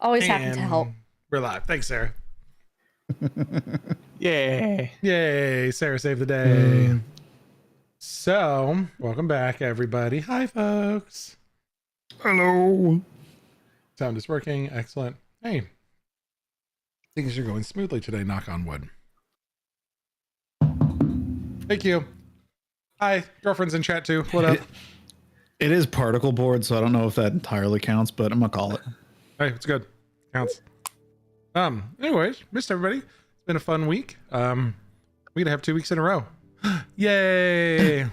Always happy to help. We're live. Thanks, Sarah. Yay. Yay, Sarah saved the day. So, welcome back, everybody. Hi, folks. Hello. Sound is working. Excellent. Hey, things are going smoothly today, knock on wood. Thank you. Hi, girlfriend's in chat too. What up? It is particle board, so I don't know if that entirely counts, but I'm gonna call it. Hey, it's good. Counts. Anyways, missed everybody. It's been a fun week. We're gonna have 2 weeks in a row. Yay!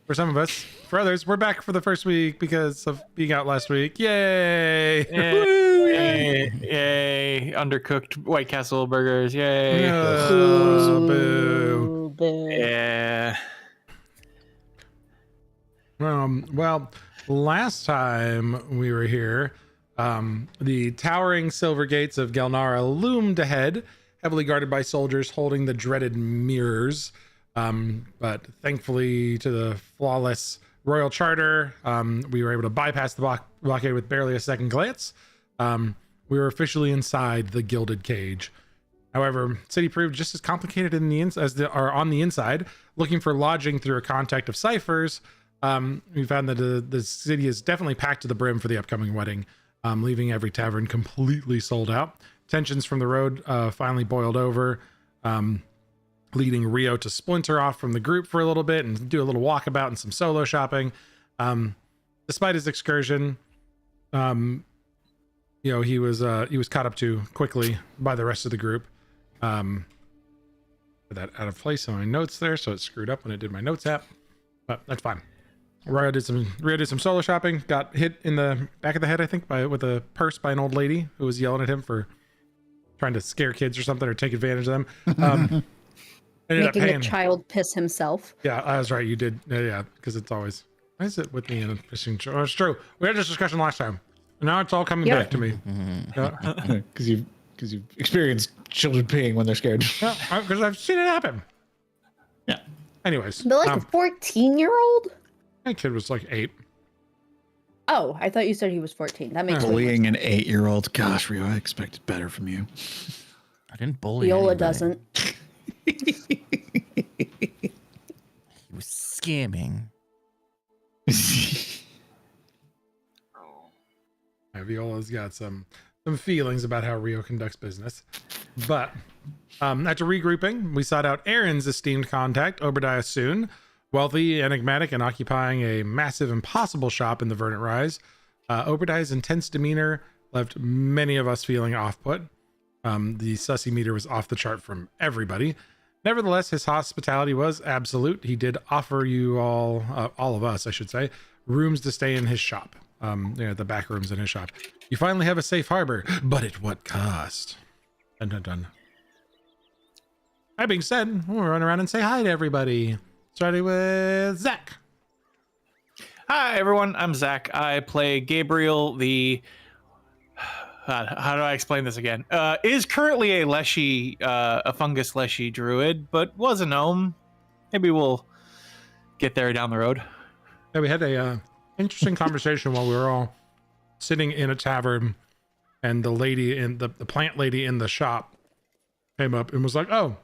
For some of us. For others, we're back for the first week because of being out last week. Yay! Yay. Yay. Undercooked White Castle burgers. Yay. Boo. Boo. Yeah. Well, last time we were here, the towering silver gates of Gelnara loomed ahead, heavily guarded by soldiers holding the dreaded mirrors. But thankfully to the flawless royal charter, we were able to bypass the blockade with barely a second glance. We were officially inside the gilded cage. However, city proved just as complicated in the on the inside. Looking for lodging through a contact of ciphers, we found that the city is definitely packed to the brim for the upcoming wedding, leaving every tavern completely sold out. Tensions from the road finally boiled over, leading Rio to splinter off from the group for a little bit and do a little walkabout and some solo shopping. Despite his excursion, he was caught up to quickly by the rest of the group. Put that out of place on my notes there, so it screwed up when it did my notes app, but that's fine. Rio did some solo shopping, got hit in the back of the head, I think, with a purse by an old lady who was yelling at him for trying to scare kids or something or take advantage of them. Making a child piss himself. Yeah, I was right. You did. Yeah, because it's always, why is it with me in a fishing show? Oh, it's true. We had this discussion last time. And now it's all coming back to me. Because you've experienced children peeing when they're scared. Yeah, because I've seen it happen. Yeah. Anyways. But like a 14-year-old? My kid was like 8. Oh, I thought you said he was 14. That makes sense. Bullying an 8-year-old. Gosh, Rio, I expected better from you. I didn't bully Viola anybody. doesn't. He was scamming. Viola's got some feelings about how Rio conducts business. But after regrouping, we sought out Aaron's esteemed contact, Obadiah Soon. Wealthy, enigmatic, and occupying a massive, impossible shop in the Verdant Rise. Obadiah's intense demeanor left many of us feeling off-put. The sussy meter was off the chart from everybody. Nevertheless, his hospitality was absolute. He did offer you all of us, I should say, rooms to stay in his shop. The back rooms in his shop. You finally have a safe harbor, but at what cost? Dun, dun, dun. That being said, we'll run around and say hi to everybody. Starting with Zach. Hi, everyone. I'm Zach. I play Gabriel, the... how do I explain this again? Is currently a Leshy, a fungus Leshy druid, but was a gnome. Maybe we'll get there down the road. Yeah, we had a interesting conversation while we were all sitting in a tavern, and the lady in the plant lady in the shop came up and was like, "Oh,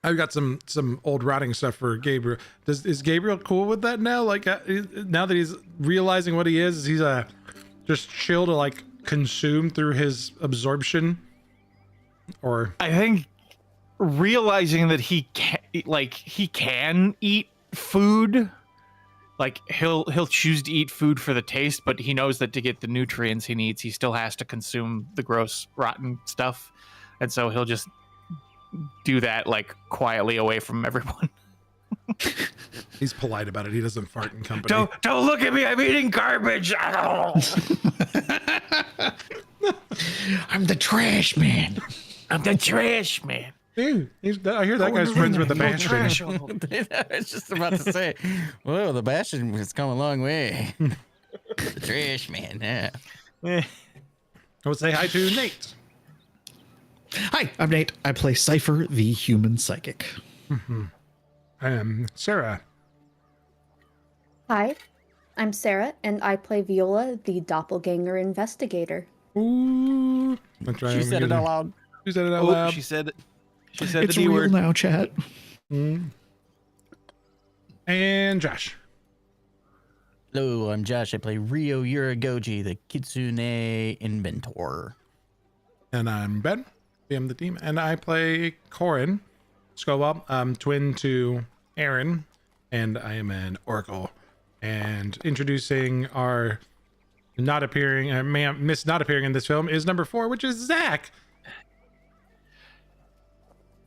I've got some old rotting stuff for Gabriel. Is Gabriel cool with that now? Like now that he's realizing what he is he's just chill to like consume through his absorption?" Or I think realizing that he can eat food, like he'll choose to eat food for the taste, but he knows that to get the nutrients he needs, he still has to consume the gross, rotten stuff, and so he'll just do that like quietly away from everyone. he's polite about it. He doesn't fart in company. Don't look at me. I'm eating garbage. I'm the trash man. I'm the trash man. Dude, I hear that guy's friends with the Bastion. I was just about to say, whoa, the Bastion has come a long way. The trash man, yeah. We'll say hi to Nate. Hi, I'm Nate. I play Cypher, the human psychic. Sarah. Hi, I'm Sarah, and I play Viola, the doppelganger investigator. Ooh. Let's try She it said it again. out loud. Who said it out Oh, loud? she said It's the D real word. now, chat. And Josh. Hello, I'm Josh. I play Ryo Uragoji, the Kitsune Inventor. And I'm Ben, PM the team, and I play Corin Scobell, twin to Aaron, and I am an Oracle. And introducing our not appearing, miss not appearing in this film is number 4, which is Zach.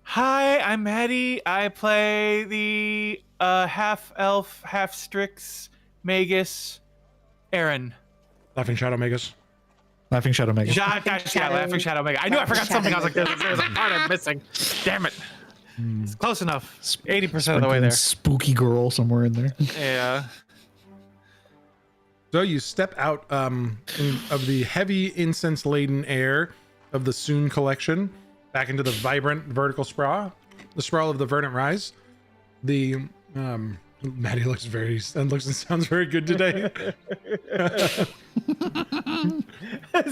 Hi, I'm Maddie. I play the half elf, half Strix Magus, Aaron. Laughing Shadow Magus. Laughing Shadow Mega. Laughing Shadow Magus. I knew I forgot something. I was like, there's a part I'm missing. Damn it. It's close enough. 80% of the way there. Spooky girl somewhere in there. Yeah. So you step out of the heavy incense-laden air of the Soon collection back into the vibrant vertical sprawl, the sprawl of the Verdant Rise. The Maddie looks and sounds very good today.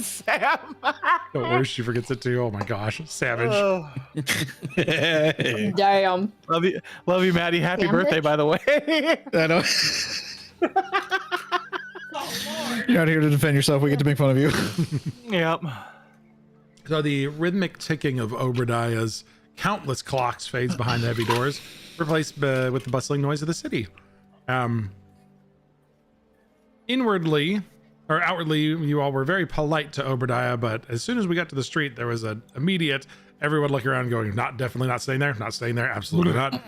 Sam. The worst, she forgets it too. Oh my gosh, savage. Oh. Damn. Love you, Maddie. Happy Damn birthday, it. by the way. I know. You're not here to defend yourself. We get to make fun of you. Yep. So the rhythmic ticking of Obadiah's countless clocks fades behind the heavy doors, replaced with the bustling noise of the city. Inwardly, or outwardly, you all were very polite to Obadiah, but as soon as we got to the street, there was an immediate, everyone looking around going, definitely not staying there, absolutely not.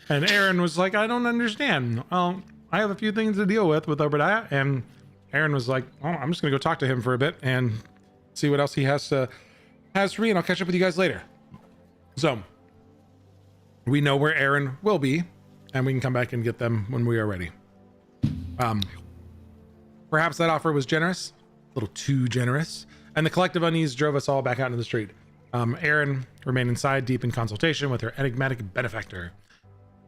And Aaron was like, I don't understand. I have a few things to deal with Obadiah. And Aaron was like, I'm just going to go talk to him for a bit and see what else he has for me, and I'll catch up with you guys later. So we know where Aaron will be, and we can come back and get them when we are ready. Perhaps that offer was generous, a little too generous, and the collective unease drove us all back out into the street. Aaron remained inside, deep in consultation with her enigmatic benefactor.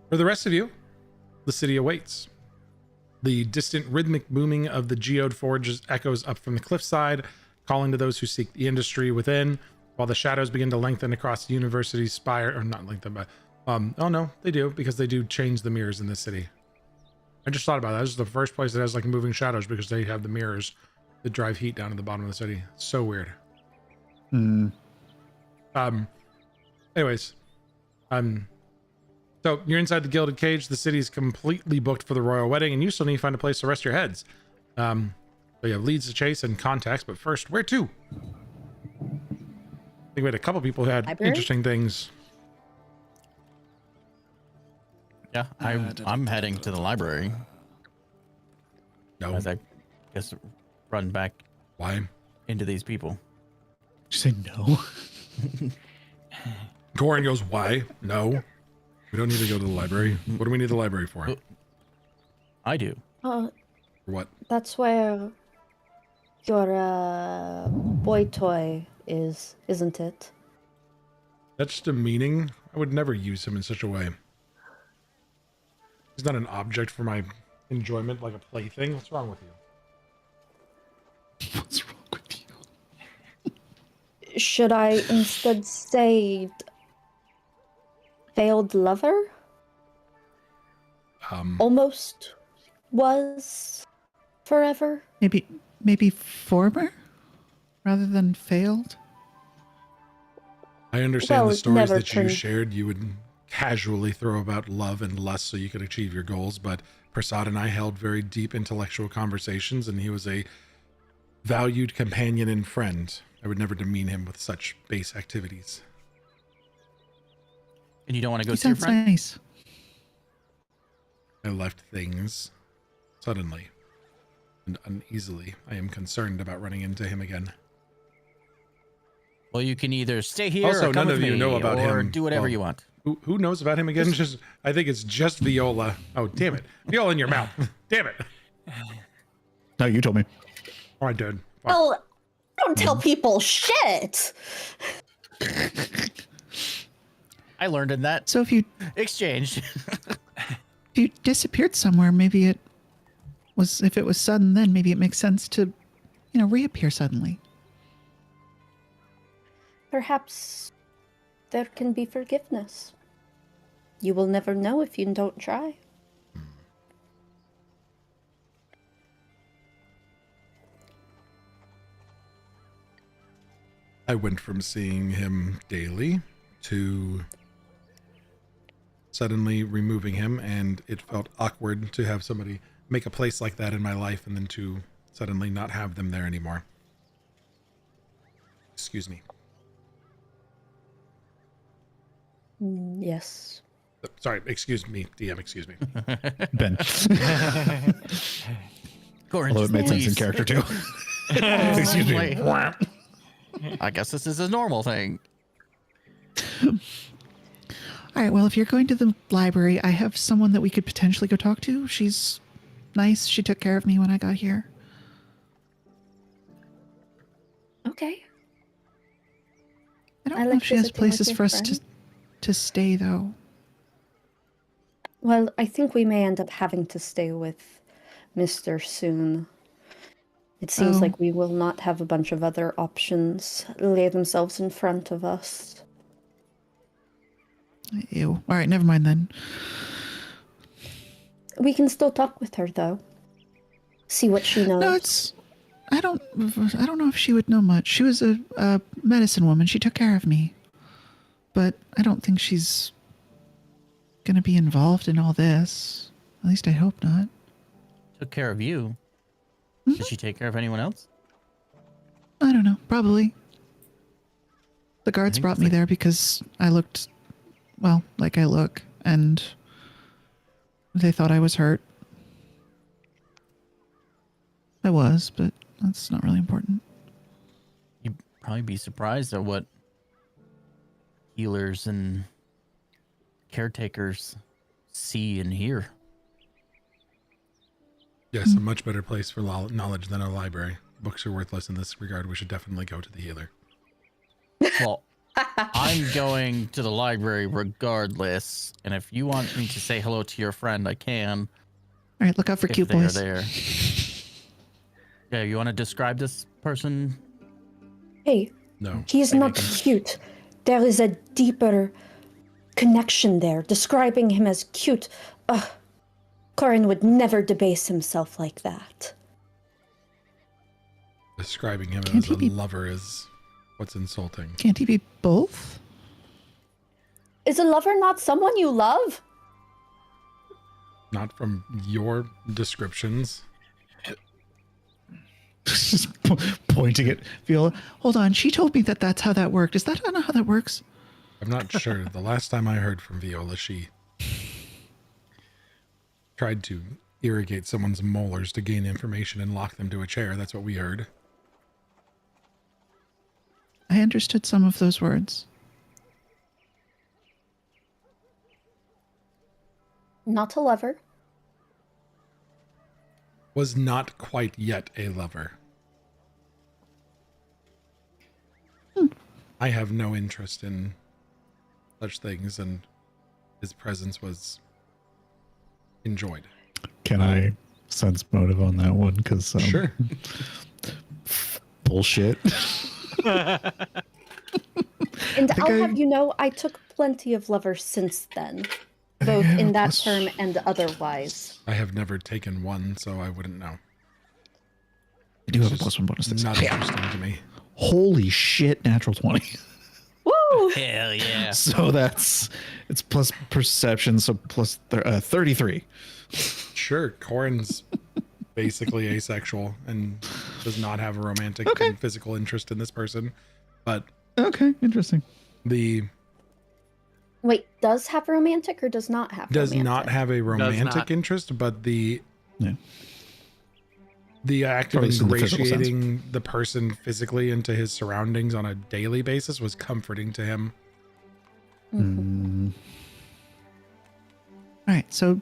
For the rest of you, the city awaits. The distant rhythmic booming of the geode forge echoes up from the cliffside, calling to those who seek the industry within, while the shadows begin to lengthen across the university's spire, or not lengthen, but oh no, they do, because they do change the mirrors in this city. I just thought about that. This is the first place that has like moving shadows because they have the mirrors that drive heat down to the bottom of the city. So weird. Anyways, so you're inside the gilded cage. The city's completely booked for the royal wedding, and you still need to find a place to rest your heads. So you have leads to chase and contacts, but first, where to? I think we had a couple people who had Library? interesting things. Yeah, I'm heading to the library. No, As I guess run back why? into these people. Just say no. Corin goes, why? No, we don't need to go to the library. What do we need the library for? For I do. what? That's where your boy toy is, isn't it? That's demeaning. I would never use him in such a way. He's not an object for my enjoyment, like a plaything. What's wrong with you? What's wrong with you? Should I instead say failed lover? Almost was forever. Maybe former rather than failed. I understand Well, the it stories never that you turned- shared. You would casually throw about love and lust so you could achieve your goals, but Prasad and I held very deep intellectual conversations, and he was a valued companion and friend. I would never demean him with such base activities. And you don't want to go He see your sounds friend? nice. I left things suddenly and uneasily. I am concerned about running into him again. Well, you can either stay here Also, or come none with of you me, know about or him. do whatever Well, you want. Who knows about him again? Just I think it's just Viola. Oh, damn it. Viola in your mouth. Damn it. No, you told me. Oh, I did. Fuck. Well, don't tell people shit. I learned in that So if you exchange. disappeared somewhere, maybe it was, if it was sudden, then maybe it makes sense to, reappear suddenly. perhaps there can be forgiveness. You will never know if you don't try. I went from seeing him daily to suddenly removing him, and it felt awkward to have somebody make a place like that in my life and then to suddenly not have them there anymore. Excuse me. Yes. Sorry, excuse me, DM, excuse me. Ben. Corin, Although it just made sense in leaves. character too. Excuse me. Like, I guess this is a normal thing. All right, well, if you're going to the library, I have someone that we could potentially go talk to. She's nice. She took care of me when I got here. Okay. I don't I know like if she has visiting with places your for us friend. to stay, though. Well, I think we may end up having to stay with Mr. soon. It seems Oh. like we will not have a bunch of other options lay themselves in front of us. Ew. All right, never mind then. We can still talk with her, though. See what she knows. No, it's. I don't know if she would know much. She was a medicine woman. She took care of me. But I don't think she's gonna be involved in all this. At least I hope not. Took care of you. Mhm. Did she take care of anyone else? I don't know. Probably. The guards think brought that's me like- there because I looked, well, like I look, and they thought I was hurt. I was, but that's not really important. You'd probably be surprised at what healers and caretakers see and hear. Yes, a much better place for knowledge than a library. Books are worthless in this regard. We should definitely go to the healer. Well, I'm going to the library regardless, and if you want me to say hello to your friend, I can. All right, look out for If cute they are boys. there. Yeah, you want to describe this person? Hey, No. he is not cute. There is a deeper connection there. Describing him as cute. Ugh. Corin would never debase himself like that. Describing him Can't as he a be- lover is what's insulting. Can't he be both? Is a lover not someone you love? Not from your descriptions. Just pointing at Viola. Hold on, she told me that that's how that worked. Is that not how that works? I'm not sure. The last time I heard from Viola, she tried to irrigate someone's molars to gain information and lock them to a chair. That's what we heard. I understood some of those words. Not a lover. Was not quite yet a lover. I have no interest in such things, and his presence was enjoyed. Can I sense motive on that one? Because Sure. bullshit. And think I'll I- have you know, I took plenty of lovers since then. Both in that term and otherwise. I have never taken one, so I wouldn't know. I do have a It's plus one bonus. That's not interesting to me. holy shit, natural 20. Woo! Hell yeah. So it's plus perception, so plus 33. Sure, Corin's basically asexual and does not have a romantic Okay. and physical interest in this person. But Okay, interesting. the Wait, does have romantic or does not have does romantic? not have a romantic not. interest, but the Yeah. act of Probably just in the physical sense. ingratiating the person physically into his surroundings on a daily basis was comforting to him. Mhm. All right, so,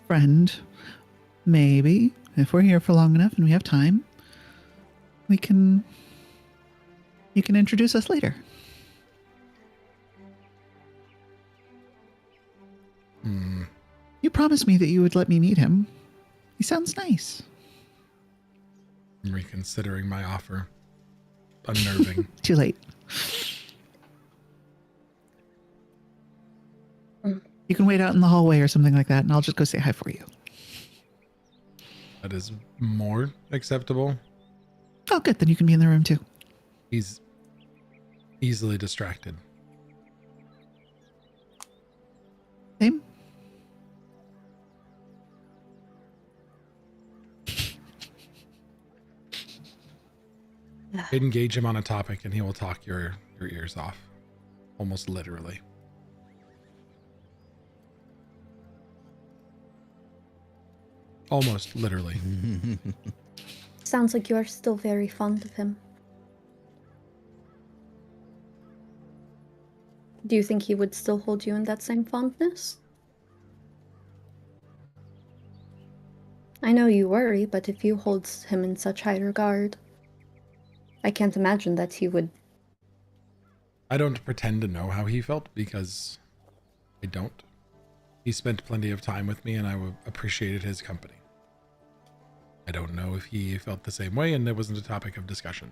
friend, maybe if we're here for long enough and we have time, you can introduce us later. Hmm. You promised me that you would let me meet him. He sounds nice. I'm reconsidering my offer. Unnerving. Too late. You can wait out in the hallway or something like that, and I'll just go say hi for you. That is more acceptable. Oh, good. Then you can be in the room too. He's easily distracted. Same. Engage him on a topic and he will talk your ears off. Almost literally. Almost literally. Sounds like you are still very fond of him. Do you think he would still hold you in that same fondness? I know you worry, but if you hold him in such high regard, I can't imagine that he would. I don't pretend to know how he felt because I don't. He spent plenty of time with me and I appreciated his company. I don't know if he felt the same way, and it wasn't a topic of discussion.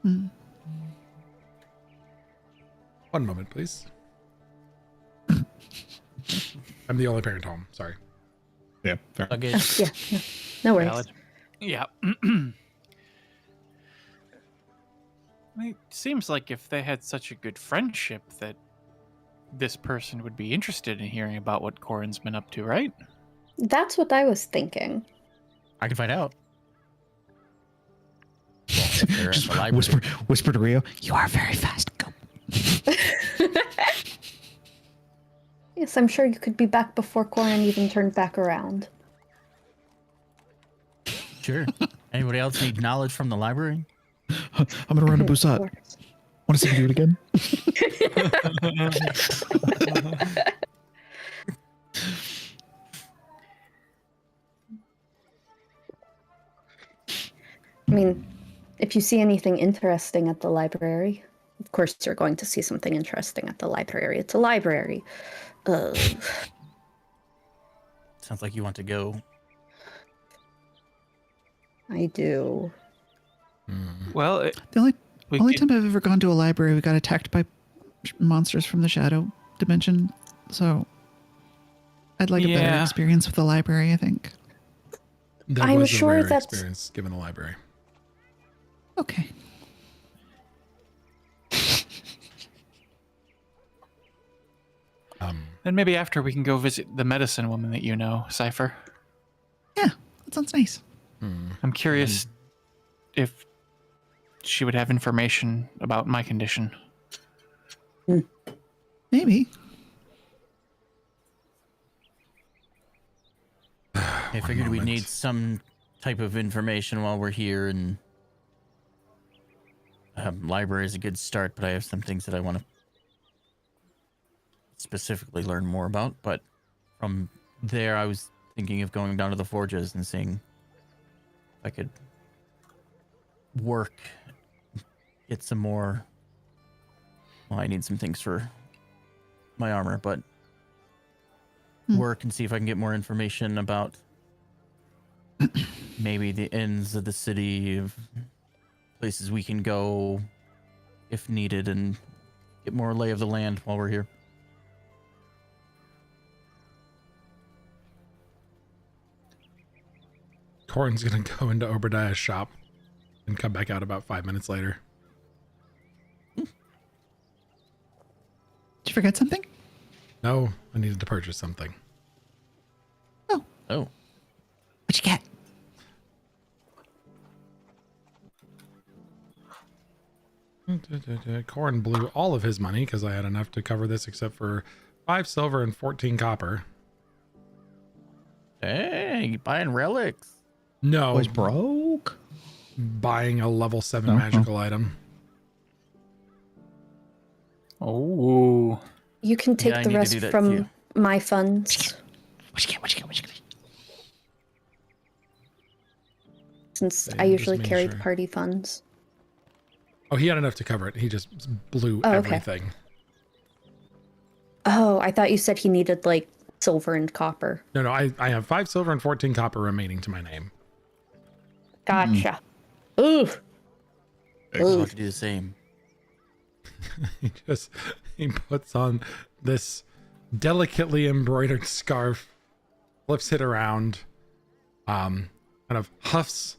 Hmm. One moment, please. I'm the only parent home. Sorry. Yeah, fair. Okay. Yeah, no worries. Valid. Yeah. It seems like if they had such a good friendship that this person would be interested in hearing about what Corin's been up to, right? That's what I was thinking. I can find out. Well, if they're at Just the library. whisper to Rio. You are very fast. Go. Yes, I'm sure you could be back before Corin even turned back around. Sure. Anybody else need knowledge from the library? I'm gonna run to Busat. Want to see me do it again? I mean, if you see anything interesting at the library, of course you're going to see something interesting at the library. It's a library. Sounds like you want to go. I do. Well, The only we only could- time I've ever gone to a library, we got attacked by monsters from the shadow dimension. So I'd like a better Yeah. experience with the library, I think. That I'm was sure a rare that's- experience given the library. Okay. then maybe after we can go visit the medicine woman that you know, Cypher. Yeah, that sounds nice. I'm curious if she would have information about my condition. Maybe. I figured we'd need some type of information while we're here, and library is a good start, but I have some things that I want to specifically learn more about. But from there, I was thinking of going down to the forges and seeing if I could work, get some more. Well, I need some things for my armor, but work and see if I can get more information about maybe the ends of the city, of places we can go if needed, and get more lay of the land while we're here. Corin's gonna go into Obadiah's shop and come back out about 5 minutes later. Did you forget something? No, I needed to purchase something. Oh, What'd you get? Corin blew all of his money because I had enough to cover this except for 5 silver and 14 copper. hey, buying relics. No, Was broke? buying a level 7 Oh, magical item. Oh. You can take I the need to rest do that from too. my funds, What'd you get? What'd you get? What'd you get? since Yeah, I I'm usually just carry making the sure. party funds. Oh, he had enough to cover it. He just blew Oh, okay. everything. Oh, I thought you said he needed like silver and copper. No, I have 5 silver and 14 copper remaining to my name. Gotcha. Ooh. I'll have to do the same. he puts on this delicately embroidered scarf, flips it around, kind of huffs,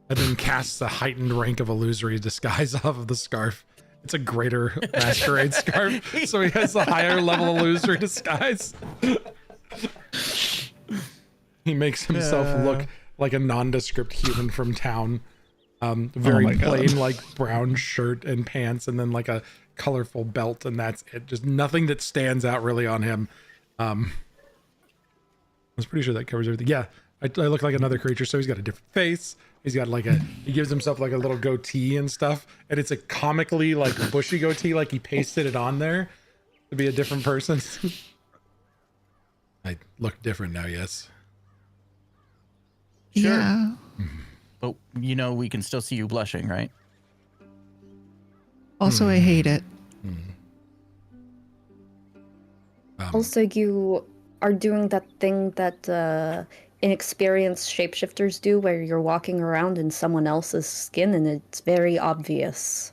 and then casts a heightened rank of illusory disguise off of the scarf. It's a greater masquerade scarf, so he has a higher level illusory disguise. He makes himself look like a nondescript human from town. Very plain, like brown shirt and pants, and then like a colorful belt, and that's it. Just nothing that stands out really on him. I was pretty sure that covers everything. Yeah, I look like another creature, so he's got a different face. He's got like he gives himself like a little goatee and stuff, and it's a comically like bushy goatee, like he pasted it on there to be a different person. I look different now, yes. Sure. Yeah. But you know, we can still see you blushing, right? Also, I hate it. Also, you are doing that thing that inexperienced shapeshifters do, where you're walking around in someone else's skin, and it's very obvious.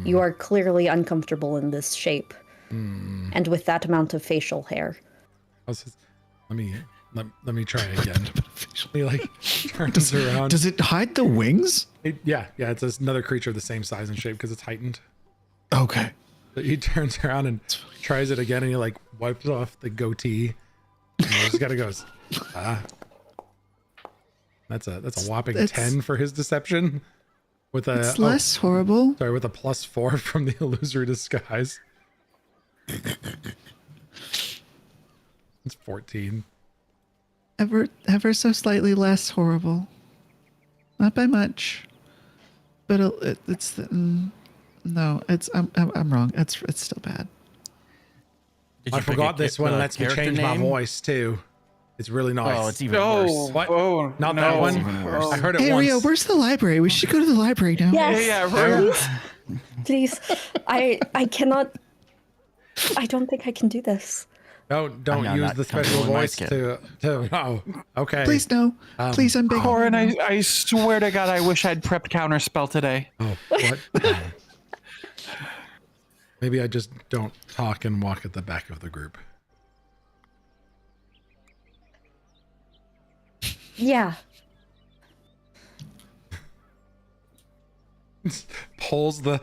You are clearly uncomfortable in this shape, and with that amount of facial hair. Let me try it again. He like turns around. Does it hide the wings? Yeah, it's another creature of the same size and shape because it's heightened. Okay. But he turns around and tries it again, and he like wipes off the goatee. And he just kind of goes, That's a whopping 10 for his deception. With a It's less horrible. Sorry, with a +4 from the illusory disguise. It's 14. Ever so slightly less horrible. Not by much, but it's no. It's I'm wrong. It's still bad. Did I you pick forgot this one lets me character change my name? voice too. It's really nice. Oh, it's even worse. What? Oh, Not no. that one. Even worse. I heard it Hey, once. Rio, where's the library? We should go to the library now. Yes, please. I cannot. I don't think I can do this. Don't I'm use not the special comfortable in my voice skin. to. Oh, okay. Please no. Please, I'm begging. Corin, I swear to God, I wish I'd prepped counterspell today. Oh, what? Maybe I just don't talk and walk at the back of the group. Yeah. pulls the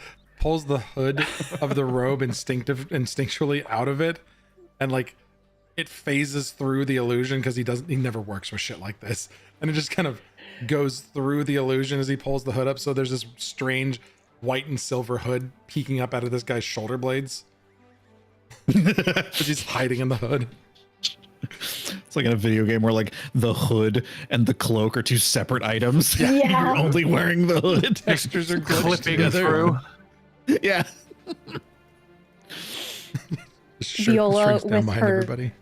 hood of the robe instinctually out of it, and like it phases through the illusion because he never works with shit like this, and it just kind of goes through the illusion as he pulls the hood up. So there's this strange white and silver hood peeking up out of this guy's shoulder blades. But he's hiding in the hood. It's like in a video game where like the hood and the cloak are two separate items. Yeah. You're only wearing the hood. Textures are glitched Clipping together. through. Yeah. The shirt Viola shrinks down with behind her- everybody.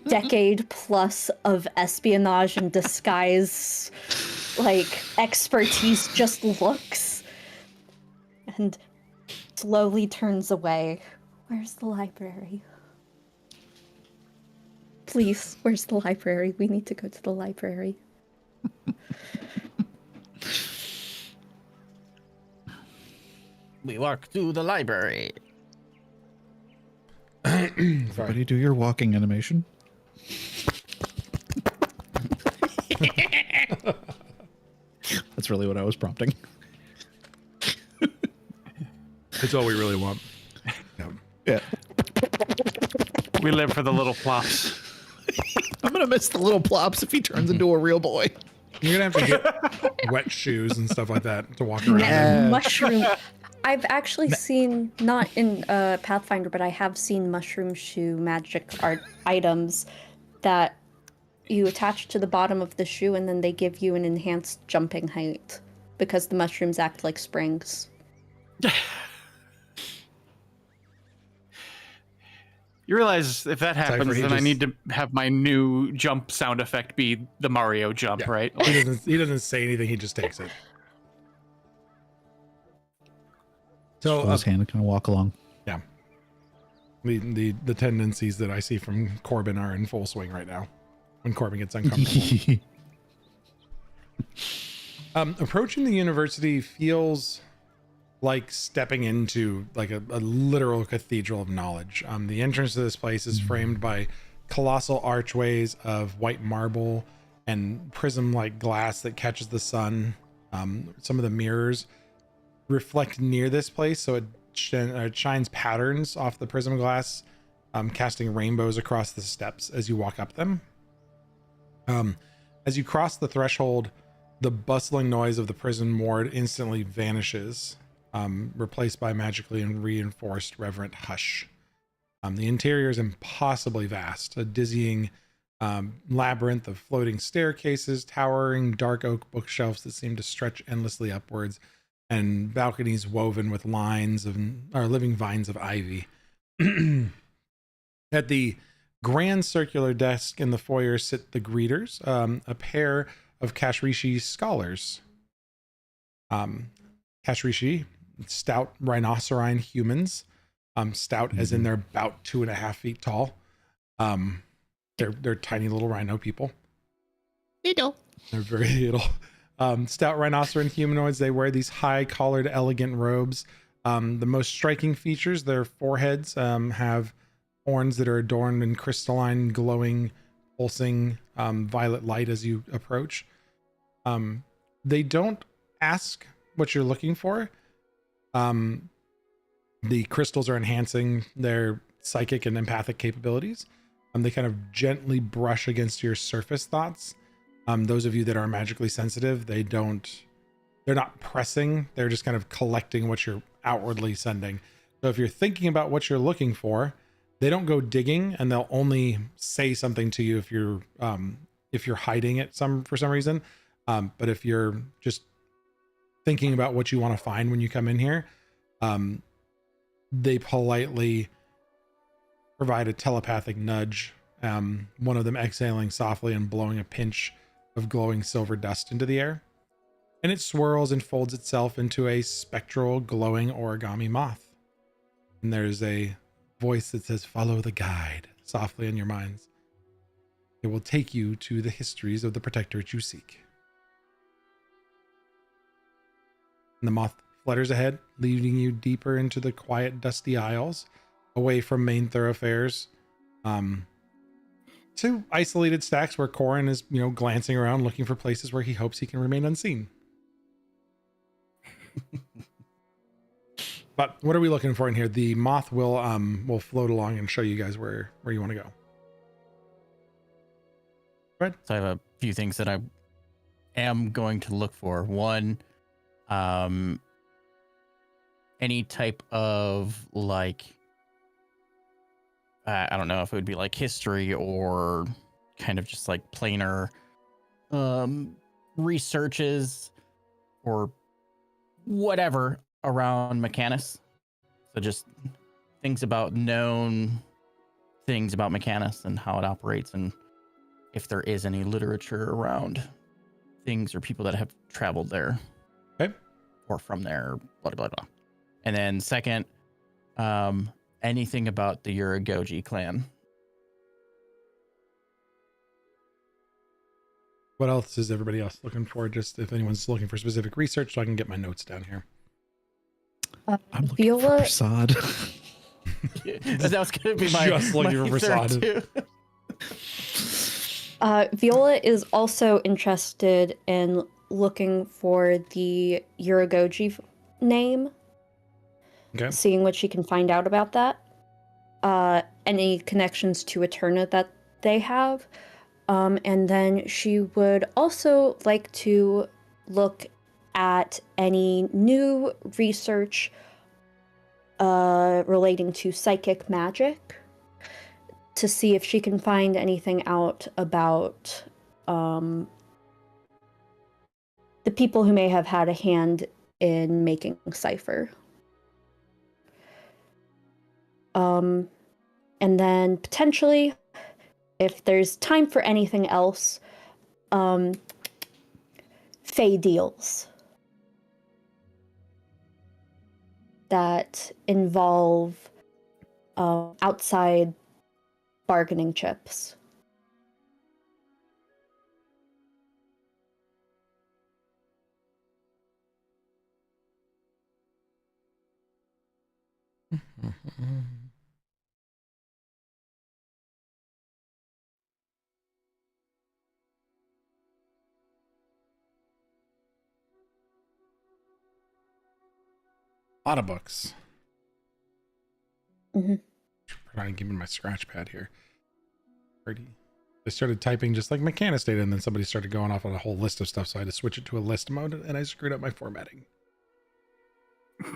Decade plus of espionage and disguise, like expertise, just looks and slowly turns away. Where's the library? Please, where's the library? We need to go to the library. We walk to the library. Everybody do your walking animation. That's really what I was prompting. It's all we really want. Yeah. We live for the little plops. I'm gonna miss the little plops if he turns into a real boy. You're gonna have to get wet shoes and stuff like that to walk around. Mushroom. I've actually seen, not in Pathfinder, but I have seen mushroom shoe magic art items that you attach to the bottom of the shoe, and then they give you an enhanced jumping height because the mushrooms act like springs. You realize if that happens, he then I just- need to have my new jump sound effect be the Mario jump, Yeah. right? He doesn't say anything. He just takes it. So Hold his hand and kind of walk along. yeah, the tendencies that I see from Corbin are in full swing right now. When Corbin gets uncomfortable, approaching the university feels like stepping into like a literal cathedral of knowledge. The entrance to this place is framed by colossal archways of white marble and prism-like glass that catches the sun. Some of the mirrors reflect near this place, so it shines patterns off the prism glass, casting rainbows across the steps as you walk up them. As you cross the threshold, the bustling noise of the prison ward instantly vanishes, replaced by magically reinforced reverent hush. The interior is impossibly vast, a dizzying labyrinth of floating staircases, towering dark oak bookshelves that seem to stretch endlessly upwards, and balconies woven with living vines of ivy. At the grand circular desk in the foyer sit the greeters, a pair of Kashrishi scholars. Kashrishi, stout rhinocerine humans, stout as in they're about 2.5 feet tall. They're tiny little rhino people. Little. They're very little. Stout rhinoceros humanoids. They wear these high collared, elegant robes. The most striking features, their foreheads have horns that are adorned in crystalline, glowing, pulsing violet light as you approach. They don't ask what you're looking for. The crystals are enhancing their psychic and empathic capabilities. They kind of gently brush against your surface thoughts. Those of you that are magically sensitive, they're not pressing, they're just kind of collecting what you're outwardly sending. So if you're thinking about what you're looking for, they don't go digging, and they'll only say something to you if you're hiding it for some reason. But if you're just thinking about what you want to find when you come in here, they politely provide a telepathic nudge, one of them exhaling softly and blowing a pinch of glowing silver dust into the air. And it swirls and folds itself into a spectral, glowing origami moth. And there's a voice that says, "Follow the guide," softly in your minds. It will take you to the histories of the protectorate you seek. And the moth flutters ahead, leading you deeper into the quiet, dusty aisles, away from main thoroughfares, to isolated stacks where Corin is, glancing around looking for places where he hopes he can remain unseen. But what are we looking for in here? The moth will float along and show you guys where you want to go. Right. So I have a few things that I am going to look for. One, any type of I don't know if it would be like history or kind of just like planar researches or whatever around Mechanus. So just things about known things about Mechanus and how it operates, and if there is any literature around things or people that have traveled there. Okay. Or from there, blah, blah, blah. And then second, anything about the Uragoji clan. What else is everybody else looking for? Just if anyone's looking for specific research, so I can get my notes down here. I'm looking for Prasad. That was going to be my Just looking for Prasad. too. Viola is also interested in looking for the Uragoji name. Okay. Seeing what she can find out about that. Any connections to Eterna that they have. And then she would also like to look at any new research relating to psychic magic to see if she can find anything out about the people who may have had a hand in making Cypher. And then potentially, if there's time for anything else, Fey deals that involve outside bargaining chips. A lot of books. Mm-hmm. Trying to give me my scratch pad here. I started typing just like Mechanics data, and then somebody started going off on a whole list of stuff, so I had to switch it to a list mode, and I screwed up my formatting.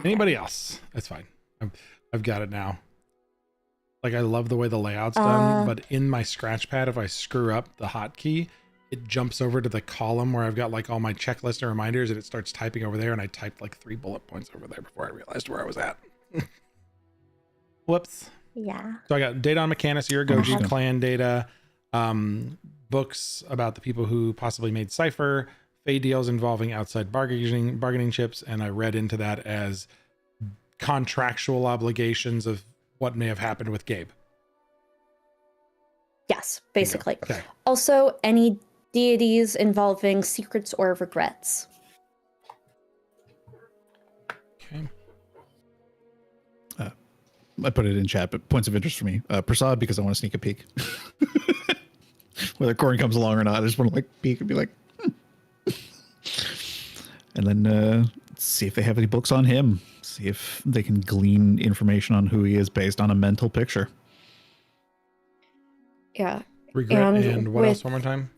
Anybody else? That's fine. I've got it now. Like, I love the way the layout's done, but in my scratch pad, if I screw up the hotkey, it jumps over to the column where I've got like all my checklist and reminders, and it starts typing over there, and I typed like 3 bullet points over there before I realized where I was at. Whoops. Yeah. So I got data on Mechanics, your Goji clan data, books about the people who possibly made Cypher, Fey deals involving outside bargaining chips, and I read into that as contractual obligations of what may have happened with Gabe. Yes, basically. Okay. Also, any deities involving secrets or regrets. Okay. I put it in chat, but points of interest for me. Prasad, because I want to sneak a peek. Whether Corin comes along or not, I just want to like peek and be like, and then see if they have any books on him. See if they can glean information on who he is based on a mental picture. Yeah. Regret and what else one more time?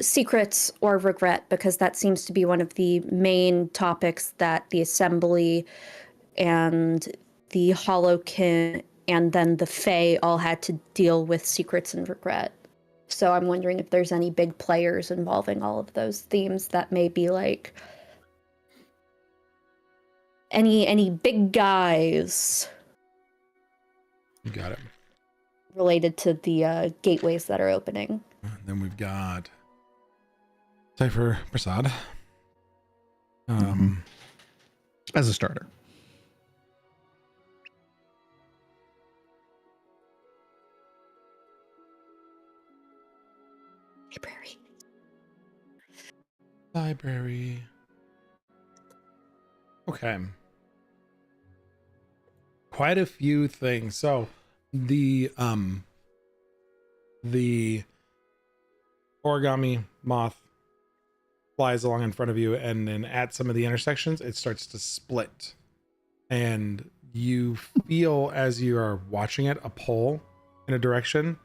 Secrets or regret, because that seems to be one of the main topics that the Assembly and the Hollowkin and then the Fae all had to deal with, secrets and regret. So I'm wondering if there's any big players involving all of those themes that may be like any big guys You got it. related to the gateways that are opening. And then we've got Cypher Prasad. As a starter. Library. Okay. Quite a few things. So the origami moth flies along in front of you, and then at some of the intersections it starts to split, and you feel as you are watching it a pull in a direction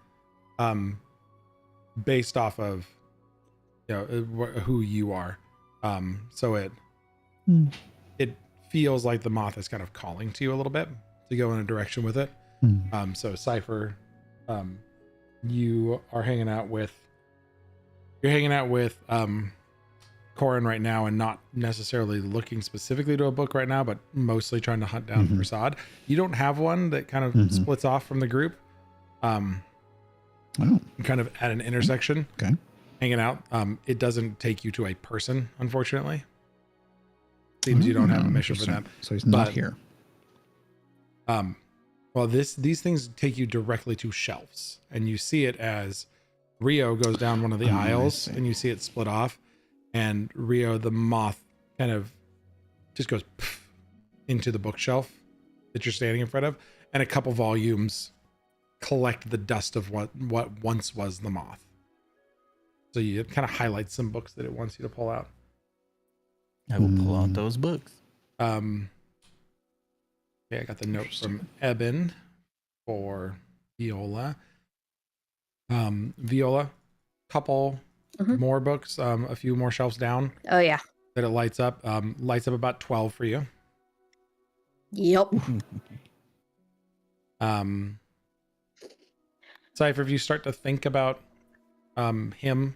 based off of who you are. So it feels like the moth is kind of calling to you a little bit to go in a direction with it. So Cypher, you are hanging out with Corin right now, and not necessarily looking specifically to a book right now, but mostly trying to hunt down Prasad. You don't have one that kind of splits off from the group. Kind of at an intersection. Okay. Hanging out. It doesn't take you to a person, unfortunately. Seems you don't have a mission for that. So he's not here. Well, these things take you directly to shelves, and you see it as Rio goes down one of the aisles, and you see it split off, and Rio the moth kind of just goes into the bookshelf that you're standing in front of, and a couple volumes collect the dust of what once was the moth. So you kind of highlight some books that it wants you to pull out. I will pull out those books. Yeah, I got the note from Eben for Viola. Viola, couple more books, a few more shelves down. Oh yeah. That it lights up about 12 for you. Yep. Cypher, if you start to think about him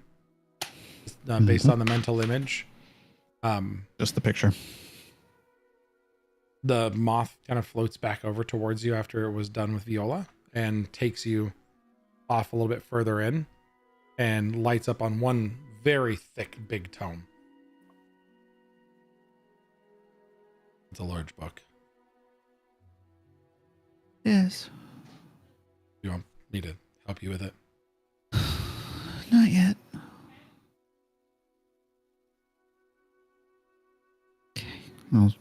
based on the mental image, just the picture. The moth kind of floats back over towards you after it was done with Viola and takes you off a little bit further in and lights up on one very thick, big tome. It's a large book. Yes. You want me to help you with it? Not yet. I'll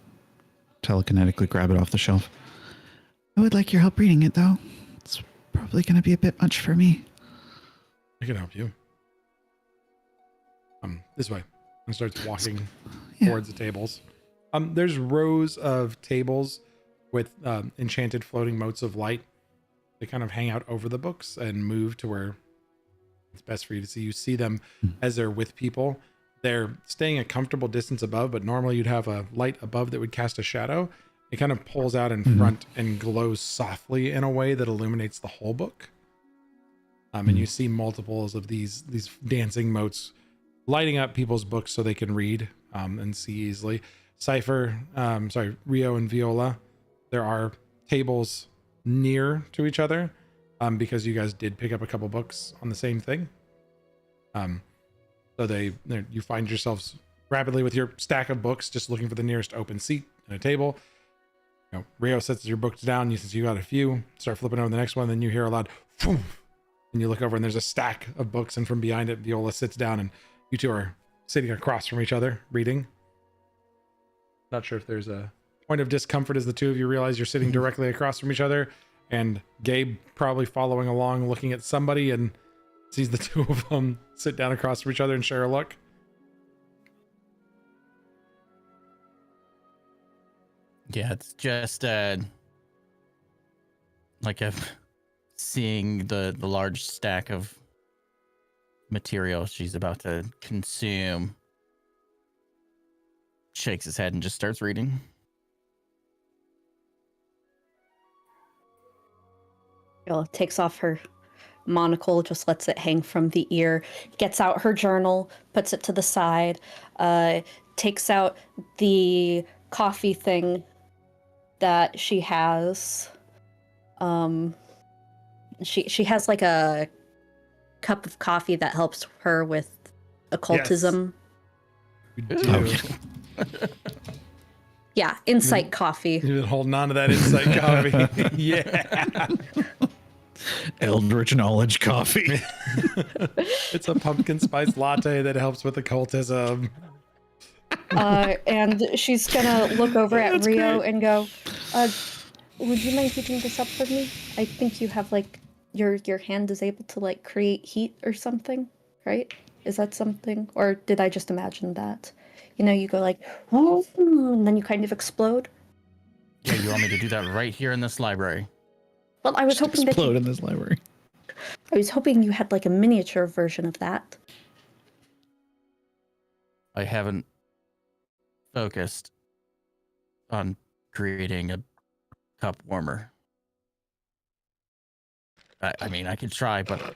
telekinetically grab it off the shelf. I would like your help reading it, though. It's probably going to be a bit much for me. I can help you. This way. And starts walking Yeah. towards the tables. There's rows of tables with enchanted floating motes of light. They kind of hang out over the books and move to where it's best for you to see. You see them as they're with people. They're staying a comfortable distance above, but normally you'd have a light above that would cast a shadow. It kind of pulls out in front and glows softly in a way that illuminates the whole book. And you see multiples of these dancing motes lighting up people's books so they can read and see easily. Rio and Viola, there are tables near to each other because you guys did pick up a couple books on the same thing. So you find yourselves rapidly with your stack of books just looking for the nearest open seat and a table. Rio sets your books down. Since you got a few, start flipping over the next one. Then you hear a loud, "Phoom," and you look over and there's a stack of books. And from behind it, Viola sits down and you two are sitting across from each other, reading. Not sure if there's a point of discomfort as the two of you realize you're sitting directly across from each other, and Gabe probably following along, looking at somebody, and sees the two of them sit down across from each other and share a look. Yeah, it's just like seeing the large stack of material she's about to consume. Shakes his head and just starts reading. Viola takes off her monocle, just lets it hang from the ear, gets out her journal, puts it to the side, takes out the coffee thing that she has. She has like a cup of coffee that helps her with occultism. Yes. You do. Yeah, insight coffee. You've been holding on to that insight coffee. Yeah. Eldritch knowledge coffee. It's a pumpkin spice latte that helps with occultism. And she's gonna look over at Rio and go, would you mind heating this up for me? I think you have like your hand is able to like create heat or something, right? Is that something? Or did I just imagine that? You go like, and then you kind of explode. Yeah, you want me to do that right here in this library? Well, I was hoping that Explode in this library. I was hoping you had like a miniature version of that. I haven't focused on creating a cup warmer. I mean, I could try, but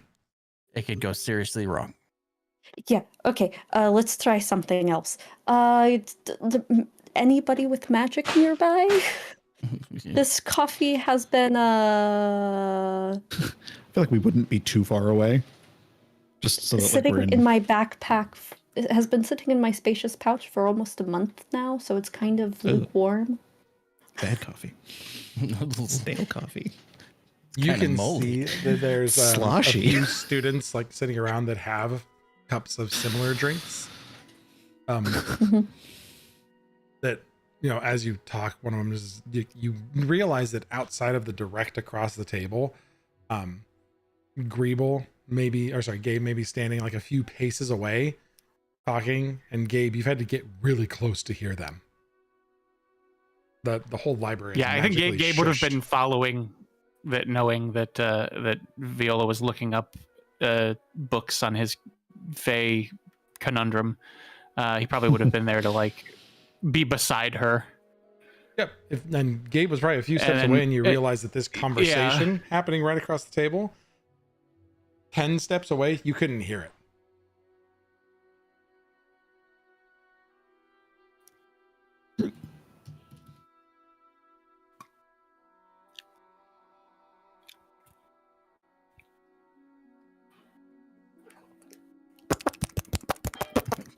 it could go seriously wrong. Yeah, okay. Let's try something else. Anybody with magic nearby? This coffee has been I feel like we wouldn't be too far away. Just so that sitting we're in my backpack. It has been sitting in my spacious pouch for almost a month now, so it's kind of lukewarm. bad coffee. Stale coffee. You can moldy. see that there's a Sloshy. few students like sitting around that have cups of similar drinks. That, as you talk, one of them is you realize that outside of the direct across the table, Gabe may be standing like a few paces away talking, and Gabe, you've had to get really close to hear them. The whole library. Yeah, I think Gabe would have been following that, knowing that that Viola was looking up books on his Fae conundrum. He probably would have been there to like be beside her. Yep. And Gabe was probably a few steps away, and you realize that this conversation happening right across the table, 10 steps away, you couldn't hear it.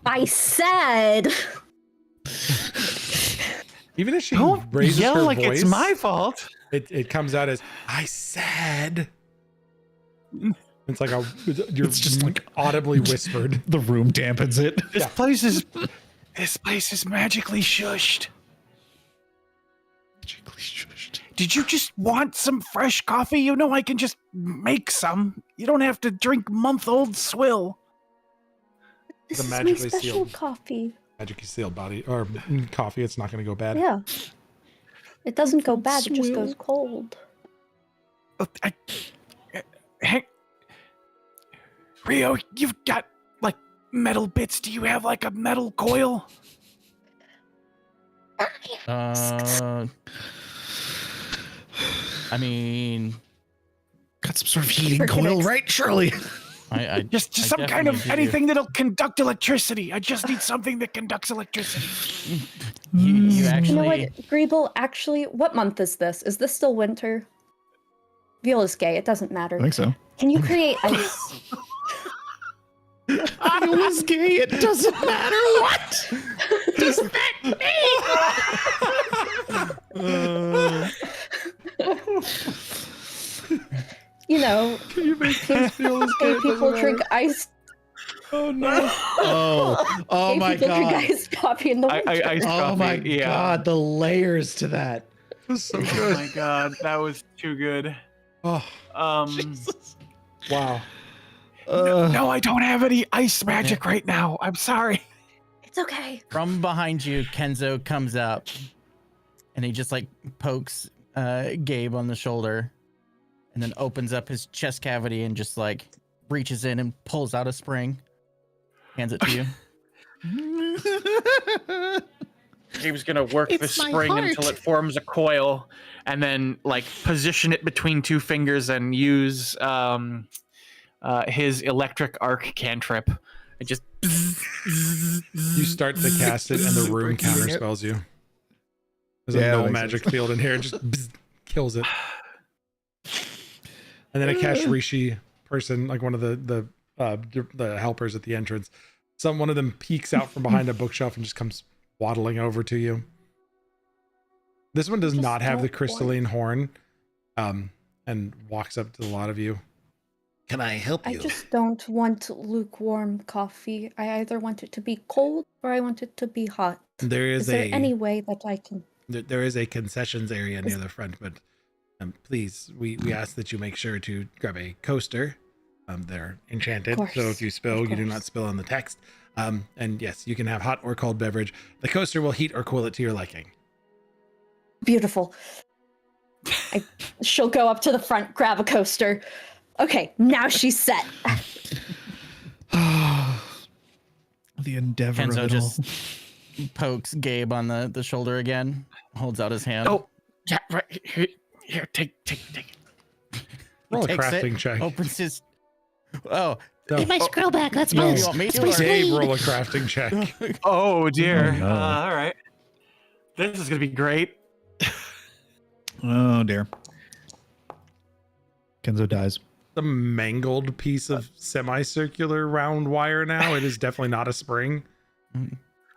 I said. Even if she Don't raises yell her like voice, it's my fault. it comes out as I said. It's like you're It's just like audibly whispered. The room dampens it. This place is magically shushed. Magically shushed. Did you just want some fresh coffee? You know I can just make some. You don't have to drink month-old swill. This The is my magically special sealed. coffee. Magically sealed body or coffee. It's not going to go bad. Yeah. It doesn't go bad, it just goes cold. Hey, Rio, you've got, like, metal bits. Do you have, like, a metal coil? I mean, Got some sort of heating coil, right? Surely. I Just I some kind of definitely do. anything that'll conduct electricity. I just need something that conducts electricity. You actually. You know what, Greeble, actually, what month is this? Is this still winter? Viola's gay, it doesn't matter. I think so. Can you create ice? Viola's gay. It doesn't matter what. Does You know, Can you make us feel as gay good? people drink ice. Oh no. Oh Gay my people drink god. iced coffee in the winter. Iced Oh coffee, my yeah. god. The layers to that. That's so Oh good. my god, that was too good. Oh wow. No, I don't have any ice magic right now. I'm sorry. It's okay. From behind you, Kenzo comes up and he just like pokes Gabe on the shoulder and then opens up his chest cavity and just like reaches in and pulls out a spring, hands it to you. He was gonna work It's the my spring heart. until it forms a coil, and then like position it between two fingers and use his electric arc cantrip. And just You start to cast it and the room counterspells you. There's Yeah, a that no makes magic sense. field in here. It just kills it. And then I cast Rishi person, like one of the helpers at the entrance. One of them peeks out from behind a bookshelf and just comes waddling over to you. This one does Just not have the don't crystalline horn, and walks up to a lot of you. Can I help I you? just don't want lukewarm coffee. I either want it to be cold or I want it to be hot. There Is there any way that I can? there is a concessions area near the front, but please, we ask that you make sure to grab a coaster. They're enchanted, Of so course, if you spill, of you do not course. spill on the text. And yes, you can have hot or cold beverage. The coaster will heat or cool it to your liking. Beautiful. She'll go up to the front, grab a coaster. Okay, now she's set. The endeavor Kenzo of it just all. pokes Gabe on the shoulder again, holds out his hand. oh yeah, right here, take it. Roll a takes it, crafting check. opens his. Oh, No. Get my scroll back. That's No. my, You want me that's to my or- Gabe, spleen. roll a crafting check. Oh dear. Oh, no. All right. This is gonna be great. Oh dear. Kenzo dies. The mangled piece of semicircular round wire now. It is definitely not a spring.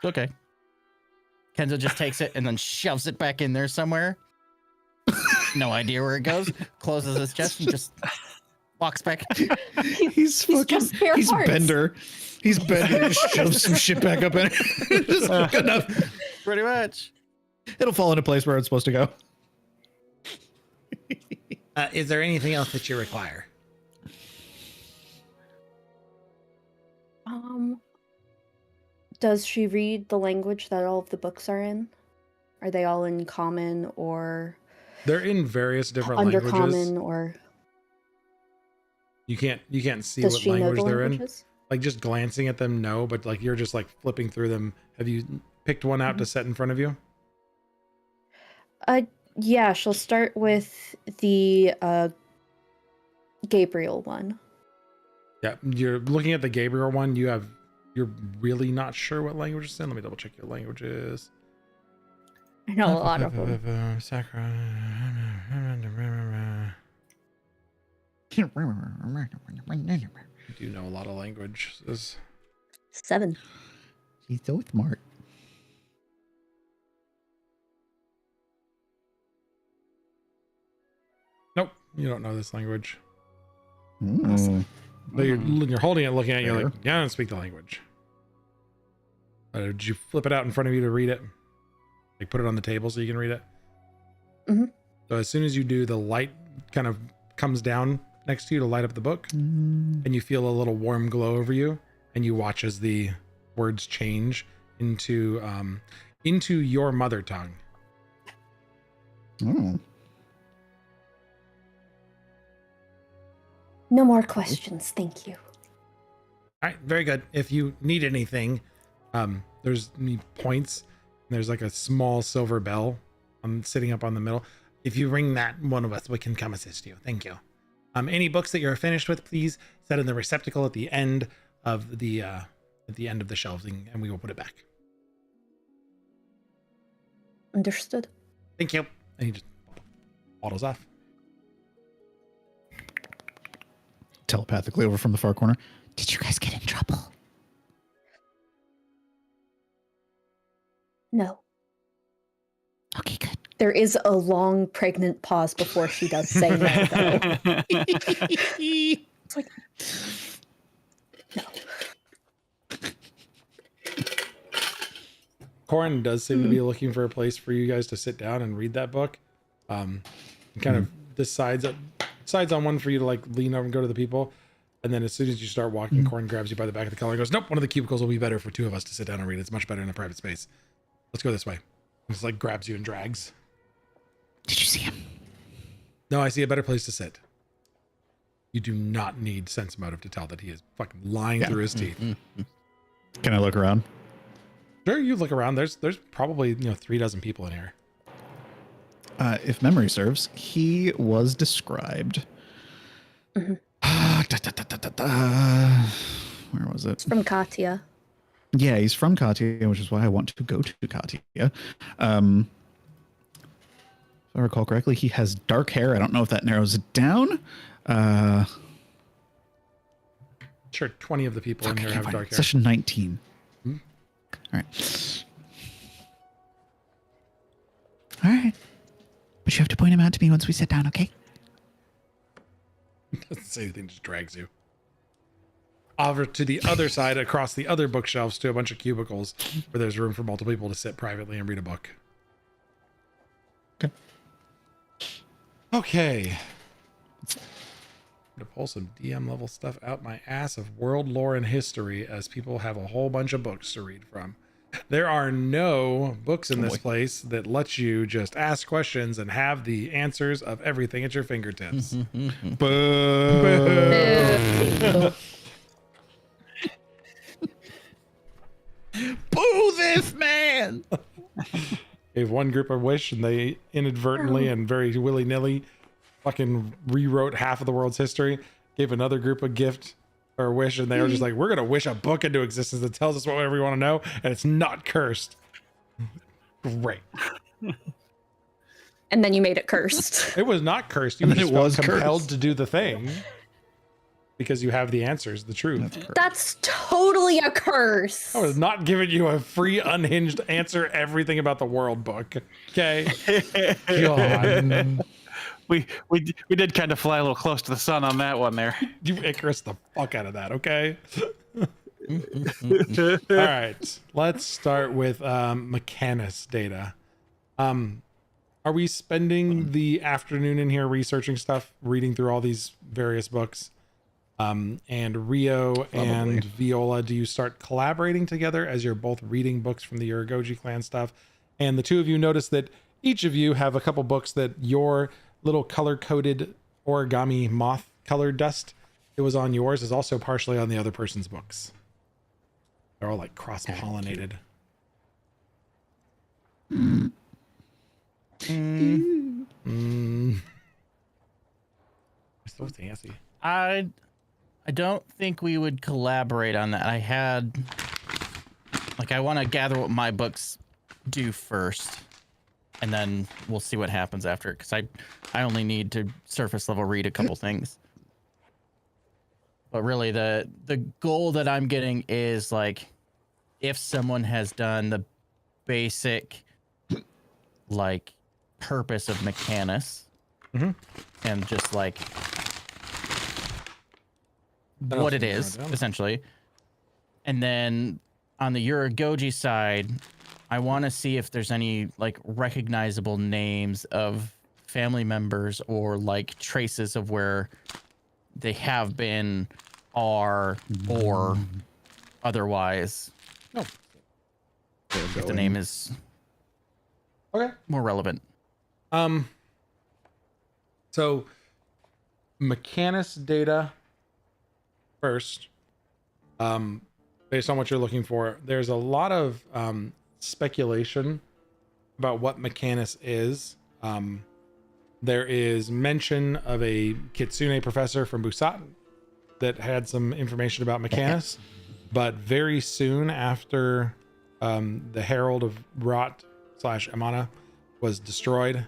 okay. Kenzo just takes it and then shoves it back in there somewhere. No idea where it goes. Closes his chest and just walks back. He's fucking. just bare He's hearts. Bender. He's Bender. Just shoves some shit back up in it. Just good enough. Pretty much. It'll fall into place where it's supposed to go. Is there anything else that you require? Does she read the language that all of the books are in? Are they all in common or They're in various different languages. undercommon, or You can't see does what she know language the they're in. languages? Like just glancing at them, no, but like you're just like flipping through them. Have you picked one out to set in front of you? Yeah, she'll start with the Gabriel one. Yeah, you're looking at the Gabriel one. You're really not sure what language it's in. Let me double check your languages. I know a lot of them. You do know a lot of languages. 7. He's so smart. Nope, you don't know this language. Mm. But you're holding it, looking at it, you're like, Fair. yeah, I don't speak the language. Did you flip it out in front of you to read it? Like put it on the table so you can read it? Mhm. So as soon as you do, the light kind of comes down next to you to light up the book, and you feel a little warm glow over you, and you watch as the words change into your mother tongue. Oh. No more questions, thank you. All right, very good. If you need anything, there's points. There's like a small silver bell sitting up on the middle. If you ring that, one of us, we can come assist you. Thank you. Any books that you're finished with, please set in the receptacle at the end of the shelving, and we will put it back. Understood. Thank you. And he just waddles off. Telepathically over from the far corner. Did you guys get in trouble? No. Okay, good. There is a long pregnant pause before she does say no, though. It's like, no. Corin does seem to be looking for a place for you guys to sit down and read that book. And kind of decides on one for you to like lean over and go to the people. And then as soon as you start walking, Corin grabs you by the back of the collar and goes, "Nope, one of the cubicles will be better for two of us to sit down and read. It's much better in a private space. Let's go this way." And just like grabs you and drags. Did you see him? No, I see a better place to sit. You do not need sense motive to tell that he is fucking lying through his teeth. Can I look around? Sure, you look around. There's probably 36 people in here. If memory serves, he was described. Mhm. Where was it? From Katya. Yeah, he's from Katya, which is why I want to go to Katya. If I recall correctly, he has dark hair. I don't know if that narrows it down. Sure, 20 of the people in here have dark hair. Session 19. Hmm? All right. All right. But you have to point him out to me once we sit down, okay? Doesn't say anything, just drags you over to the other side, across the other bookshelves, to a bunch of cubicles where there's room for multiple people to sit privately and read a book. Okay. To pull some DM level stuff out my ass of world lore and history, as people have a whole bunch of books to read from. There are no books in this place that let you just ask questions and have the answers of everything at your fingertips. Boo! Boo this man! Gave one group a wish and they inadvertently and very willy-nilly fucking rewrote half of the world's history. Gave another group a gift or a wish and they were just like, we're gonna wish a book into existence that tells us whatever we want to know and it's not cursed. Great. And then you made it cursed. It was not cursed. You And then just it felt was compelled cursed. to do the thing because you have the answers, the truth. That's totally a curse. I was not giving you a free, unhinged answer everything about the world book. Okay. God. We did kind of fly a little close to the sun on that one there. You Icarus the fuck out of that, okay? All right. Let's start with Mechanus data. Are we spending the afternoon in here researching stuff, reading through all these various books? And Rio and Viola, do you start collaborating together as you're both reading books from the Uragoji clan stuff? And the two of you notice that each of you have a couple books that your little color-coded origami moth colored dust that was on yours is also partially on the other person's books. They're all like cross-pollinated. So fancy. I don't think we would collaborate on that. I want to gather what my books do first, and then we'll see what happens after. Because I only need to surface level read a couple things. But really, the goal that I'm getting is like, if someone has done the basic, like, purpose of Mechanus, and just like what it is essentially, and then on the Uragoji side, I want to see if there's any like recognizable names of family members or like traces of where they have been, are, or otherwise, No. if the name is Okay. more relevant. So Mechanus data first. Based on what you're looking for, there's a lot of speculation about what Mechanus is. There is mention of a Kitsune professor from Busat that had some information about Mechanus, but very soon after the Herald of Rot / Amana was destroyed,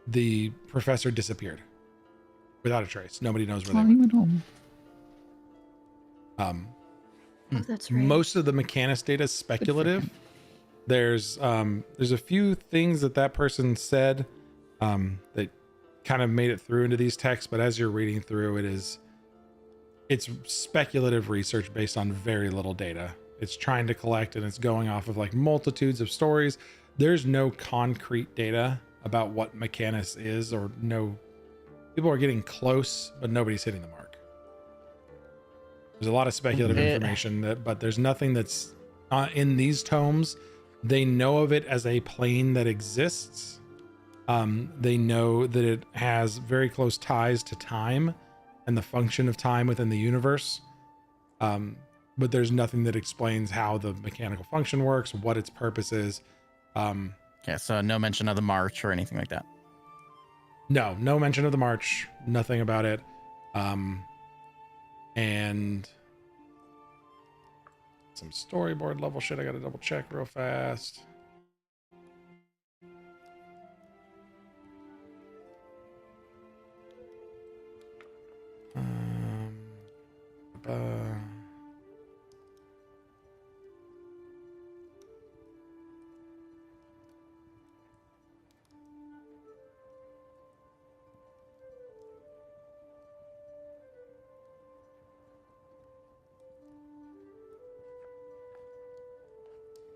the professor disappeared without a trace. Nobody knows where Oh, they he went. went home. Oh, that's right. Most of the Mechanus data is speculative. There's a few things that person said that kind of made it through into these texts, but as you're reading through, it's speculative research based on very little data. It's trying to collect, and it's going off of like multitudes of stories. There's no concrete data about what Mechanus is, or no. People are getting close, but nobody's hitting the mark. There's a lot of speculative information but there's nothing that's in these tomes. They know of it as a plane that exists. They know that it has very close ties to time and the function of time within the universe. But there's nothing that explains how the mechanical function works, what its purpose is. Yeah, so no mention of the march or anything like that. No mention of the march, nothing about it. And some storyboard level shit I gotta double check real fast.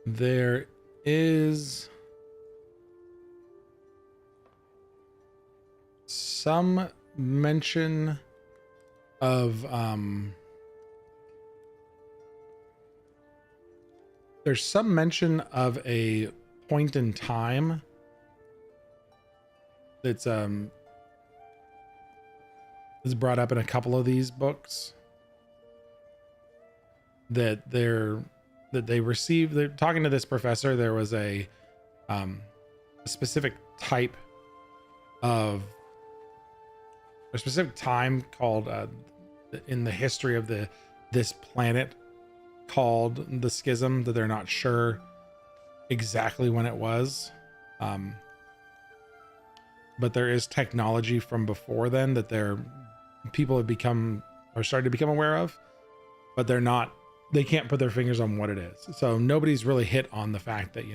There is some mention of there's some mention of a point in time that's is brought up in a couple of these books that they received. They're talking to this professor. There was a specific type of a specific time called in the history of this planet called the schism, that they're not sure exactly when it was. But there is technology from before then that people have become or started to become aware of, but they can't put their fingers on what it is. So nobody's really hit on the fact that,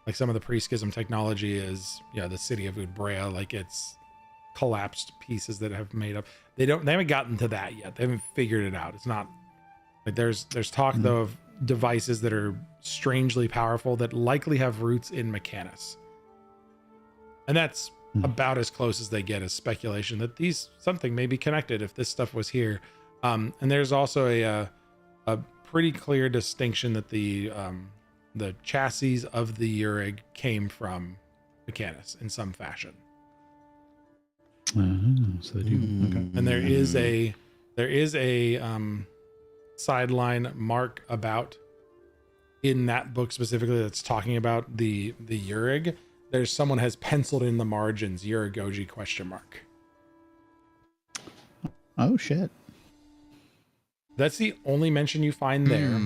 like some of the pre-schism technology is, the city of Udbrea, like it's collapsed pieces that have made up. They haven't gotten to that yet. They haven't figured it out. It's not like there's talk though of devices that are strangely powerful that likely have roots in Mechanus. And that's about as close as they get as speculation that something may be connected if this stuff was here. And there's also a pretty clear distinction that the chassis of the Urig came from Mechanus in some fashion. So they do. Okay. And there is a sideline mark about in that book specifically that's talking about the Urig. There's someone has penciled in the margins Urigoji ? Oh shit. That's the only mention you find there.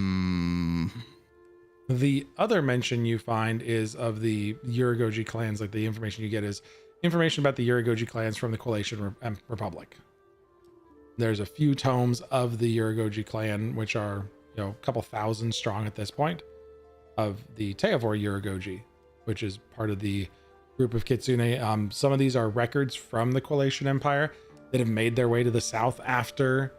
The other mention you find is of the Urigoji clans. Like the information you get is information about the Urigoji clans from the Coalition Republic. There's a few tomes of the Urigoji clan, which are a couple thousand strong at this point, of the Teavor Urigoji, which is part of the group of Kitsune. Some of these are records from the Coalition Empire that have made their way to the south after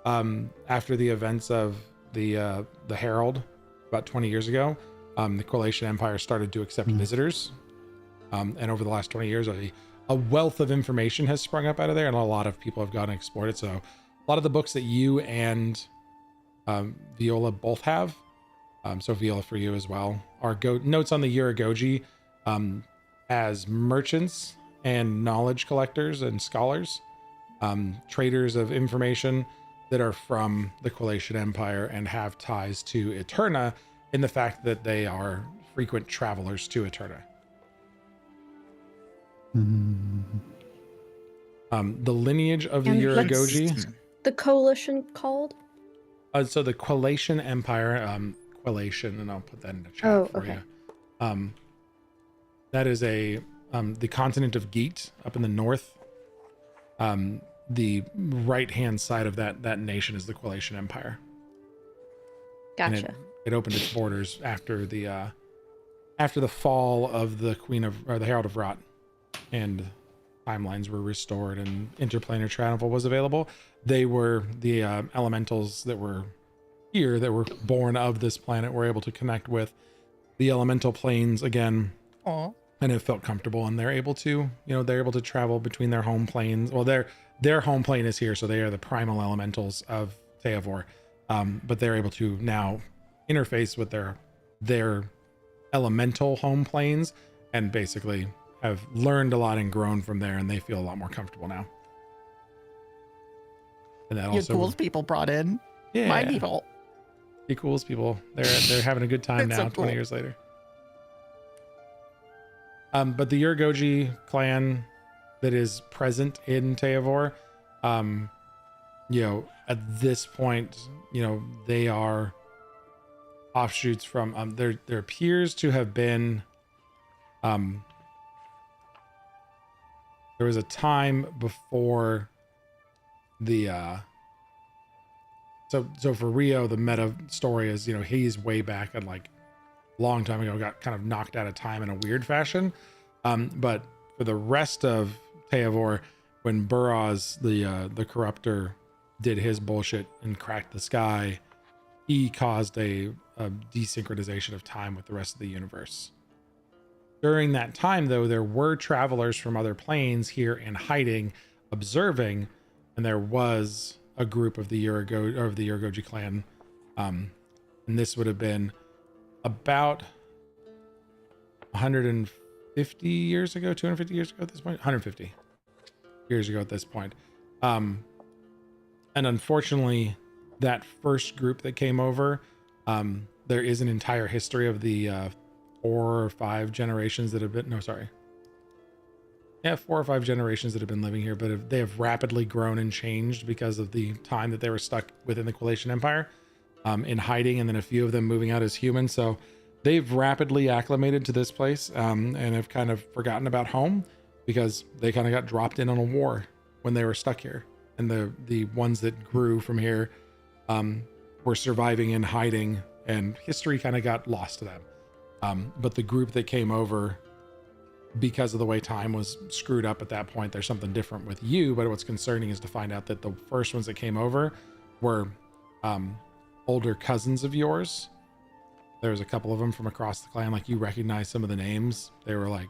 the events of the Herald about 20 years ago. The Coalition Empire started to accept visitors. And over the last 20 years, a wealth of information has sprung up out of there, and a lot of people have gone and explored it. So a lot of the books that you and Viola both have, so Viola for you as well, are notes on the Uragogi as merchants and knowledge collectors and scholars, traders of information that are from the Quilatian Empire and have ties to Eterna in the fact that they are frequent travelers to Eterna. The lineage of the And Uragogi. what's the coalition called? So the Quilatian Empire, Quilatian, and I'll put that in the chat for okay. you. That is the continent of Geet up in the north. The right-hand side of that nation is the Quilatian Empire. Gotcha. And it opened its borders after the fall of the the Herald of Rot, and timelines were restored and interplanar travel was available. They were the elementals that were here, that were born of this planet, were able to connect with the elemental planes again. Aw. And have felt comfortable, and they're able to travel between their home planes. Well, their home plane is here, so they are the primal elementals of Teavor. But they're able to now interface with their elemental home planes, and basically have learned a lot and grown from there, and they feel a lot more comfortable now. And that Your also, tools people brought in. yeah, My people. the cool's people. They're having a good time It's now, so cool. 20 years later. But the Uragogi clan that is present in Teavor, at this point, they are offshoots from, there appears to have been, there was a time before the, so for Rio, the meta story is, he's way back at like long time ago, got kind of knocked out of time in a weird fashion. But for the rest of Teavor, when Buraz, the corruptor, did his bullshit and cracked the sky, he caused a desynchronization of time with the rest of the universe. During that time, though, there were travelers from other planes here in hiding, observing, and there was a group of the Uragogi clan. And this would have been about 150 years ago, 250 years ago at this point, 150 years ago at this point. And unfortunately, that first group that came over, there is an entire history of the 4 or 5 generations that have been, 4 or 5 generations that have been living here, but they have rapidly grown and changed because of the time that they were stuck within the Quilatian Empire, in hiding, and then a few of them moving out as humans. So they've rapidly acclimated to this place, and have kind of forgotten about home because they kind of got dropped in on a war when they were stuck here. And the ones that grew from here were surviving and hiding, and history kind of got lost to them. But the group that came over, because of the way time was screwed up at that point, there's something different with you. But what's concerning is to find out that the first ones that came over were older cousins of yours. There was a couple of them from across the clan. Like, you recognize some of the names. They were like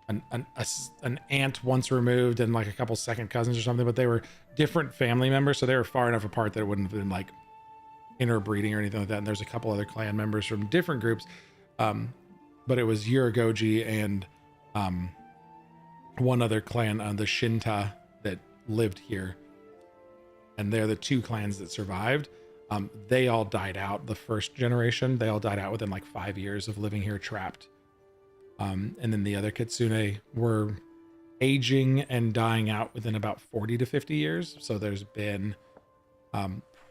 an aunt once removed and like a couple second cousins or something, but they were different family members. So they were far enough apart that it wouldn't have been like interbreeding or anything like that. And there's a couple other clan members from different groups. But it was Uragogi and one other clan, the Shinta, that lived here. And they're the 2 clans that survived. They all died out. The first generation, they all died out within like 5 years of living here trapped. And then the other Kitsune were aging and dying out within about 40 to 50 years. So there's been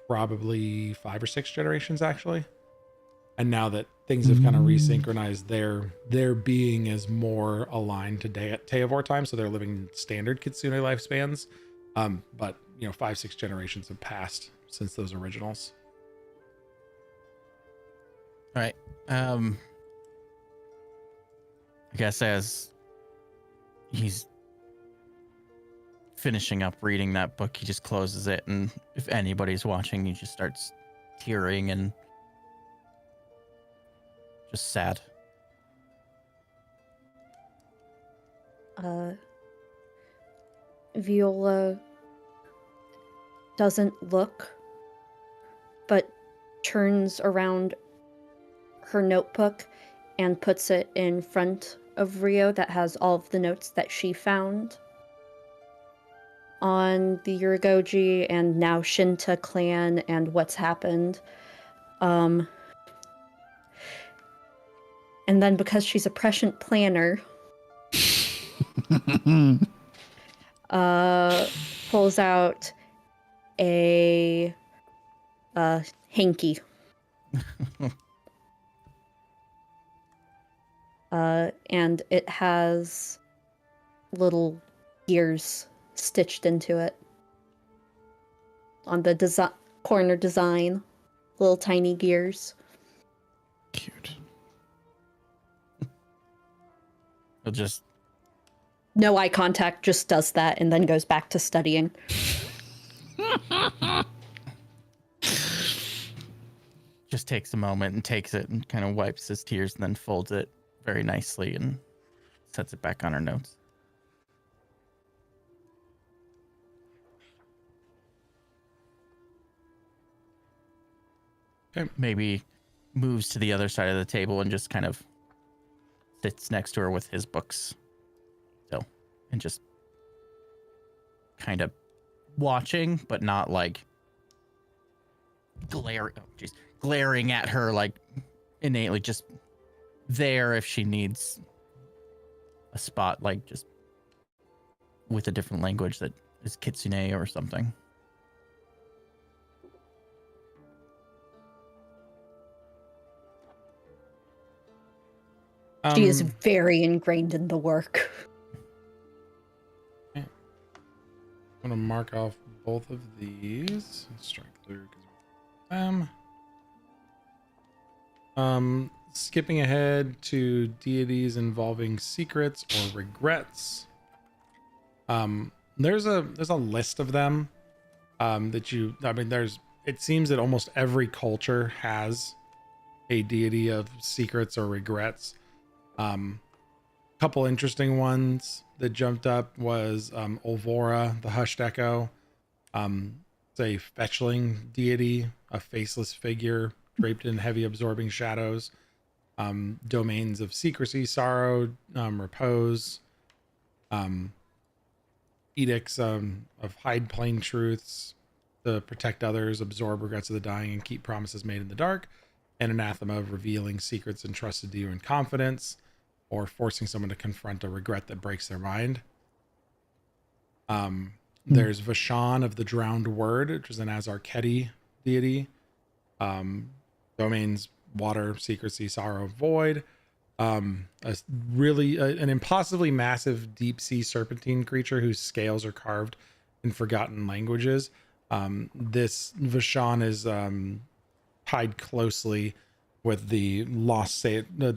probably 5 or 6 generations actually. And now that things have kind of resynchronized, their being is more aligned to Teavor time. So they're living standard Kitsune lifespans. But 5-6 generations have passed since those originals. All right. I guess as he's finishing up reading that book, he just closes it, and if anybody's watching, he just starts tearing and just sad. Viola doesn't look, but turns around her notebook and puts it in front of Rio that has all of the notes that she found on the Yurigoji and now Shinta clan and what's happened. And then because she's a prescient planner, pulls out a hanky. And it has little gears stitched into it on the corner design. Little tiny gears. Cute. He'll just No eye contact, just does that and then goes back to studying. just takes a moment and takes it and kind of wipes his tears and then folds it very nicely and sets it back on her notes. Okay. Maybe moves to the other side of the table and just kind of sits next to her with his books still and just kind of watching, but not like glaring at her like innately, just there if she needs a spot, like just with a different language that is kitsune or something. She is very ingrained in the work. I'm gonna mark off both of these. Strike through because skipping ahead to deities involving secrets or regrets. There's a list of them it seems that almost every culture has a deity of secrets or regrets. Couple interesting ones that jumped up was Olvora, the Hushed Echo. It's a fetchling deity, a faceless figure draped in heavy absorbing shadows. Domains of secrecy, sorrow, repose. Edicts of hide plain truths to protect others, absorb regrets of the dying, and keep promises made in the dark. And anathema of revealing secrets entrusted to you in confidence, or forcing someone to confront a regret that breaks their mind. There's Vashan of the Drowned Word, which is an Azarketi deity. Domains water, secrecy, sorrow, void. An impossibly massive deep sea serpentine creature whose scales are carved in forgotten languages. This Vashan is tied closely with the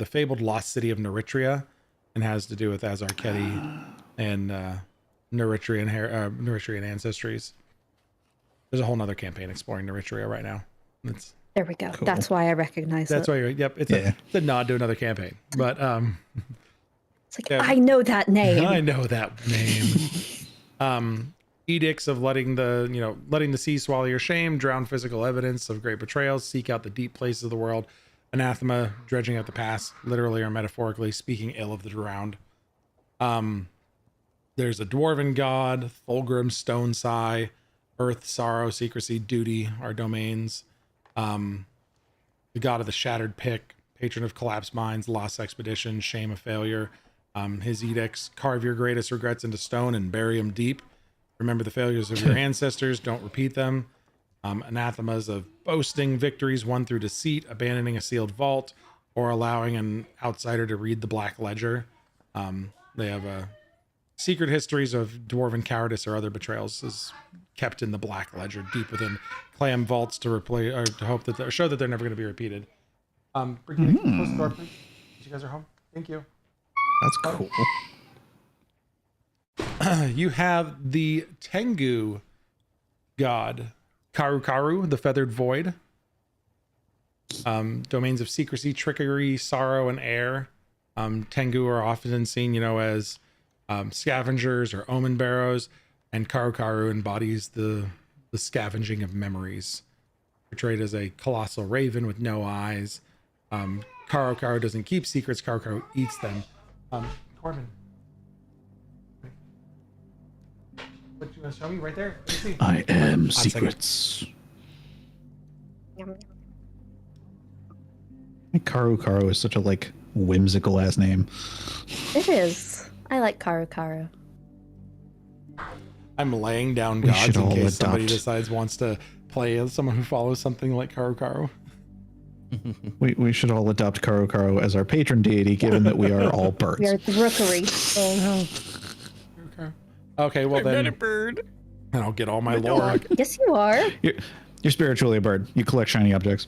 fabled lost city of Neritria, and has to do with Azarketi and Neritrian ancestries. There's a whole nother campaign exploring Neritria right now. There we go. Cool. That's why I recognize That's it. why it's a nod to another campaign. But It's like, yeah. I know that name. I know that name. Edicts of letting the sea swallow your shame, drown physical evidence of great betrayals, seek out the deep places of the world. Anathema, dredging out the past, literally or metaphorically, speaking ill of the drowned. There's a dwarven god, Fulgrim, Stone Sigh, Earth, Sorrow, Secrecy, Duty are domains. The god of the Shattered Pick, patron of collapsed minds, lost expedition, shame of failure. His edicts: carve your greatest regrets into stone and bury them deep. Remember the failures of your ancestors, don't repeat them. Anathemas of boasting victories won through deceit, abandoning a sealed vault, or allowing an outsider to read the Black Ledger. They have secret histories of dwarven cowardice or other betrayals is kept in the Black Ledger, deep within clam vaults to replay or to hope that show that they're never going to be repeated. Brigitte, can you close the door, please? You guys are home. Thank you. That's cool. You have the Tengu god, Karu, the Feathered Void. Domains of secrecy, trickery, sorrow, and air. Tengu are often seen, as scavengers or omen barrows, and Karu embodies the scavenging of memories, portrayed as a colossal raven with no eyes. Karu doesn't keep secrets, Karu eats them. Corbin, what you want to show me right there? Let me see. I am Hot second. secrets. Karu is such a like whimsical ass name. It is. I like Karu. I'm laying down We gods should in all case somebody adopt- decides wants to play as someone who follows something like Karu. We should all adopt Karu as our patron deity, given that we are all birds. We are the rookery. Oh no. Okay, well then, a bird. and I'll get all my lore. Yes, you are. You're spiritually a bird. You collect shiny objects.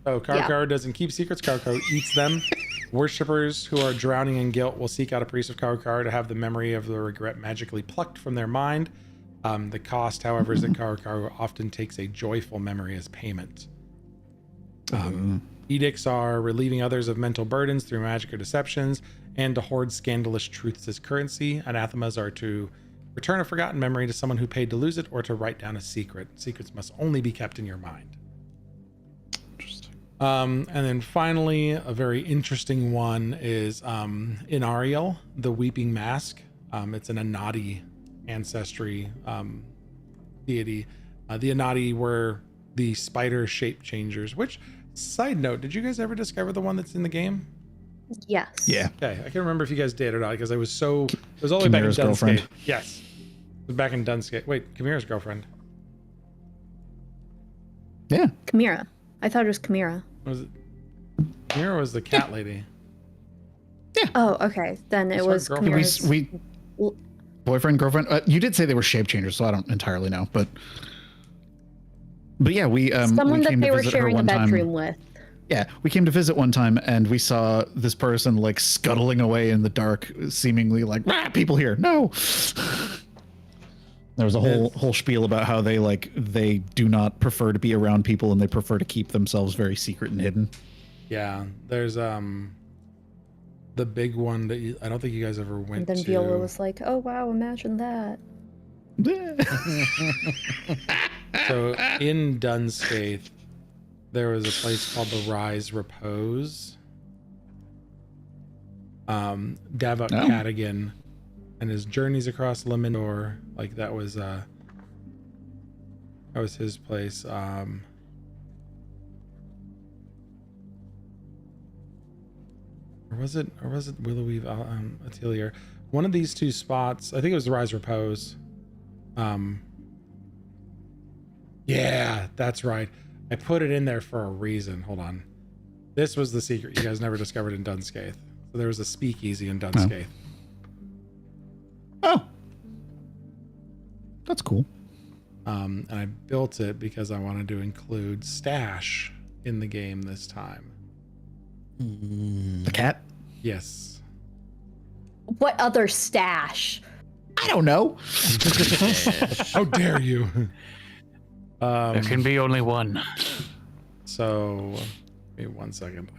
Oh, Karu doesn't keep secrets. Karu eats them. Worshippers who are drowning in guilt will seek out a priest of Karu to have the memory of the regret magically plucked from their mind. The cost, however, is that Karu often takes a joyful memory as payment. Edicts are relieving others of mental burdens through magic or deceptions, and to hoard scandalous truths as currency. Anathemas are to return a forgotten memory to someone who paid to lose it, or to write down a secret. Secrets must only be kept in your mind. Interesting. And then finally, a very interesting one is Inariel, the Weeping Mask. It's an Anadi ancestry deity. The Anadi were the spider shape changers, which, side note, did you guys ever discover the one that's in the game? Yes. Yeah. Okay, I can't remember if you guys did or not, because it was all the way back in Chimera's Dunscape. girlfriend. Yes. It was back in Dunscape. Wait, Chimera's girlfriend. Yeah. Chimera. I thought it was Chimera. Was it? Chimera was the cat lady. Oh, okay. Then it Sorry, was girlfriend. Chimera's. We boyfriend, girlfriend. You did say they were shape changers, so I don't entirely know, but yeah, we Someone we that came they to were visit her sharing a one time. bedroom with. Yeah, we came to visit one time, and we saw this person like scuttling away in the dark, seemingly like people here. No. There was a whole spiel about how they do not prefer to be around people, and they prefer to keep themselves very secret and hidden. Yeah, there's the big one that I don't think you guys ever went And then to. Viola was like, "Oh wow, imagine that." So in Dunscape, there was a place called the Rise Repose. Davok Cadigan and his journeys across Limendor, like that was his place. Or was it Willowweave Atelier? One of these two spots, I think it was the Rise Repose. Yeah, that's right. I put it in there for a reason. Hold on. This was the secret you guys never discovered in Dunscape. So there was a speakeasy in Dunscape. Oh, that's cool. And I built it because I wanted to include Stash in the game this time. The cat? Yes. What other stash? I don't know. How dare you? There can be only one. So, wait 1 second.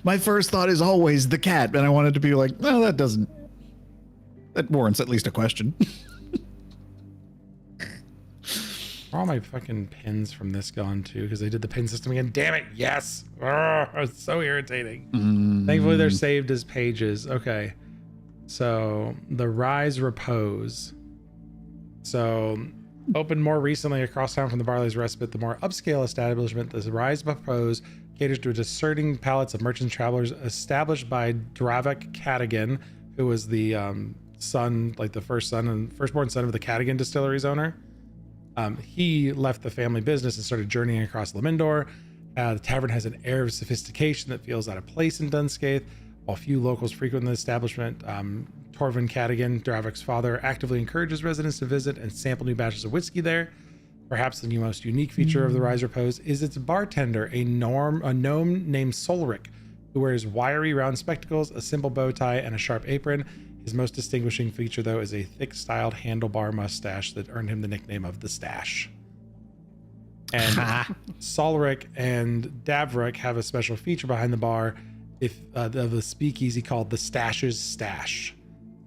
My first thought is always the cat, and I wanted to be like, no, that warrants at least a question. Are all my fucking pins from this gone too? Because they did the pin system again. Damn it! Yes. It's so irritating. Thankfully, they're saved as pages. Okay. So the Rise Repose. So opened more recently across town from the Barley's Respite, the more upscale establishment. The Rise Repose caters to a discerning palates of merchants and travelers, established by Davok Cadigan, who was the son, like the firstborn son of the Cadigan Distillery's owner. He left the family business and started journeying across Limendor. The tavern has an air of sophistication that feels out of place in Dunscape. While few locals frequent the establishment, Torvin Cadigan, Davok's father, actively encourages residents to visit and sample new batches of whiskey there. Perhaps the most unique feature of the Rise Repose is its bartender, a gnome named Solric, who wears wiry round spectacles, a simple bow tie, and a sharp apron. His most distinguishing feature, though, is a thick-styled handlebar mustache that earned him the nickname of the Stash. And Solric and Davok have a special feature behind the bar of the speakeasy called the Stash's Stash.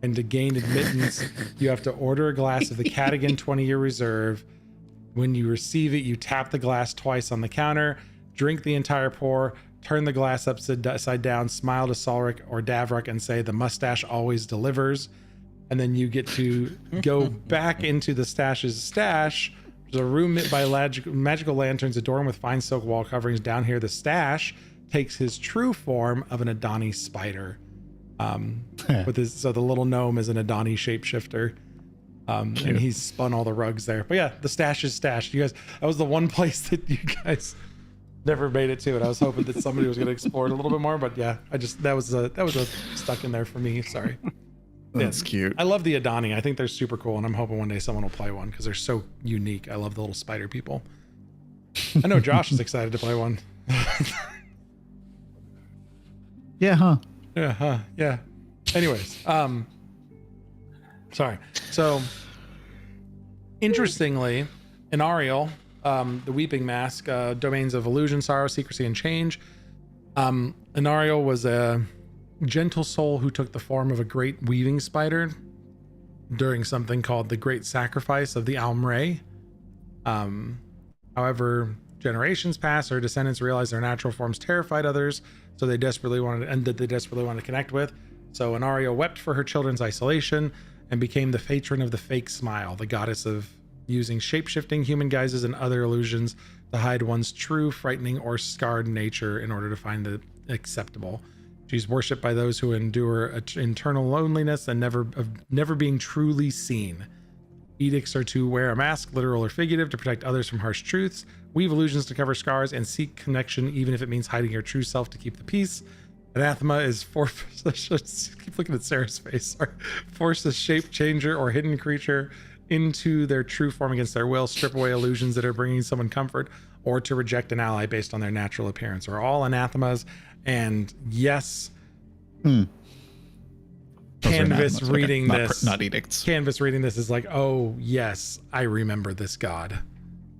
And to gain admittance, you have to order a glass of the Cadigan 20-year reserve. When you receive it, you tap the glass twice on the counter, drink the entire pour, turn the glass upside down, smile to Solric or Davrock and say, "The mustache always delivers." And then you get to go back into the stash's stash. There's a room lit by magical lanterns adorned with fine silk wall coverings. Down here, the stash takes his true form of an Adani spider. So the little gnome is an Adani shapeshifter. And he's spun all the rugs there. But yeah, the stash is stashed. You guys, that was the one place that you guys never made it to, and I was hoping that somebody was going to explore it a little bit more. But yeah, that was a stuck in there for me. Sorry. That's cute. I love the Adani. I think they're super cool, and I'm hoping one day someone will play one because they're so unique. I love the little spider people. I know Josh is excited to play one. Yeah, huh? Yeah, yeah. Anyways, sorry. So, interestingly, in Ariel, the Weeping Mask, domains of illusion, sorrow, secrecy, and change. Inariel was a gentle soul who took the form of a great weaving spider during something called the Great Sacrifice of the Almray. However, generations passed, her descendants realized their natural forms terrified others, so they desperately wanted to connect with. So Inariel wept for her children's isolation and became the patron of the fake smile, the goddess of using shape-shifting human guises and other illusions to hide one's true, frightening, or scarred nature in order to find the acceptable. She's worshipped by those who endure internal loneliness and never being truly seen. Edicts are to wear a mask, literal or figurative, to protect others from harsh truths, weave illusions to cover scars, and seek connection even if it means hiding your true self to keep the peace. Anathema is keep looking at Sarah's face. Sorry. Force a shape changer or hidden creature into their true form against their will, strip away illusions that are bringing someone comfort, or to reject an ally based on their natural appearance, are all anathemas. And yes, Canvas reading this, not edicts. Canvas reading this is like, oh yes, I remember this god.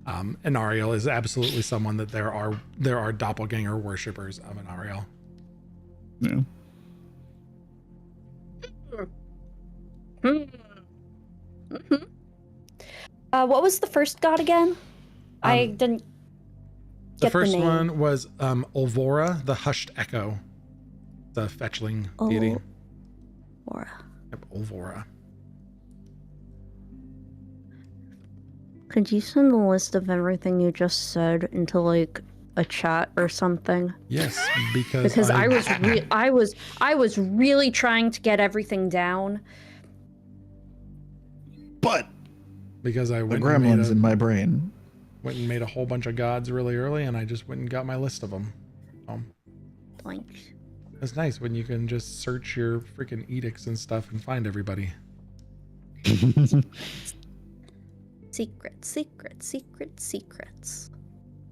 Inariel is absolutely someone that there are doppelganger worshippers of Inariel. Yeah. What was the first god again? I didn't The get first the name. one was Ulvora, the Hushed Echo, the fetchling deity. Ulvora. Yep, Ulvora. Could you send a list of everything you just said into like a chat or something? Yes, because I was really trying to get everything down. But because I the went gremlins in my brain. Went and made a whole bunch of gods really early, and I just went and got my list of them. Thanks. It's nice when you can just search your freaking edicts and stuff and find everybody. Secrets.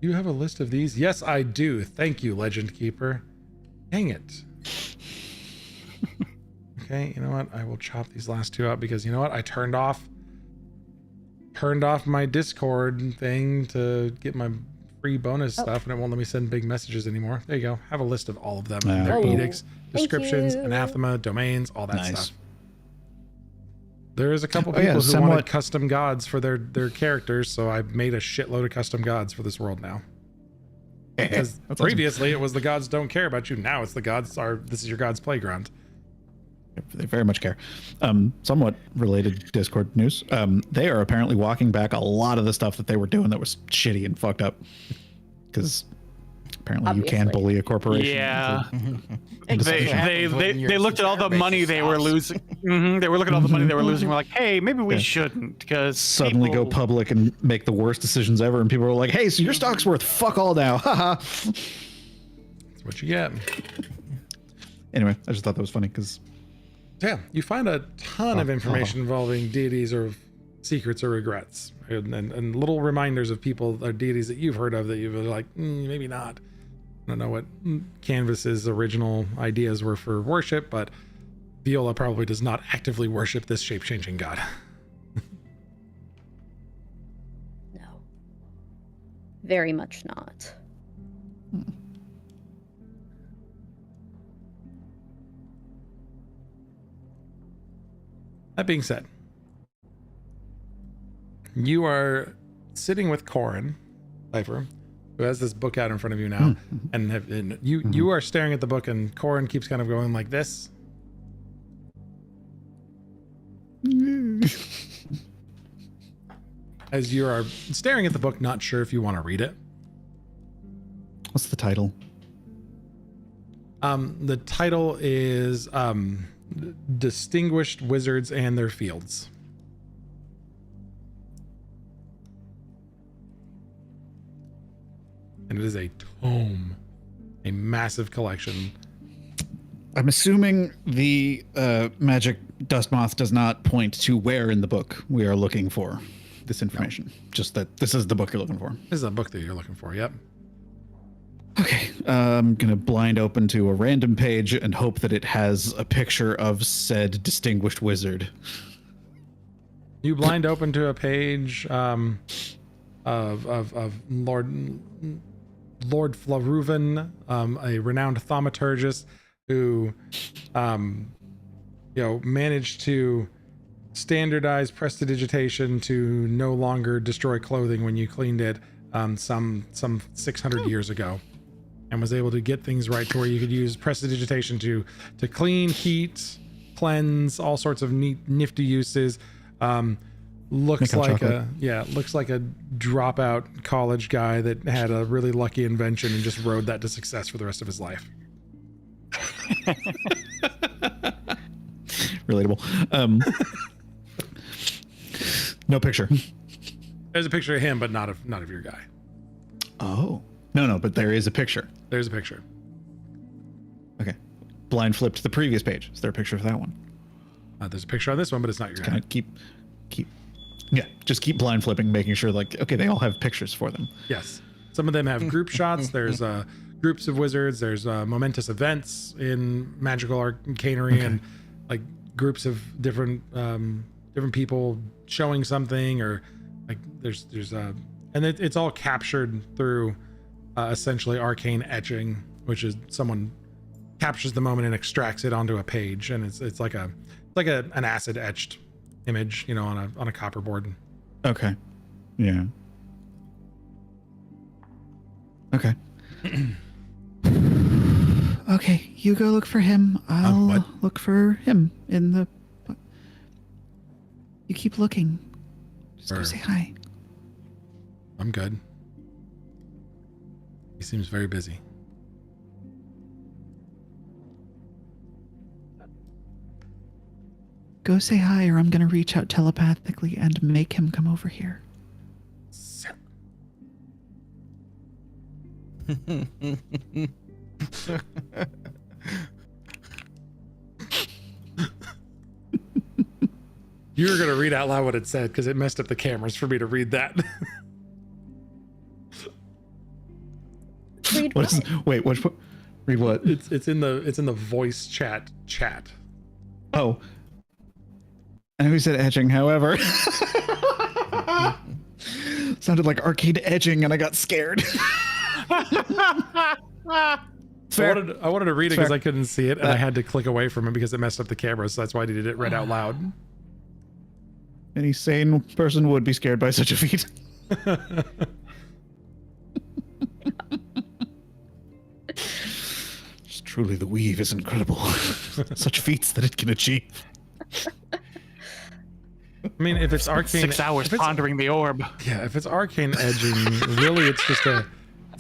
You have a list of these? Yes, I do. Thank you, Legend Keeper. Dang it. Okay, you know what? I will chop these last two out because you know what? I turned off my Discord thing to get my free bonus stuff, and it won't let me send big messages anymore. There you go. Have a list of all of them. And their edicts, descriptions, anathema, domains, all that stuff. There is a couple people who wanted custom gods for their characters, so I made a shitload of custom gods for this world now. Because previously it was the gods don't care about you. Now it's the gods are, this is your god's playground. They very much care. Somewhat related Discord news. They are apparently walking back a lot of the stuff that they were doing that was shitty and fucked up. Because apparently you can bully a corporation. Yeah. They looked at all the money they were losing. They were looking at all the money they were losing. We're like, hey, maybe we shouldn't, because suddenly go public and make the worst decisions ever, and people are like, hey, so your stock's worth fuck all now. Haha. That's what you get. Anyway, I just thought that was funny because yeah, you find a ton of information involving deities or secrets or regrets, and little reminders of people or deities that you've heard of that you've been like, maybe not. I don't know what Canvas's original ideas were for worship, but Viola probably does not actively worship this shape-changing god. No. Very much not. That being said, you are sitting with Corin, Cypher, who has this book out in front of you now, and you are staring at the book, and Corin keeps kind of going like this. As you are staring at the book, not sure if you want to read it. What's the title? The title is Distinguished Wizards and Their Fields. And it is a tome, a massive collection. I'm assuming the magic dust moth does not point to where in the book we are looking for this information. No. Just that this is the book you're looking for. This is a book that you're looking for, yep. Okay, I'm going to blind open to a random page and hope that it has a picture of said distinguished wizard. You blind open to a page of Lord Flaruven, a renowned thaumaturgist who, managed to standardize prestidigitation to no longer destroy clothing when you cleaned it some 600 years ago, and was able to get things right to where you could use prestidigitation to clean, heat, cleanse, all sorts of neat, nifty uses. Looks like a dropout college guy that had a really lucky invention and just rode that to success for the rest of his life. Relatable. No picture. There's a picture of him, but not of your guy. Oh. No, but there is a picture. There's a picture. Okay. Blind flipped to the previous page. Is there a picture of that one? There's a picture on this one, but it's not your guy. Kind of keep just keep blind flipping, making sure okay, they all have pictures for them. Yes. Some of them have group shots. There's groups of wizards. There's momentous events in magical arcanery, and like groups of different people showing something, or like there's and it's all captured through essentially arcane etching, which is someone captures the moment and extracts it onto a page, and it's like an acid etched image, on a copper board. Okay. Yeah. Okay. Okay, you go look for him. I'll look for him in the... You keep looking. Just go say hi. I'm good. He seems very busy. Go say hi, or I'm going to reach out telepathically and make him come over here. You were going to read out loud what it said because it messed up the cameras for me to read that. Read what? Wait, read what? It's in the voice chat. Oh. I know he said etching, however. Sounded like arcade edging and I got scared. I wanted to read it because I couldn't see it, and I had to click away from it because it messed up the camera, so that's why I did it read out loud. Any sane person would be scared by such a feat. Truly, the weave is incredible. Such feats that it can achieve. I mean, if it's arcane... 6 hours pondering the orb. Yeah, if it's arcane edging, really it's just a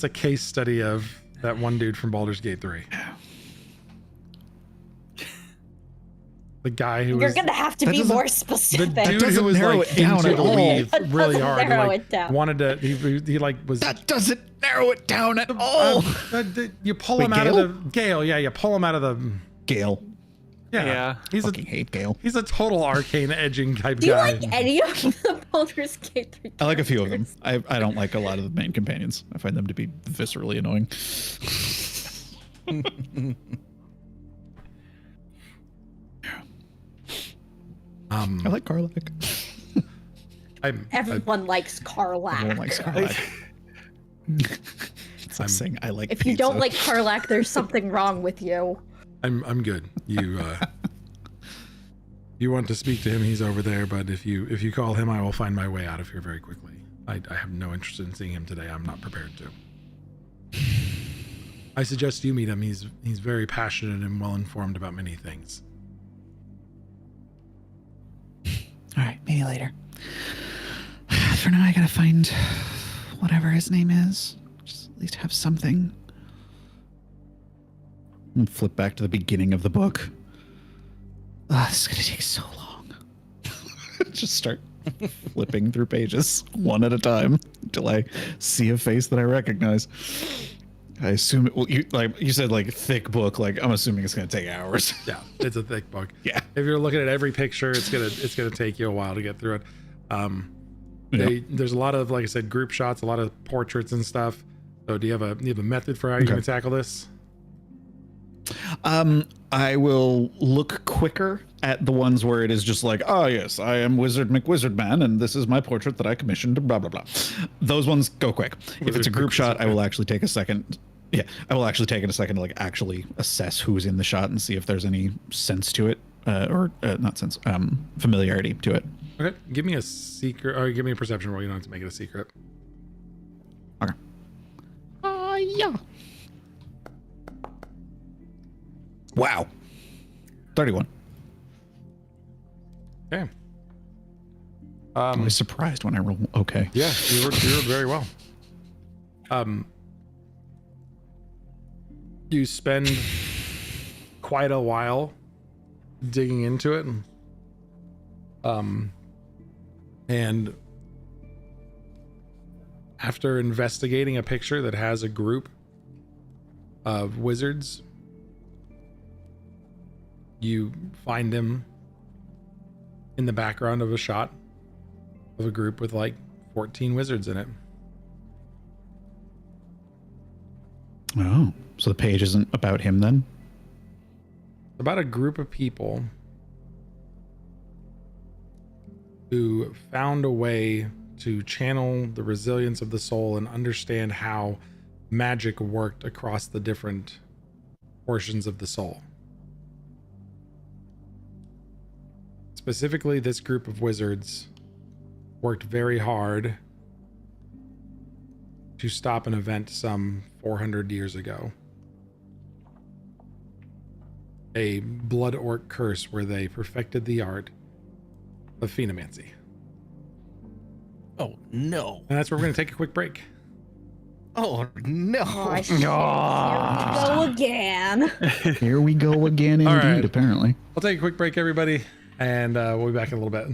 case study of that one dude from Baldur's Gate 3. The guy who You're gonna have to be more specific. The dude who was narrow like it down into at the all. weave That really doesn't hard. narrow Like, it down. wanted to. He like was. That doesn't narrow it down at all. You pull him out of the Gale. Yeah, you pull him out of the Gale. Yeah. He's Fucking hate Gale. He's a total arcane edging type Do you guy. like any of the Baldur's Gate 3? I like a few of them. I don't like a lot of the main companions. I find them to be viscerally annoying. I like Karlak. Everyone likes Karlak. Everyone likes Karlak. I'm saying I like If pizza. you don't like Karlak, there's something wrong with you. I'm good. You you want to speak to him, he's over there. But if you call him, I will find my way out of here very quickly. I have no interest in seeing him today. I'm not prepared to. I suggest you meet him. He's very passionate and well informed about many things. All right, maybe later. For now, I gotta find whatever his name is. Just at least have something. And flip back to the beginning of the book. This is gonna take so long. Just start flipping through pages one at a time until I see a face that I recognize. I assume it will. You said like thick book. Like I'm assuming it's gonna take hours. Yeah, it's a thick book. Yeah. If you're looking at every picture, it's gonna take you a while to get through it. There's a lot of, like I said, group shots, a lot of portraits and stuff. So do you have a method for how you're gonna tackle this? I will look quicker at the ones where it is just like, oh yes, I am Wizard McWizardman, and this is my portrait that I commissioned. Blah blah blah. Those ones go quick. If it's a group shot, I will actually take a second. Yeah, I will actually take it a second to like actually assess who's in the shot and see if there's any sense to it, or not sense, familiarity to it. Okay, give me a secret, or give me a perception roll. You don't have to make it a secret. Okay. Yeah. Wow. 31. Okay. I was surprised when I rolled. Okay. Yeah, you rolled very well. You spend quite a while digging into it, and after investigating a picture that has a group of wizards, you find him in the background of a shot of a group with like 14 wizards in it. Oh, so the page isn't about him then? About a group of people who found a way to channel the resilience of the soul and understand how magic worked across the different portions of the soul. Specifically, this group of wizards worked very hard to stop an event some 400 years ago. A blood orc curse where they perfected the art of phenomancy. Oh no. And that's where we're going to take a quick break. Oh no. Oh, shit. Here we go again. Here we go again, All indeed, right. apparently. I'll take a quick break, everybody, and we'll be back in a little bit.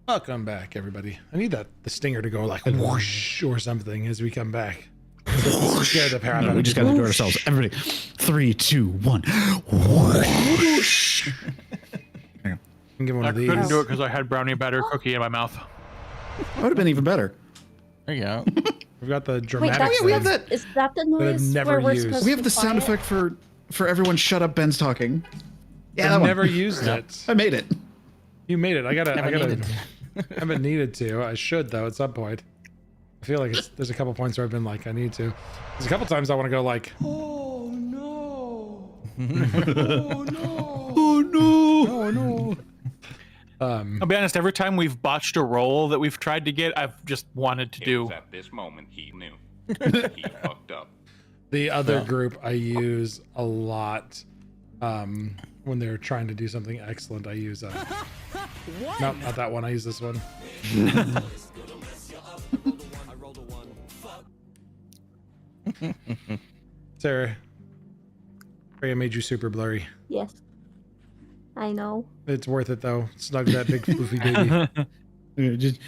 Welcome back, everybody. I need the stinger to go like whoosh or something as we come back. Scare the parrot. No, we just got to do it ourselves. Everybody, 3, 2, 1. Whoosh. Give one I of these. couldn't do it because I had brownie batter cookie in my mouth. That would have been even better. There you go. We've got the Wait, dramatic. that's, we have that's- that. Is that the I've noise never where we're used. supposed We to have the be sound quiet? effect for everyone shut up Ben's talking. Yeah, that I've one. never used it. I made it. You made it. I gotta. needed I haven't needed to. I should though at some point. I feel like there's a couple points where I've been like I need to. There's a couple times I want to go like. Oh no! Oh no! Oh no! Oh no! I'll be honest, every time we've botched a roll that we've tried to get, I've just wanted to It do. was at this moment he knew. He fucked up. The other group I use a lot when they're trying to do something excellent. I use no, not that one. I use this one. Sarah, I made you super blurry. Yes. I know. It's worth it though. Snug that big floofy baby. Just,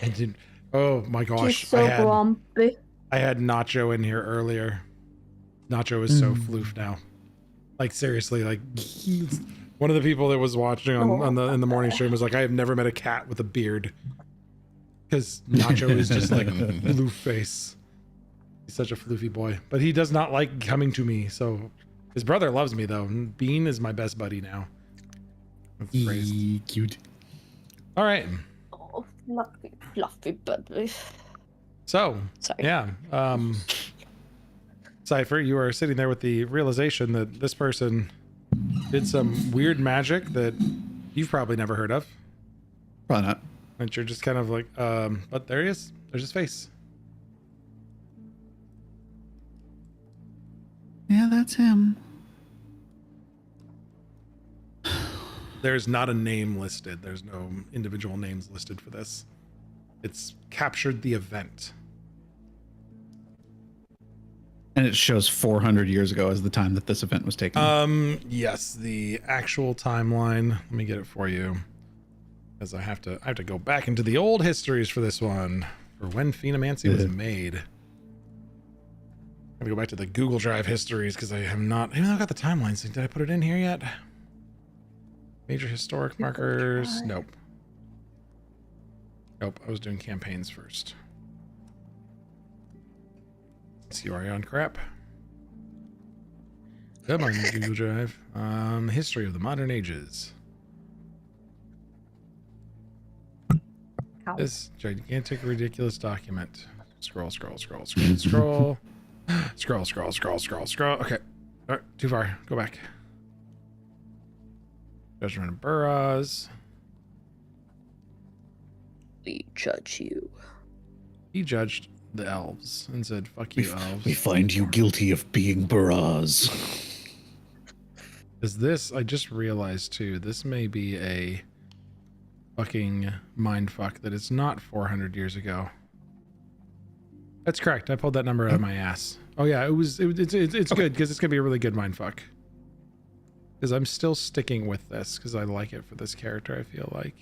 And then- oh my gosh, She's so grumpy. I had Nacho in here earlier. Nacho is so floof now. Like seriously, like one of the people that was watching on the in the morning stream was like, I have never met a cat with a beard. Because Nacho is just like floof face. He's such a floofy boy. But he does not like coming to me, so his brother loves me though. Bean is my best buddy now. That's crazy. cute. All right. Oh, fluffy, fluffy baby. So Sorry. yeah. Cypher, you are sitting there with the realization that this person did some weird magic that you've probably never heard of. Probably not. And you're just kind of like, but there he is. There's his face. Yeah, that's him. There's not a name listed. There's no individual names listed for this. It's captured the event. And it shows 400 years ago as the time that this event was taken. Yes, the actual timeline. Let me get it for you. Because I have to go back into the old histories for this one. For when Phenomancy was made. I'm gonna go back to the Google Drive histories because I have not, even though I've got the timeline sync. Did I put it in here yet? Major historic markers. Nope. Nope, I was doing campaigns first. CRI on crap. Come on, Google Drive. History of the modern ages. Ow. This gigantic, ridiculous document. Scroll, scroll, scroll, scroll, scroll. Scroll, scroll, scroll, scroll, scroll. Okay. All right, too far. Go back. Judgment of Burroughs. We judge you. He judged the elves and said, fuck you, elves. We find you guilty of being Baraz. Is this, I just realized too, this may be a fucking mindfuck that it's not 400 years ago. That's correct. I pulled that number out of my ass. Oh yeah, it's good because it's gonna be a really good mindfuck. Because I'm still sticking with this because I like it for this character. I feel like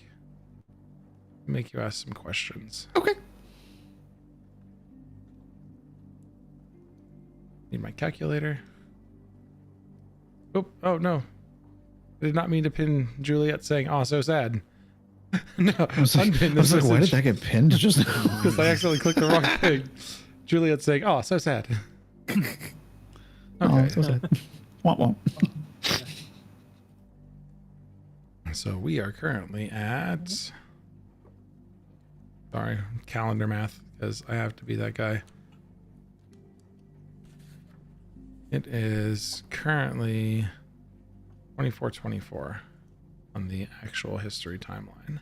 make you ask some questions. Okay. Need my calculator. Oh no. I did not mean to pin Juliet saying, "Oh, so sad." No, I was like, unpin this why did message. that get pinned just now? Because I accidentally clicked the wrong thing. Juliet saying, "Oh, so sad." Okay. Oh, so sad. Womp womp. So we are currently at. Sorry, calendar math, because I have to be that guy. It is currently 24/24 on the actual history timeline.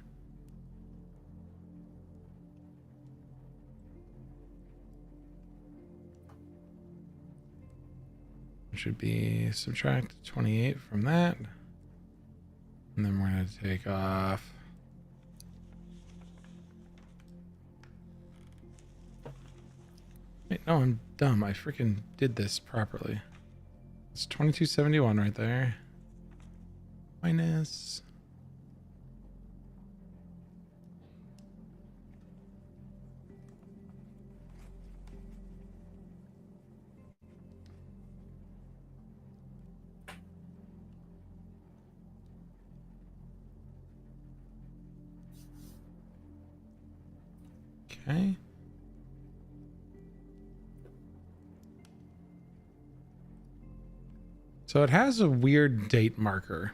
Should be subtract 28 from that. And then we're going to take off. Wait, no, I'm dumb. I freaking did this properly. It's 2271 right there. Minus Okay. So it has a weird date marker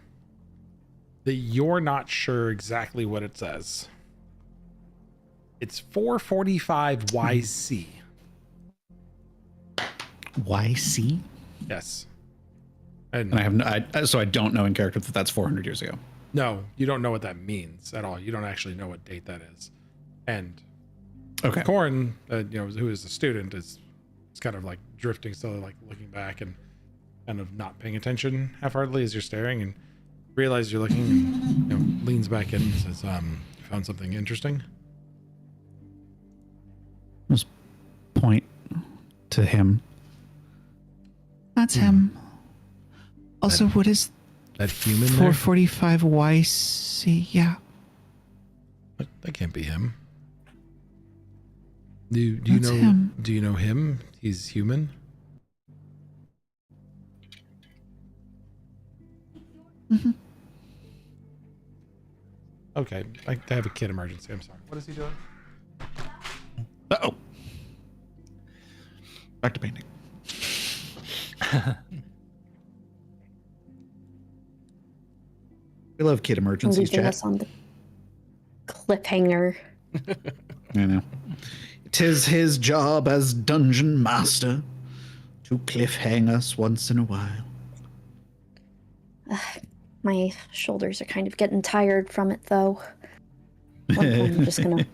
that you're not sure exactly what it says. It's 445 YC. YC? Yes. And I have no, so I don't know in character that that's 400 years ago. No, you don't know what that means at all. You don't actually know what date that is. And Okay. Corin, who is a student, is kind of like drifting, slowly, like looking back and kind of not paying attention half-heartedly as you're staring, and realize you're looking, and leans back in and says, "You found something interesting?" Just point to him. That's him. Also, what is That human there? 445 YC? Yeah. What? That can't be him. Do you That's know him. Do you know him? He's human. Mm-hmm. Okay, I have a kid emergency. I'm sorry. What is he doing? Uh-oh. Back to painting. We love kid emergencies, Leaving chat. us on the cliffhanger. I know. 'Tis his job as dungeon master to cliffhang us once in a while. My shoulders are kind of getting tired from it, though. I'm just gonna.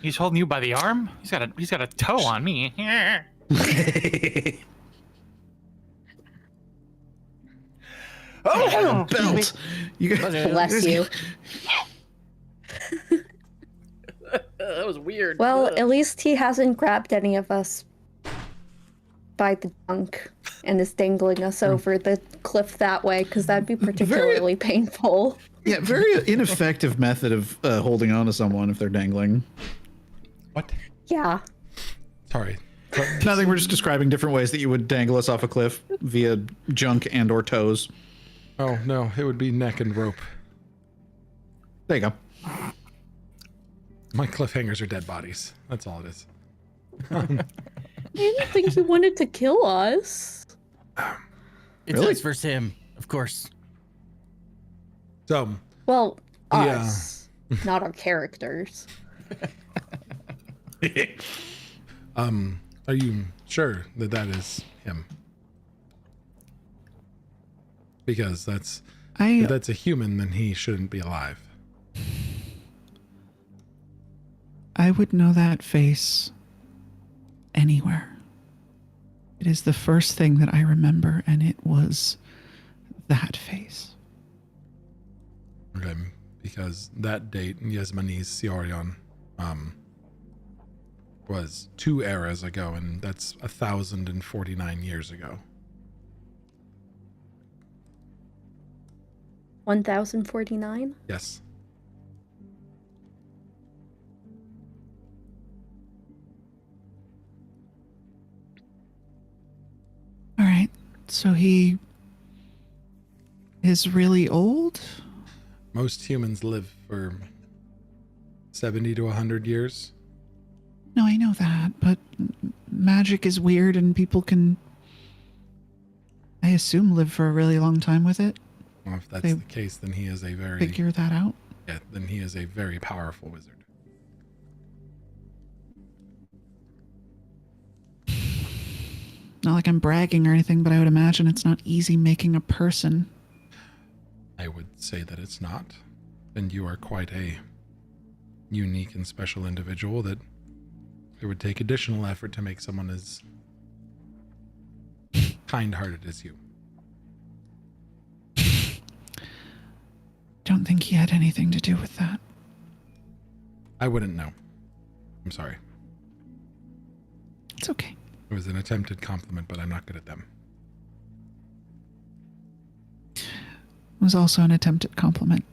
He's holding you by the arm. He's got a toe on me. Oh, belt! You guys, Bless you. That was weird. Well, at least he hasn't grabbed any of us by the junk and is dangling us over the cliff that way, because that'd be particularly painful. Yeah, very ineffective method of holding on to someone if they're dangling. What? Yeah. Sorry. Nothing. We're just describing different ways that you would dangle us off a cliff via junk and or toes. Oh no, it would be neck and rope. There you go. My cliffhangers are dead bodies. That's all it is. I didn't think he wanted to kill us. It's Really? us versus him, of course. So, Well, Yeah. us, not our characters. are you sure that that is him? Because if that's a human, then he shouldn't be alive. I would know that face anywhere. It is the first thing that I remember, and it was that face. Okay, because that date, Yasmani's Siorion, was 2 eras ago, and that's 1,049 years ago. 1049? Yes. All right. So he is really old? Most humans live for 70 to 100 years. No, I know that, but magic is weird and people can, I assume, live for a really long time with it. Well, if that's They the case, then he is a very Figure that out. then he is a very powerful wizard. Not like I'm bragging or anything, but I would imagine it's not easy making a person. I would say that it's not. And you are quite a unique and special individual that it would take additional effort to make someone as kind-hearted as you. Don't think he had anything to do with that. I wouldn't know. I'm sorry. It's okay. It was an attempted compliment, but I'm not good at them. It was also an attempted compliment.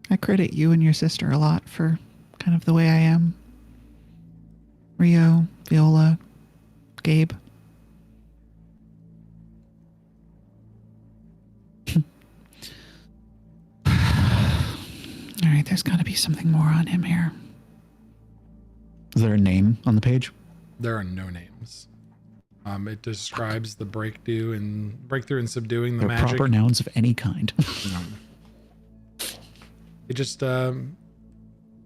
I credit you and your sister a lot for kind of the way I am. Rio, Viola, Gabe. All right, there's got to be something more on him here. Is there a name on the page? There are no names. It describes the breakthrough in subduing the They're magic. proper nouns of any kind. No. It just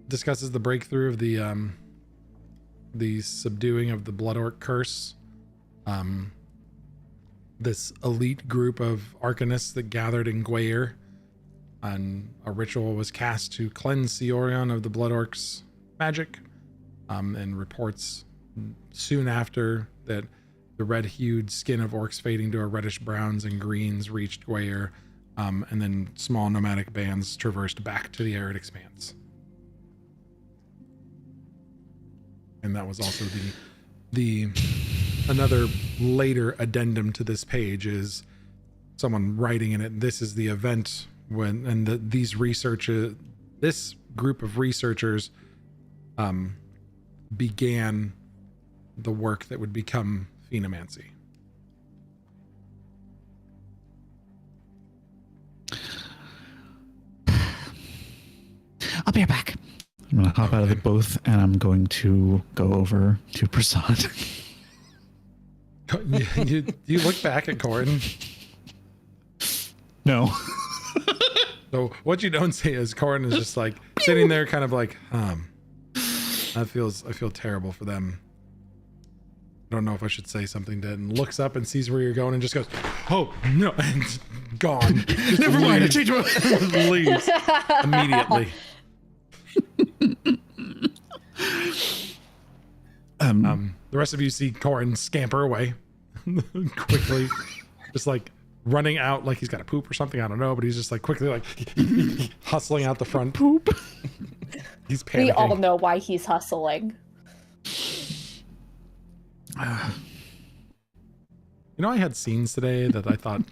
discusses the breakthrough of the subduing of the Blood Orc curse. This elite group of arcanists that gathered in Gwair, and a ritual was cast to cleanse Seorion of the Blood Orc's magic, and reports soon after that the red-hued skin of orcs fading to a reddish browns and greens reached Gwair, and then small nomadic bands traversed back to the arid expanse. And that was also the another later addendum to this page is someone writing in it. This is the event when, and this group of researchers began the work that would become phenomancy. I'll be right back. I'm going to hop out of the booth and I'm going to go over to Prasad. you look back at Corin. No. So what you don't see is Corin is just like sitting there kind of like, I feel terrible for them. I don't know if I should say something to it, and looks up and sees where you're going and just goes, oh no, and gone. Never mind. I changed my leaves immediately. The rest of you see Corin scamper away quickly, just like running out like he's got to poop or something. I don't know, but he's just like quickly like hustling out the front. Poop. He's panicking. We all know why he's hustling. You know, I had scenes today that I thought,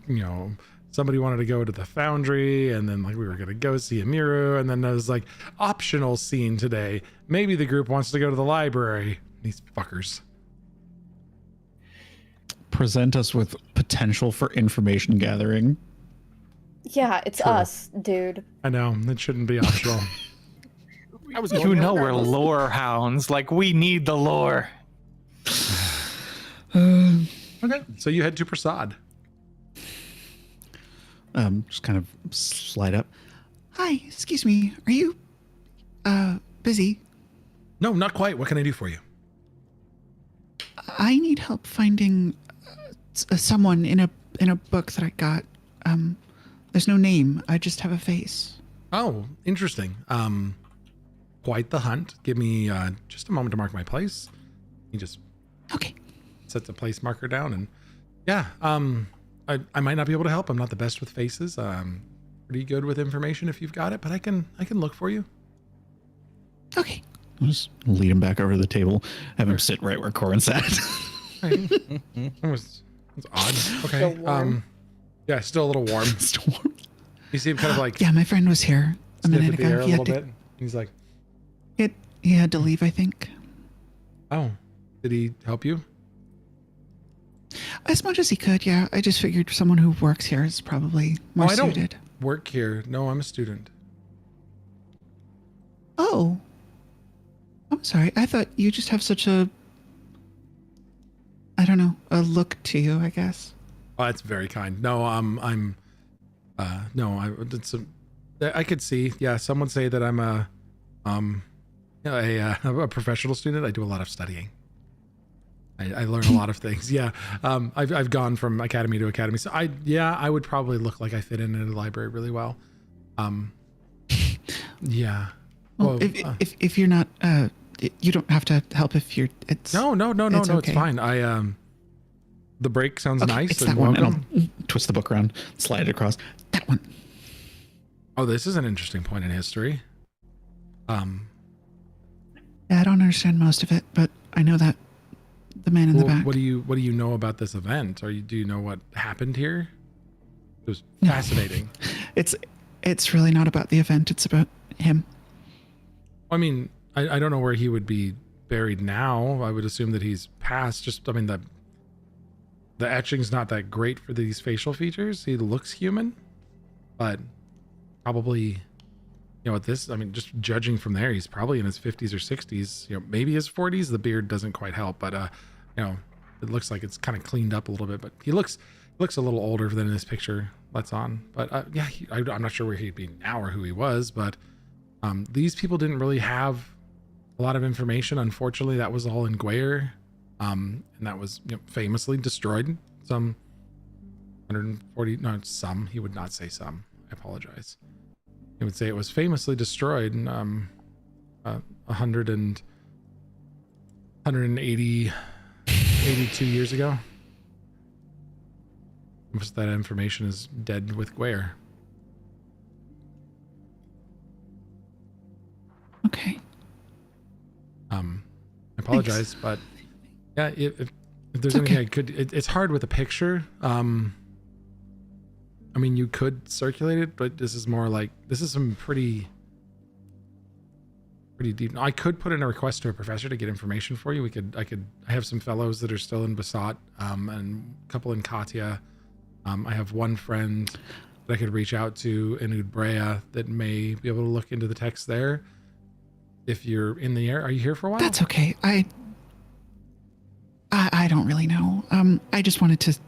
somebody wanted to go to the foundry, and then like we were gonna go see Amiru, and then there was like optional scene today. Maybe the group wants to go to the library. These fuckers. Present us with potential for information gathering. Yeah, it's True. us, dude. I know, it shouldn't be optional. You know we're lore hounds. Like, we need the lore. Okay, so you head to Prasad. Just kind of slide up. Hi, excuse me. Are you busy? No, not quite. What can I do for you? I need help finding someone in a book that I got. There's no name. I just have a face. Oh, interesting. Quite the hunt. Give me just a moment to mark my place. He just Okay. sets a place marker down, and yeah, I might not be able to help. I'm not the best with faces. Pretty good with information if you've got it, but I can look for you. Okay. I'll just lead him back over to the table, have him sit right where Corin sat. That's odd. Okay. Still warm. Yeah, still a little warm. Still warm. You see him kind of like Yeah, my friend was here a sniff minute at the air ago. a little bit. He's like, He had to leave, I think. oh, did he help you? As much as he could, yeah. I just figured someone who works here is probably more I don't suited. work here. No, I'm a student. Oh. I'm sorry. I thought you just have such a, I don't know, a look to you, I guess. Oh, that's very kind. No, I could see. Yeah, some would say that I'm a professional student. I do a lot of studying. I learn a lot of things. Yeah. I've gone from academy to academy. So I would probably look like I fit in a library really well. Yeah. Well, if you're not, you don't have to help if you're. It's No, it's it's okay. fine. The break sounds Okay, nice it's and that one. welcome. And I'll twist the book around, slide it across. That one. Oh, this is an interesting point in history. Yeah, I don't understand most of it, but I know that the man in the back. What do you know about this event? Do you know what happened here? It was No. fascinating. It's really not about the event. It's about him. I mean, I don't know where he would be buried now. I would assume that he's passed. The etching's not that great for these facial features. He looks human, but probably, at this, I mean, just judging from there, he's probably in his 50s or 60s, maybe his 40s. The beard doesn't quite help, but, it looks like it's kind of cleaned up a little bit, but he looks a little older than this picture lets on. But yeah, I'm not sure where he'd be now or who he was, but these people didn't really have a lot of information. Unfortunately, that was all in Guayer, and that was famously destroyed. Some 140, no, some. He would not say some. I apologize. He would say it was famously destroyed in 82 years ago. Most of that information is dead with Guayer. Okay. I apologize, but yeah, if there's anything I could, it's hard with a picture. I mean, you could circulate it, but this is some pretty deep. I could put in a request to a professor to get information for you. I have some fellows that are still in Basat, and a couple in Katia. I have one friend that I could reach out to in Udbrea that may be able to look into the text there. If you're in the air, are you here for a while? That's okay. I don't really know. I just wanted to.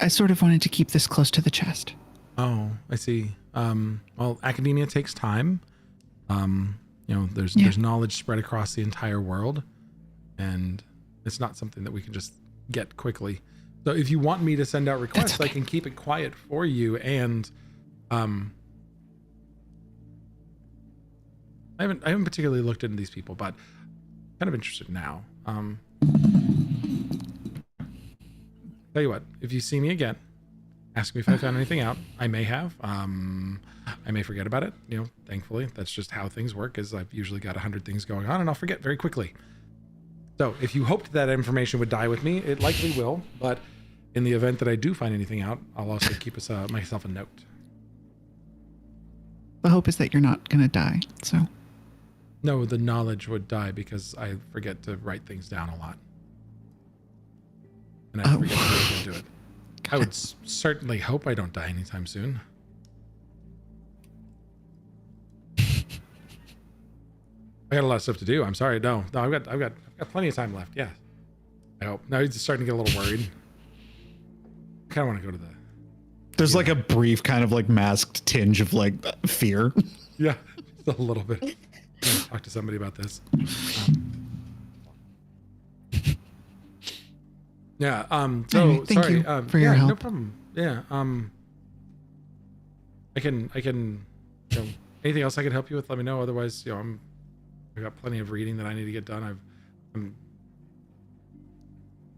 I sort of wanted to keep this close to the chest. Oh, I see. Well, academia takes time. There's knowledge spread across the entire world, and it's not something that we can just get quickly. So if you want me to send out requests, I can keep it quiet for you. And I haven't particularly looked into these people, but kind of interested now. Tell you what, if you see me again, ask me if I found anything out. I may have. I may forget about it. Thankfully, that's just how things work. Is I've usually got 100 things going on, and I'll forget very quickly. So if you hoped that information would die with me, it likely will. But in the event that I do find anything out, I'll also keep myself a note. The hope is that you're not going to die. So. No, the knowledge would die because I forget to write things down a lot. And I forget to look into it. I would certainly hope I don't die anytime soon. I got a lot of stuff to do. I'm sorry. No, I've got plenty of time left. Yeah. I hope. Now he's starting to get a little worried. I kind of want to go to the. There's like a brief kind of like masked tinge of like fear. Yeah, just a little bit. I'm gonna talk to somebody about this. Yeah. So anyway, thank sorry. you for your help. No problem. Yeah. I can. Anything else I can help you with? Let me know. Otherwise, I've got plenty of reading that I need to get done.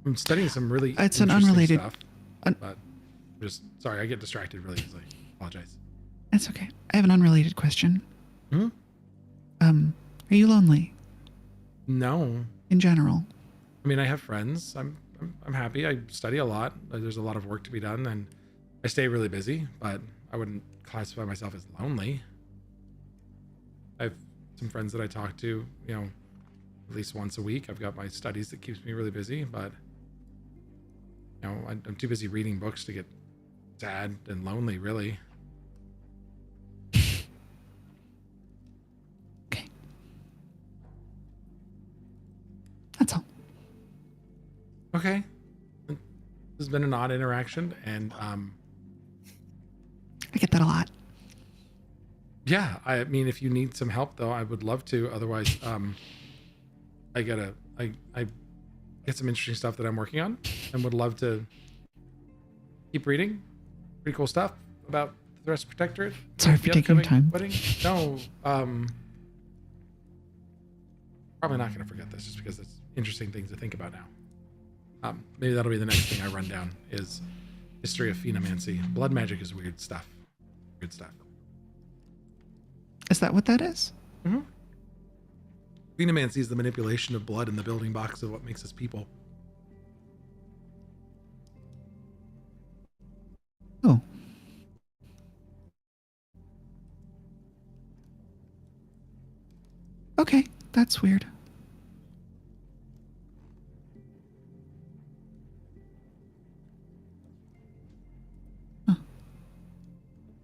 I'm studying some really. It's an unrelated stuff, but just sorry, I get distracted really easily. Apologize. That's okay. I have an unrelated question. Hmm? Are you lonely No. in general? I mean, I have friends. I'm happy. I study a lot. There's a lot of work to be done, and I stay really busy. But I wouldn't classify myself as lonely. I have some friends that I talk to, at least once a week. I've got my studies that keeps me really busy, but I'm too busy reading books to get sad and lonely, really. Okay. That's all. Okay. This has been an odd interaction, and I get that a lot. yeah, I mean, if you need some help though, I would love to. Otherwise, I get some interesting stuff that I'm working on and would love to keep reading. Pretty cool stuff about the rest Protectorate. Sorry for The taking upcoming time. Wedding. No, probably not going to forget this just because it's interesting things to think about now. Maybe that'll be the next thing I run down is history of phenomancy. Blood magic is weird stuff. Good stuff. Is that what that is? Mm-hmm. Phenomancy is the manipulation of blood in the building blocks of what makes us people. Oh. Okay, that's weird.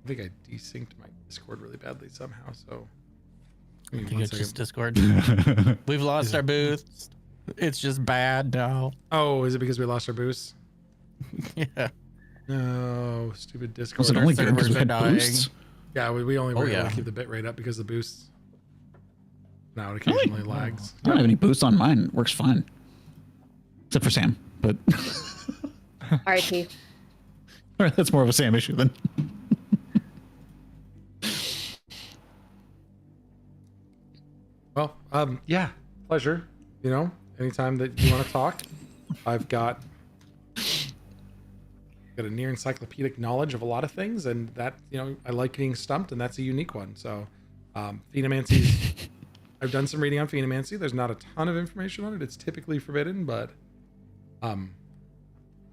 I think I desynced my Discord really badly somehow. So I give me think one it's just second. Discord. We've lost our booth. It's just bad now. Oh, is it because we lost our boost? Yeah. No, stupid Discord. Was it only good because servers we are had dying. boosts? Yeah, we only were able yeah. to keep the bit rate up because of the boosts. Now it occasionally lags. I don't have any boosts on mine. It works fine. Except for Sam, but RIP. that's more of a Sam issue then. Well, yeah, pleasure. You know, anytime that you want to talk, I've got a near encyclopedic knowledge of a lot of things, and that, you know, I like being stumped, and that's a unique one. So, Phenomancy, I've done some reading on Phenomancy. There's not a ton of information on it. It's typically forbidden, but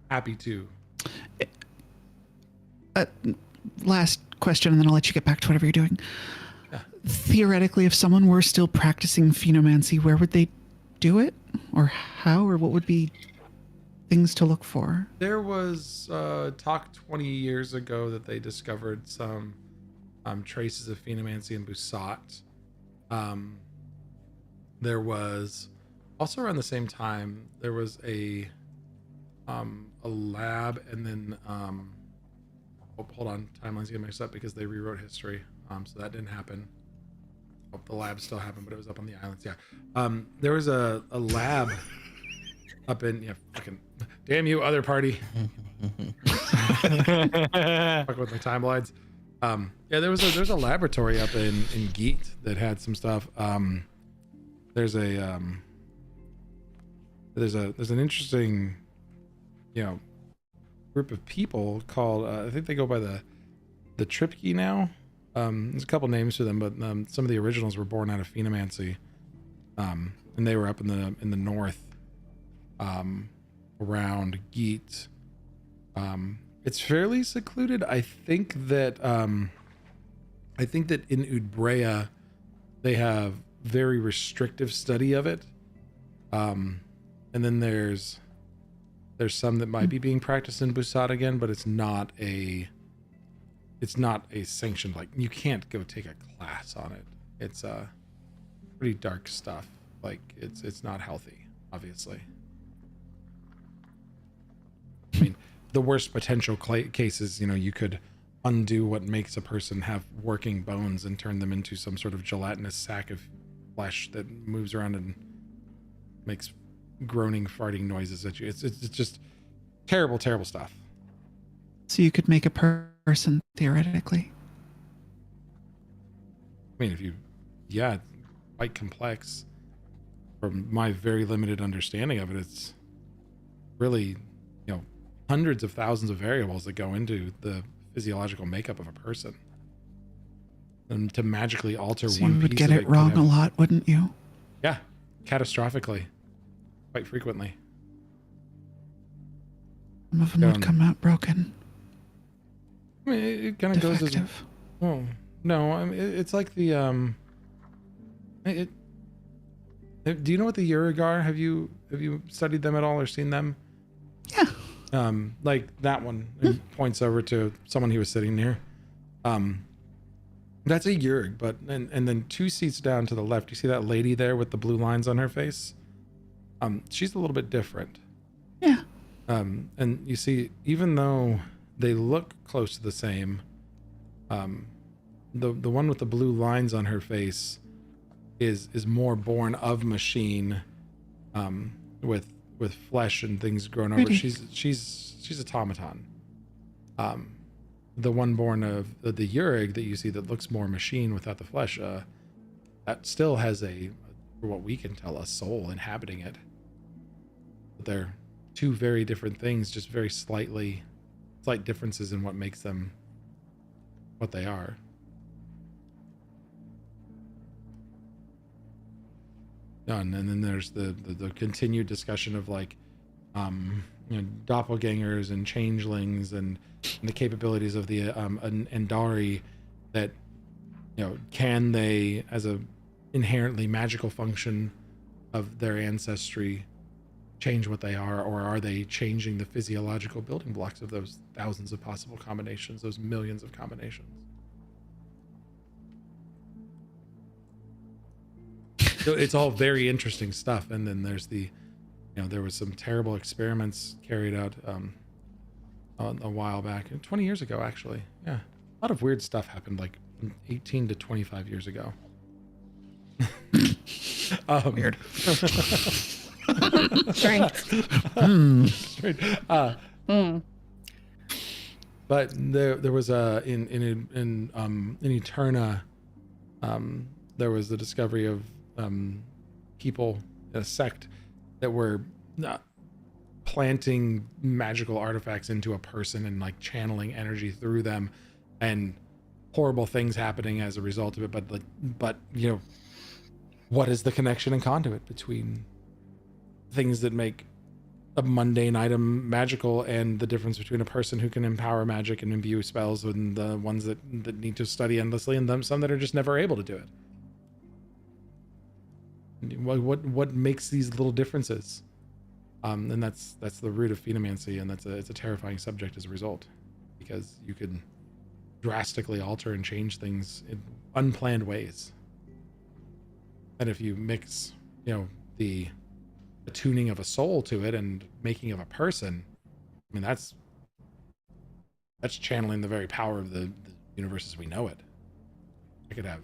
happy to. Last question, and then I'll let you get back to whatever you're doing. Theoretically, if someone were still practicing phenomancy, where would they do it? Or how? Or what would be things to look for? There was talk 20 years ago that they discovered some traces of phenomancy in Busat. There was also around the same time there was a lab, and then hold on, timelines get mixed up because they rewrote history, so that didn't happen. The lab still happened, but it was up on the islands. Yeah, there was a lab up in fucking damn you other party. Fuck with my timelines. Yeah, there's a laboratory up in Geet that had some stuff. There's an interesting, group of people called I think they go by the Tripkey now. There's a couple names to them, but some of the originals were born out of phenomancy, and they were up in the north, around Geet. It's fairly secluded. I think that in Udbrea they have very restrictive study of it, and then there's some that might be being practiced in Busat again, but it's not a sanctioned, like, you can't go take a class on it. It's pretty dark stuff. Like, it's not healthy, obviously. I mean, the worst potential cases, you could undo what makes a person have working bones and turn them into some sort of gelatinous sack of flesh that moves around and makes groaning, farting noises at you. It's just terrible, terrible stuff. So you could make a person theoretically. I mean, it's quite complex. From my very limited understanding of it, it's really, hundreds of thousands of variables that go into the physiological makeup of a person. And to magically alter So one you would piece get of it wrong a lot, wouldn't you? Yeah, catastrophically, quite frequently. Some of them would come out broken. I mean, it kind of goes as, Defective. oh no, I mean, it's like the do you know what the Yurig are? Have you studied them at all or seen them? Yeah. Like that one, it points over to someone he was sitting near. That's a Yurig, but and then 2 seats down to the left, you see that lady there with the blue lines on her face? She's a little bit different. Yeah. And you see, even though they look close to the same, the one with the blue lines on her face is more born of machine, with flesh and things grown over. Pretty. She's automaton. The one born of the Yurig that you see that looks more machine without the flesh, that still has for what we can tell, a soul inhabiting it. But they're 2 very different things, just very slight differences in what makes them what they are. And then there's the continued discussion of, like, doppelgangers and changelings and the capabilities of the Endari, that can they, as a inherently magical function of their ancestry, change what they are, or are they changing the physiological building blocks of those thousands of possible combinations, those millions of combinations? So it's all very interesting stuff. And then there's the, there was some terrible experiments carried out a while back, 20 years ago, actually. Yeah. A lot of weird stuff happened like 18 to 25 years ago. Weird. Strength. But there was in Eterna, there was the discovery of people, a sect that were planting magical artifacts into a person and like channeling energy through them, and horrible things happening as a result of it. But what is the connection and conduit between things that make a mundane item magical and the difference between a person who can empower magic and imbue spells and the ones that need to study endlessly, and some that are just never able to do it? What makes these little differences? And that's the root of phenomancy, and it's a terrifying subject as a result, because you can drastically alter and change things in unplanned ways. And if you mix, the tuning of a soul to it and making of a person, I mean, that's channeling the very power of the universe as we know it. It could have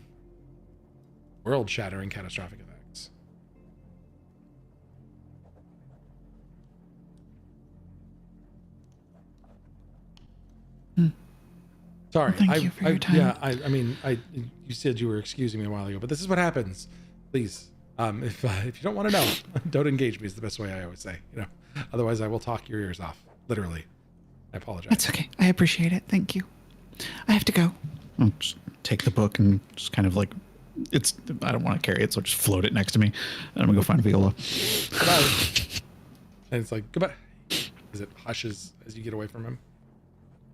world-shattering catastrophic effects. Sorry, Thank you for your time. Yeah, you said you were excusing me a while ago, but this is what happens. Please, if you don't want to know, don't engage me is the best way I always say. Otherwise I will talk your ears off. Literally. I apologize. That's okay. I appreciate it. Thank you. I have to go. I'll just take the book and just kind of like, I don't want to carry it, so just float it next to me. And I'm gonna go find Viola. Goodbye. And it's like, goodbye. As it hushes as you get away from him.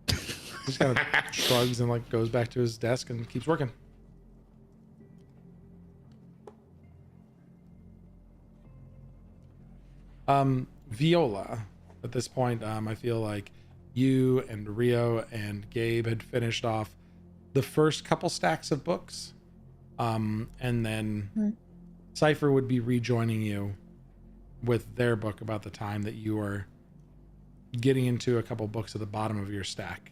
He just kind of shrugs and like goes back to his desk and keeps working. Viola, at this point, I feel like you and Rio and Gabe had finished off the first couple stacks of books. And then Cypher would be rejoining you with their book about the time that you were getting into a couple books at the bottom of your stack.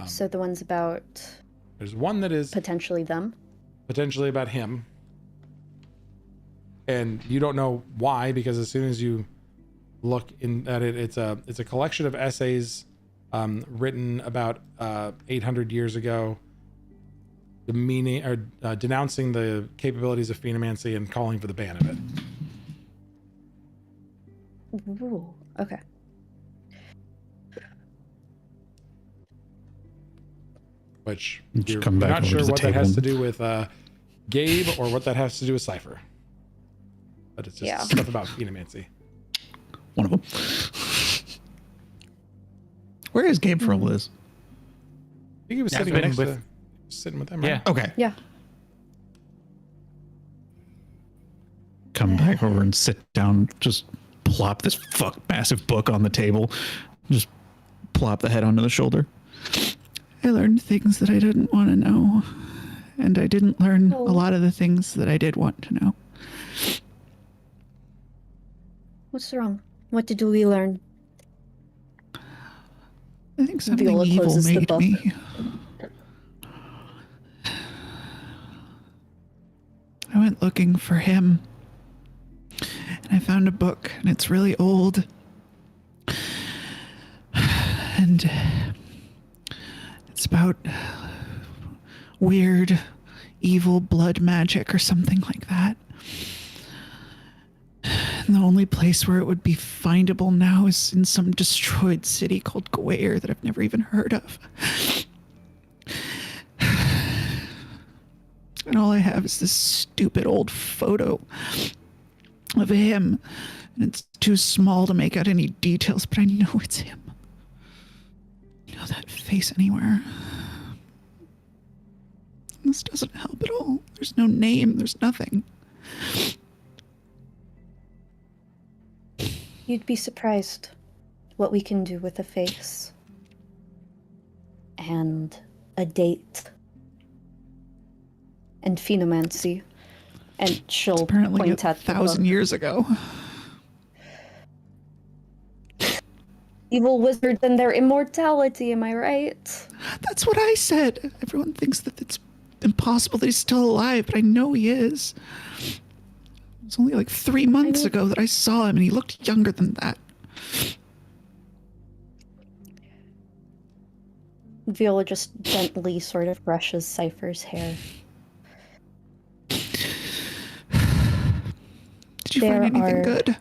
So the ones about There's one that is potentially them. potentially about him. And you don't know why, because as soon as you look at it, it's a collection of essays written about 800 years ago, the meaning or denouncing the capabilities of phenomancy and calling for the ban of it. Ooh, okay. Which Just you're come back not over sure to the what that has table. to do with Gabe or what that has to do with Cypher. But it's just stuff about phenomancy. One of them. Where is Gabe for all this? I think he was Yeah, sitting been next with- sitting with them, right? Yeah. Okay. Yeah. Come back over and sit down. Just plop this massive book on the table. Just plop the head onto the shoulder. I learned things that I didn't want to know. And I didn't learn Oh. a lot of the things that I did want to know. What's wrong? What did we learn? I think something Viola evil closes the made book. me. I went looking for him. And I found a book, and it's really old. And it's about weird, evil blood magic or something like that. And the only place where it would be findable now is in some destroyed city called Gwair that I've never even heard of. And all I have is this stupid old photo of him. And it's too small to make out any details, but I know it's him. You know that face anywhere. This doesn't help at all. There's no name, there's nothing. You'd be surprised what we can do with a face. And a date. And phenomancy. And she'll Apparently point at the 1,000 book. years ago. Evil wizards and their immortality, am I right? That's what I said. Everyone thinks that it's impossible that he's still alive, but I know he is. It was only like 3 months ago that I saw him, and he looked younger than that. Viola just gently sort of brushes Cypher's hair. Did you find anything good?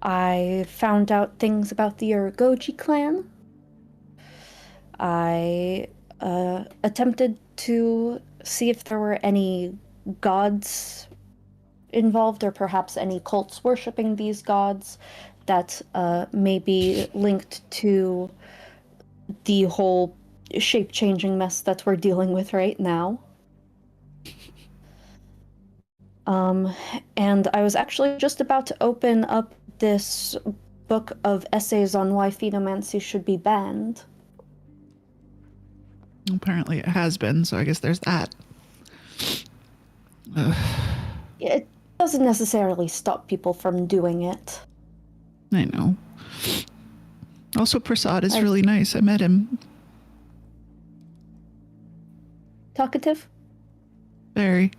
I found out things about the Uragoji clan. I attempted to see if there were any gods involved, or perhaps any cults worshipping these gods that may be linked to the whole shape-changing mess that we're dealing with right now. And I was actually just about to open up this book of essays on why phenomancy should be banned. Apparently it has been, so I guess there's that. It doesn't necessarily stop people from doing it. I know. Also, Prasad is really nice. I met him. Talkative? Very.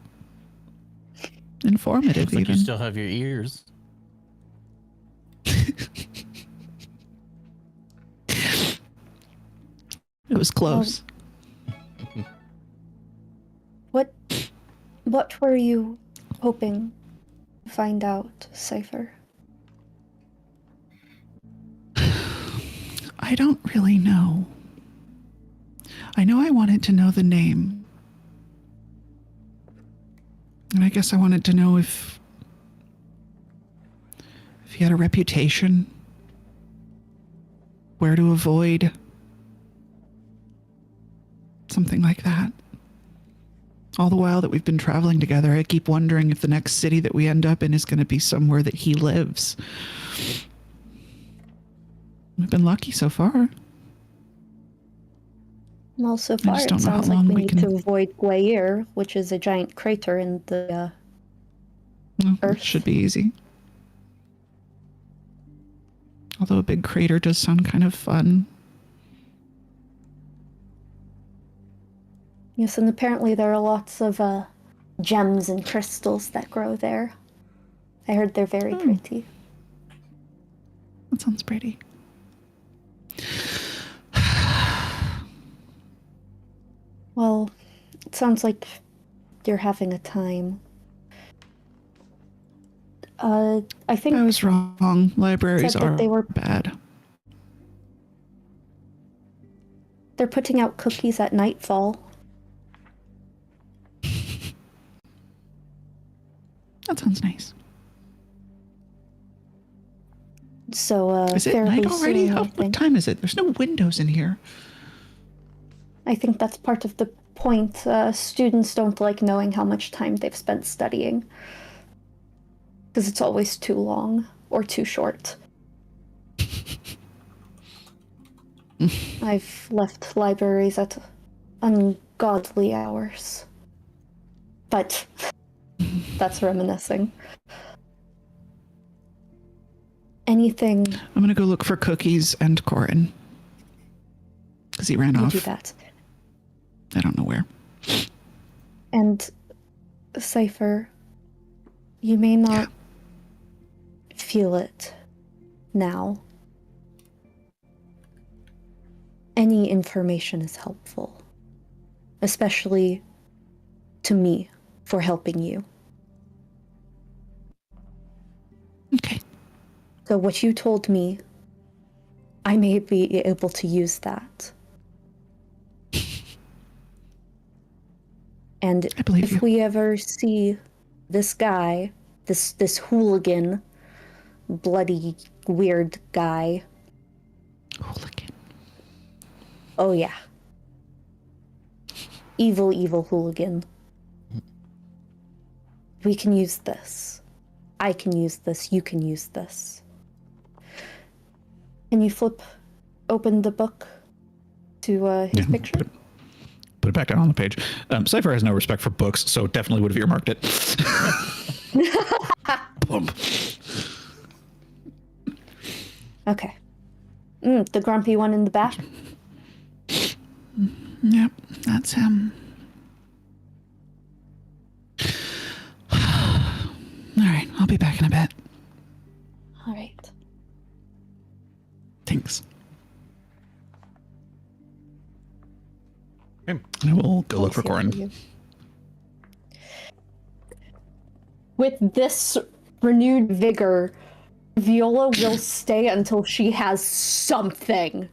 Informative, Looks like even. you still have your ears. It was close. What were you hoping to find out, Cypher? I don't really know. I know I wanted to know the name. And I guess I wanted to know if he had a reputation, where to avoid, something like that. All the while that we've been traveling together, I keep wondering if the next city that we end up in is going to be somewhere that he lives. We've been lucky so far. Well, so far just it don't know how sounds like long we we need can- to avoid Guayir, which is a giant crater in the Well, Earth. it should be easy. Although a big crater does sound kind of fun. Yes, and apparently there are lots of gems and crystals that grow there. I heard they're very pretty. That sounds pretty. Well, it sounds like you're having a time. I think I was wrong. Libraries said that are they were- bad. they're putting out cookies at nightfall. That sounds nice. So, Is it fairly night already? soon, I What think. time is it? There's no windows in here. I think that's part of the point. Students don't like knowing how much time they've spent studying. Because it's always too long or too short. I've left libraries at ungodly hours. But that's reminiscing. Anything I'm gonna go look for cookies and Corin. Because he ran you off. do that. I don't know where. And Cypher, you may not feel it now. Any information is helpful, especially to me for helping you. Okay. So what you told me, I may be able to use that. And I believe if you. we ever see this guy, this hooligan, bloody, weird guy. Hooligan. Oh yeah. Evil, evil hooligan. We can use this. I can use this, you can use this. Can you flip open the book to his picture? Put it back down on the page. Cypher has no respect for books, so definitely would have earmarked it. Plump. Okay. The grumpy one in the back? Yep, that's him. All right, I'll be back in a bit. All right. Thanks. Okay. I will go look for Corin. With this renewed vigor, Viola will stay until she has something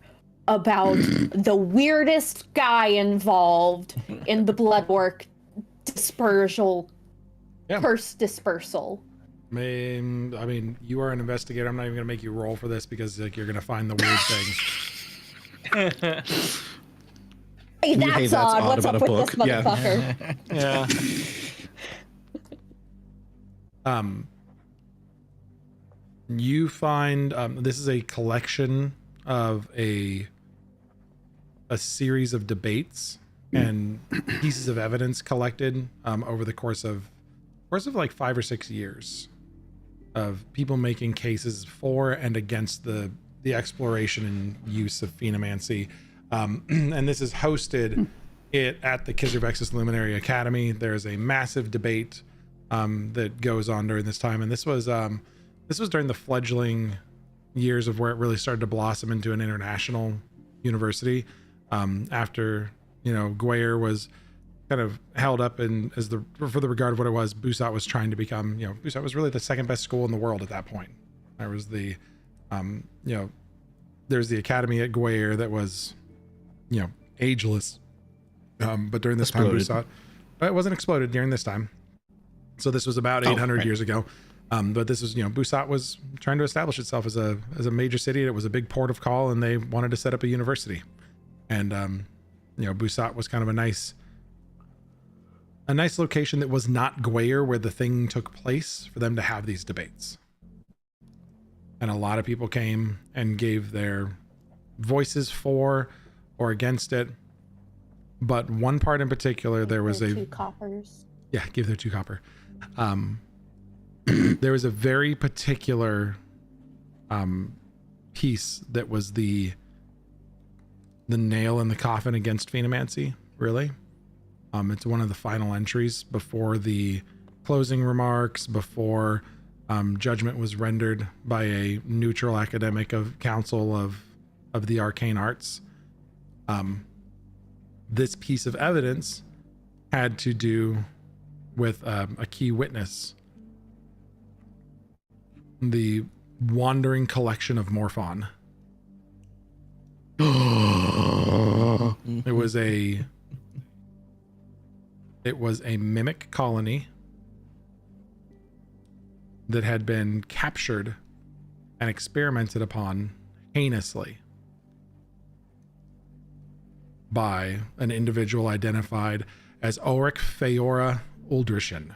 about the weirdest guy involved in the blood work dispersal, curse dispersal. I mean, you are an investigator. I'm not even gonna make you roll for this because like you're gonna find the weird things. Hey, that's odd. What's up with this motherfucker? Yeah. You find this is a collection of a series of debates and pieces of evidence collected over the course of like 5 or 6 years of people making cases for and against the exploration and use of phenomancy. And this is hosted at the Kizervexis Luminary Academy. There's a massive debate that goes on during this time, and this was during the fledgling years of where it really started to blossom into an international university. After Guayer was kind of held up in for the regard of what it was, Busat was trying to become, Busat was really the second best school in the world at that point. There was the there's the academy at Guayer that was ageless, but during this time Busat, it wasn't exploded during this time, so this was about 800 years ago. But this was, Busat was trying to establish itself as a major city. It was a big port of call, and they wanted to set up a university. And Busat was kind of a nice location that was not Guayer, where the thing took place, for them to have these debates. And a lot of people came and gave their voices for or against it. But one part in particular, there was 2 coppers. Yeah, give their 2 copper. There was a very particular piece that was the nail in the coffin against phenomancy, really. It's one of the final entries before the closing remarks, before judgment was rendered by a neutral academic of council of the arcane arts. This piece of evidence had to do with a key witness, the wandering collection of Morphon. It was a mimic colony that had been captured and experimented upon heinously by an individual identified as Ulrich Feora Uldrishin.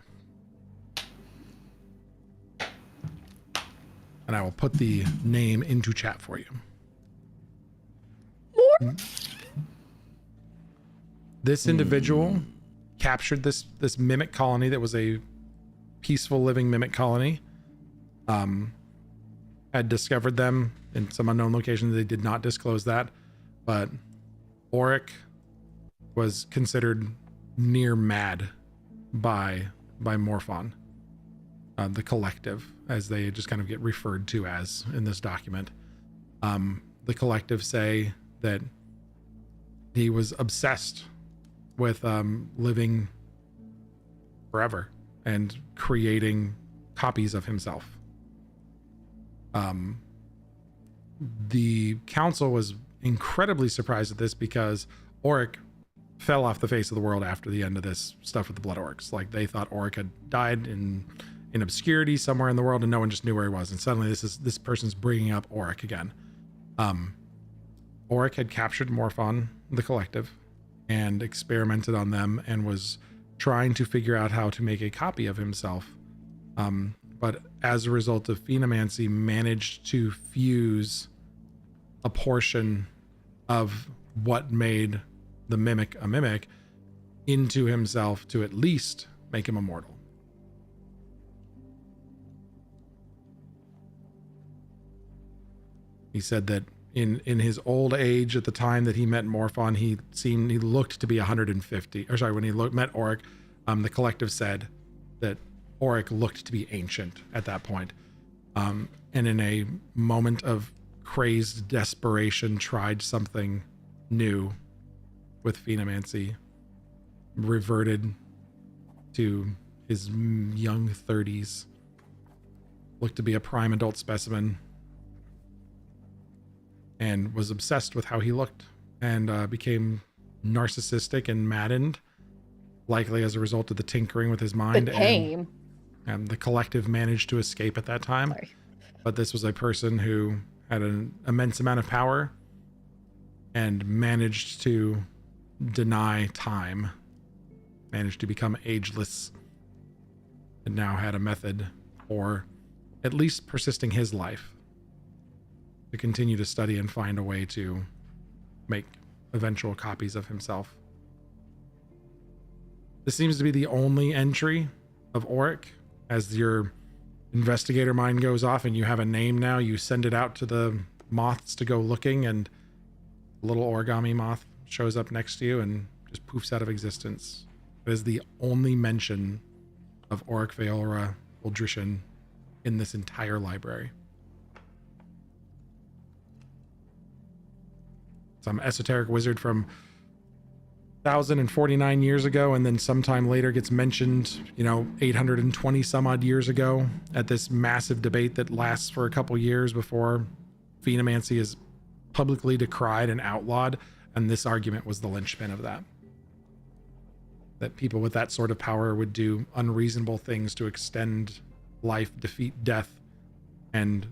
And I will put the name into chat for you. This individual captured this mimic colony that was a peaceful living mimic colony. Had discovered them in some unknown location. They did not disclose that, but Auric was considered near mad by Morphon, the collective, as they just kind of get referred to as in this document. The collective say that he was obsessed with living forever and creating copies of himself. The council was incredibly surprised at this because Auric fell off the face of the world after the end of this stuff with the Blood Orcs. Like, they thought Auric had died in obscurity somewhere in the world, and no one just knew where he was. And suddenly this person's bringing up Auric again. Auric had captured Morphon, the collective, and experimented on them, and was trying to figure out how to make a copy of himself, but as a result of phenomancy, managed to fuse a portion of what made the mimic a mimic into himself to at least make him immortal. He said that in his old age, at the time that he met Morphon, he looked to be 150. Or sorry, when he met Auric, the collective said that Auric looked to be ancient at that point. And in a moment of crazed desperation, tried something new with phenomancy, reverted to his young 30s, looked to be a prime adult specimen, and was obsessed with how he looked, and became narcissistic and maddened, likely as a result of the tinkering with his mind. And the collective managed to escape at that time. Sorry. But this was a person who had an immense amount of power and managed to deny time, managed to become ageless, and now had a method for at least persisting his life to continue to study and find a way to make eventual copies of himself. This seems to be the only entry of Auric. As your investigator mind goes off and you have a name now, you send it out to the moths to go looking, and a little origami moth shows up next to you and just poofs out of existence. It is the only mention of Auric Veolra Uldrishan in this entire library. Some esoteric wizard from 1,049 years ago, and then sometime later gets mentioned, 820 some odd years ago at this massive debate that lasts for a couple years before phenomancy is publicly decried and outlawed. And this argument was the linchpin of that. That people with that sort of power would do unreasonable things to extend life, defeat death, and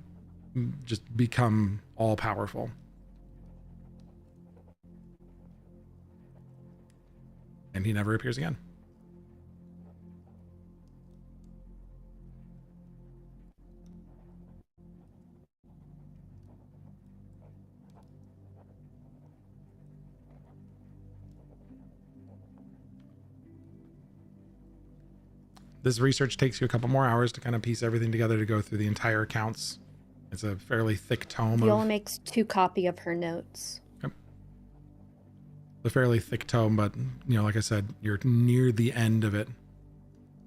just become all powerful. And he never appears again. This research takes you a couple more hours to kind of piece everything together to go through the entire accounts. It's a fairly thick tome. Viola makes 2 copies of her notes. A fairly thick tome, but like I said, you're near the end of it,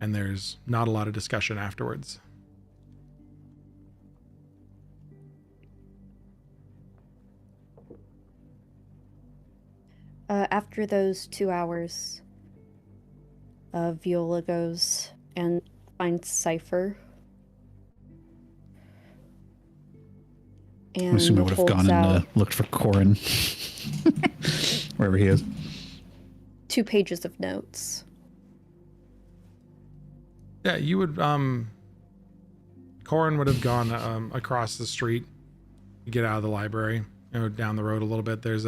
and there's not a lot of discussion afterwards. After those 2 hours, Viola goes and finds Cypher. I assume I would have gone and looked for Corin. Wherever he is. 2 pages of notes. Yeah, you would, Corin would have gone across the street to get out of the library, down the road a little bit. There's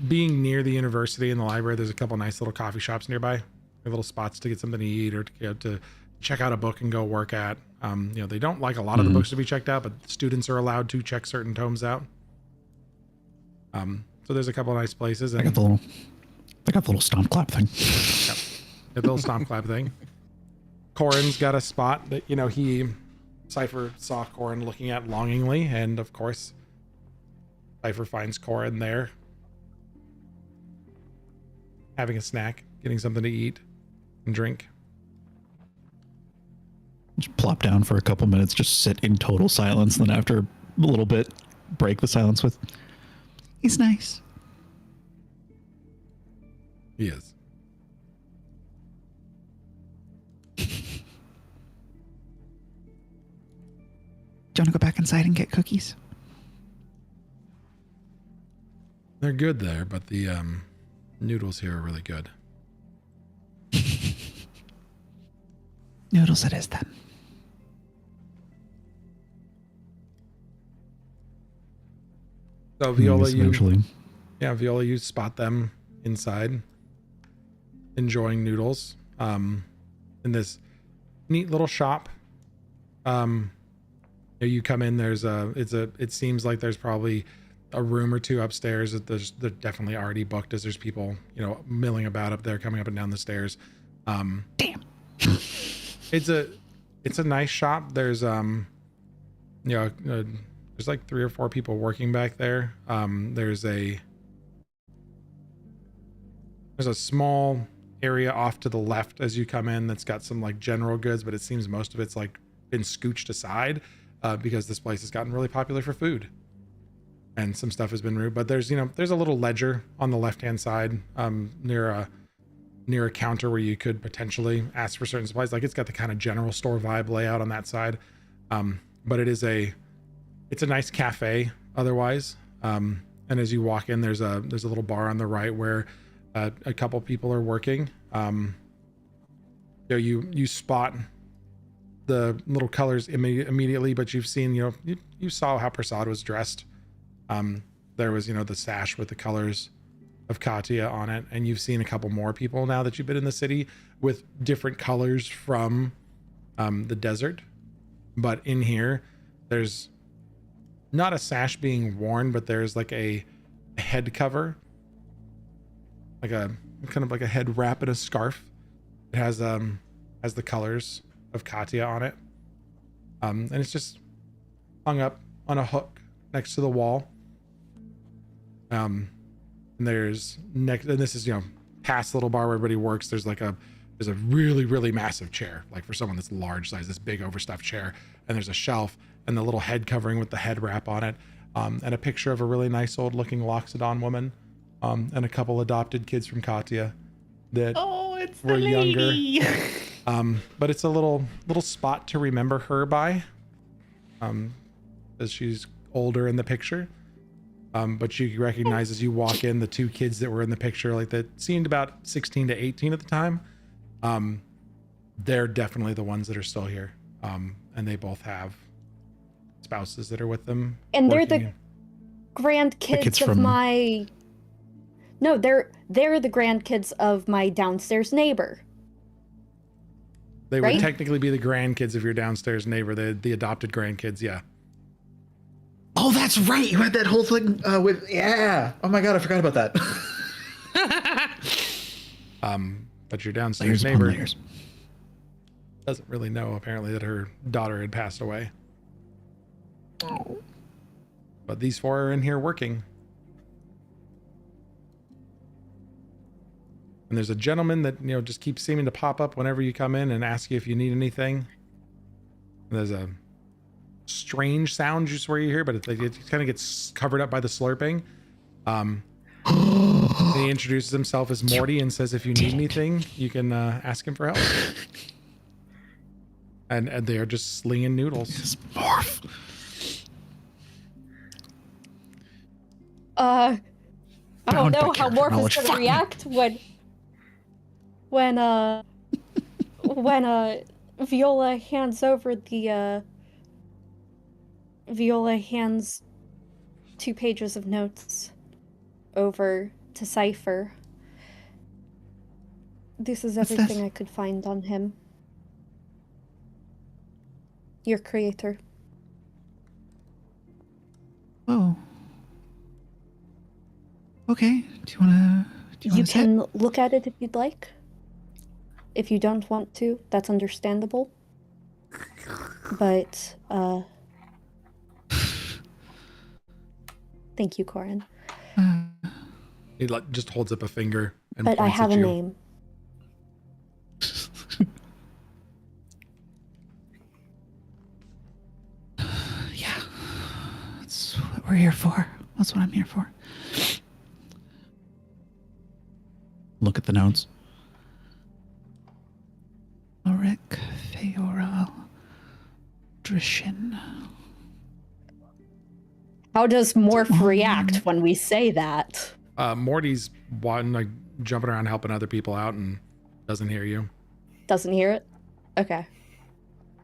being near the university and the library, there's a couple nice little coffee shops nearby. Little spots to get something to eat or to check out a book and go work at. They don't like a lot of the books to be checked out, but students are allowed to check certain tomes out. So there's a couple of nice places. And I got the little stomp clap thing. Yep. The little stomp clap thing. Corin's got a spot that, Cypher saw Corin looking at longingly. And of course, Cypher finds Corin there, having a snack, getting something to eat and drink. Just plop down for a couple minutes, just sit in total silence. Then after a little bit, break the silence with, He's nice. He is. Do you want to go back inside and get cookies? They're good there, but the noodles here are really good. Noodles it is then. So Viola, eventually. Viola, you spot them inside, enjoying noodles, in this neat little shop You come in, it seems like there's probably a room or two upstairs that they're definitely already booked, as there's people, milling about up there, coming up and down the stairs. Damn. It's a nice shop. There's there's like 3 or 4 people working back there. There's a small area off to the left as you come in that's got some like general goods, but it seems most of it's like been scooched aside because this place has gotten really popular for food, and some stuff has been rude. But there's a little ledger on the left hand side near a counter where you could potentially ask for certain supplies. Like, it's got the kind of general store vibe layout on that side, but it's a nice cafe otherwise. And as you walk in, there's a little bar on the right where a couple people are working. You spot the little colors immediately, but you've seen, you saw how Prasad was dressed. There was, the sash with the colors of Katya on it, and you've seen a couple more people now that you've been in the city with different colors from the desert. But in here, there's not a sash being worn, but there's like a head cover, like a kind of like a head wrap and a scarf. It has the colors of Katya on it, and it's just hung up on a hook next to the wall. And this is past the little bar where everybody works. There's a really, really massive chair, like for someone that's large size, this big overstuffed chair, and there's a shelf and the little head covering with the head wrap on it, and a picture of a really nice old looking Loxodon woman, and a couple adopted kids from Katya that were younger. But it's a little spot to remember her by, as she's older in the picture. But you recognize as you walk in the 2 kids that were in the picture, like that seemed about 16 to 18 at the time. They're definitely the ones that are still here. And they both have spouses that are with them. And they're the grandkids of my... No, they're the grandkids of my downstairs neighbor. They would technically be the grandkids of your downstairs neighbor, the adopted grandkids, yeah. Oh, that's right. You had that whole thing with, yeah. Oh my God, I forgot about that. But your downstairs neighbor doesn't really know, apparently, that her daughter had passed away. Oh. But these 4 are in here working. And there's a gentleman that, just keeps seeming to pop up whenever you come in and ask you if you need anything. And there's a strange sound you swear you hear, but it kind of gets covered up by the slurping. He introduces himself as Morty and says if you need anything, you can ask him for help. And they are just slinging noodles. It's Morph. I don't know how Morph is gonna react when Viola hands over the Viola hands 2 pages of notes over to Cypher. This is everything I could find on him. Your creator. Oh. Okay. Do you wanna You can look at it if you'd like. If you don't want to, that's understandable. But thank you, Corin. He just holds up a finger and but I points have at a you. name. Yeah. That's what we're here for. That's what I'm here for. Look at the notes. Lorik Feora Drishin. How does Morph react when we say that? Morty's jumping around helping other people out and doesn't hear you. Doesn't hear it? Okay.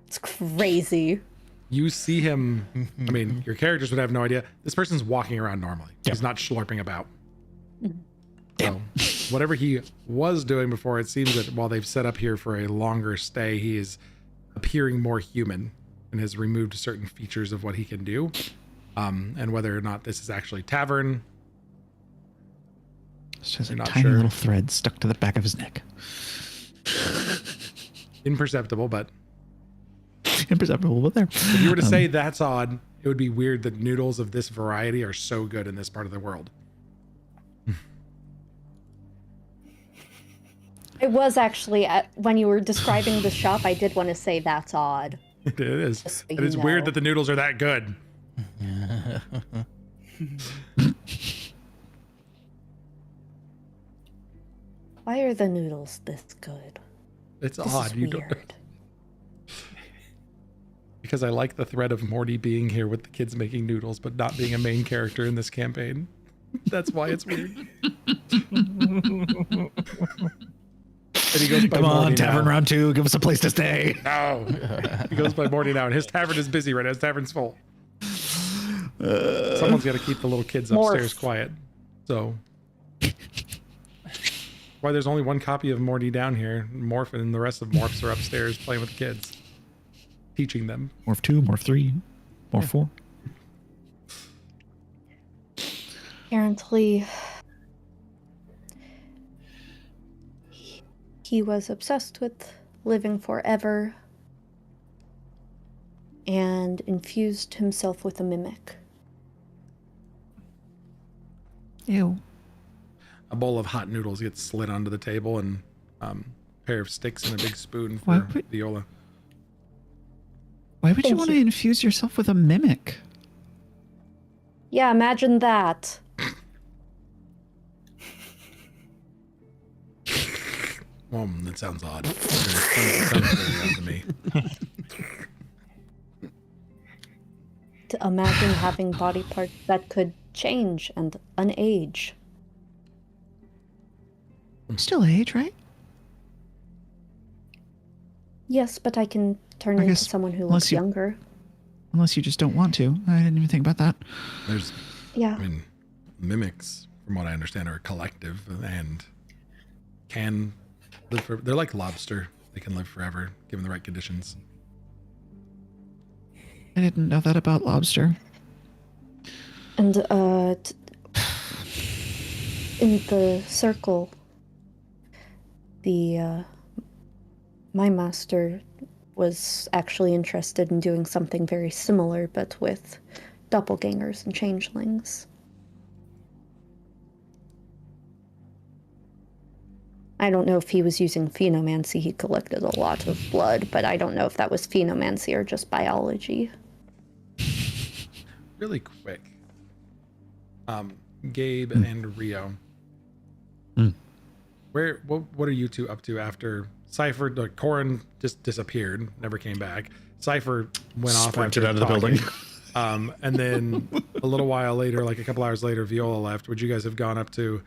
It's crazy. You see him, I mean, your characters would have no idea. This person's walking around normally. Yep. He's not slurping about. So whatever he was doing before, it seems that while they've set up here for a longer stay, he is appearing more human. and has removed certain features of what he can do. And whether or not this is actually tavern, It's just a You're not tiny sure. little thread stuck to the back of his neck. imperceptible, but Imperceptible, but there. if you were to say that's odd, it would be weird that noodles of this variety are so good in this part of the world. It was actually, when you were describing the shop, I did want to say that's odd. It is. Just so It you is weird know. that the noodles are that good. Why are the noodles this good? It's This odd. is You weird. don't because I like the thread of Morty being here with the kids making noodles, but not being a main character in this campaign. That's why it's weird. And he goes by Come on, Morty tavern now. round 2. Give us a place to stay. No, he goes by Morty now, and his tavern is busy right now. His tavern's full. Someone's got to keep the little kids upstairs Morph. quiet. So, why there's only one copy of Morty down here. Morph and the rest of Morphs are upstairs playing with the kids, teaching them. Morph 2, Morph 3, Morph 4. Apparently, he was obsessed with living forever and infused himself with a mimic. Ew. A bowl of hot noodles gets slid onto the table, and a pair of sticks and a big spoon Why for would- Viola. Why would you Thank want to you. infuse yourself with a mimic? Yeah, imagine that. Well, that sounds odd. It sounds very odd to me. To imagine having body parts that could change and unage. Still age, right? Yes, but I can turn I into guess someone who unless looks you- younger. Unless you just don't want to. I didn't even think about that. There's, Yeah. I mean, mimics, from what I understand, are a collective and can live for. They're like lobster. They can live forever given the right conditions. I didn't know that about lobster. And in the circle, the my master was actually interested in doing something very similar, but with doppelgangers and changelings. I don't know if he was using phenomancy. He collected a lot of blood, but I don't know if that was phenomancy or just biology. Really quick. Gabe and Rio. What are you two up to after Cypher? Corin just disappeared, never came back. Cypher went off Sprinted after out of the talking. building. And then a little while later, like a couple hours later, Viola left. Would you guys have gone up to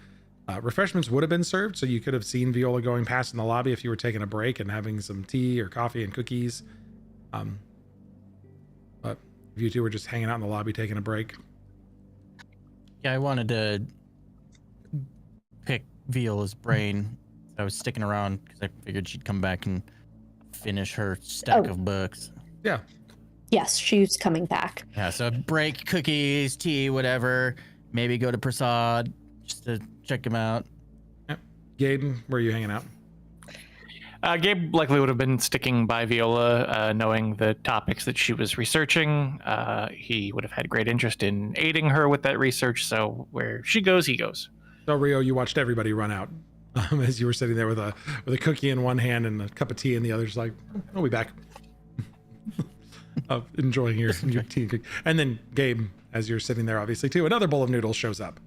refreshments would have been served, so you could have seen Viola going past in the lobby if you were taking a break and having some tea or coffee and cookies. But if you two were just hanging out in the lobby taking a break. Yeah, I wanted to pick Viola's brain. I was sticking around because I figured she'd come back and finish her stack Oh. of books. Yeah. Yes, she's coming back. Yeah, so break, cookies, tea, whatever. Maybe go to Prasad just to check him out. Gabe, where are you hanging out? Gabe likely would have been sticking by Viola, knowing the topics that she was researching. He would have had great interest in aiding her with that research, so where she goes, he goes. So Rio, you watched everybody run out as you were sitting there with a cookie in one hand and a cup of tea in the other. Just like, I'll be back. Enjoying your tea and cookie. And then Gabe, as you're sitting there, obviously too, another bowl of noodles shows up.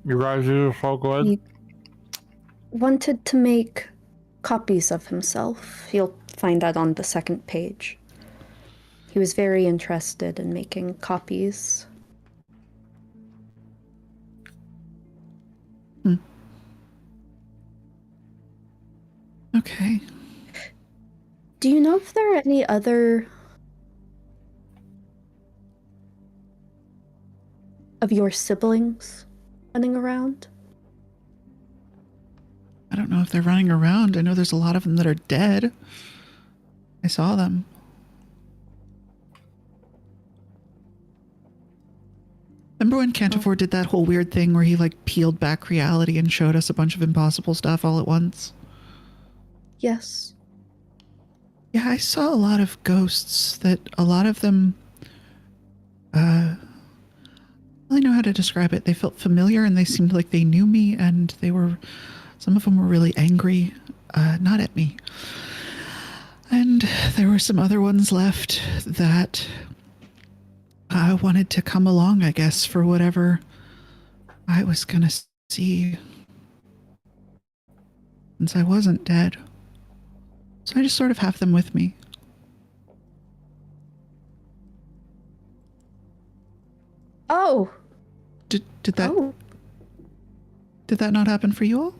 You guys are so good. He wanted to make copies of himself. You'll find that on the second page. He was very interested in making copies. Okay. Do you know if there are any other of your siblings running around? don't know if they're running around. I know there's a lot of them that are dead. I saw them. Remember when Cantifor did that whole weird thing where he like peeled back reality and showed us a bunch of impossible stuff all at once? Yes. Yeah, I saw a lot of ghosts that a lot of them, I don't really know how to describe it. They felt familiar and they seemed like they knew me, and some of them were really angry, not at me. And there were some other ones left that I wanted to come along, I guess, for whatever I was gonna see, since I wasn't dead. So I just sort of have them with me. Oh. Did that Oh. did that not happen for you all?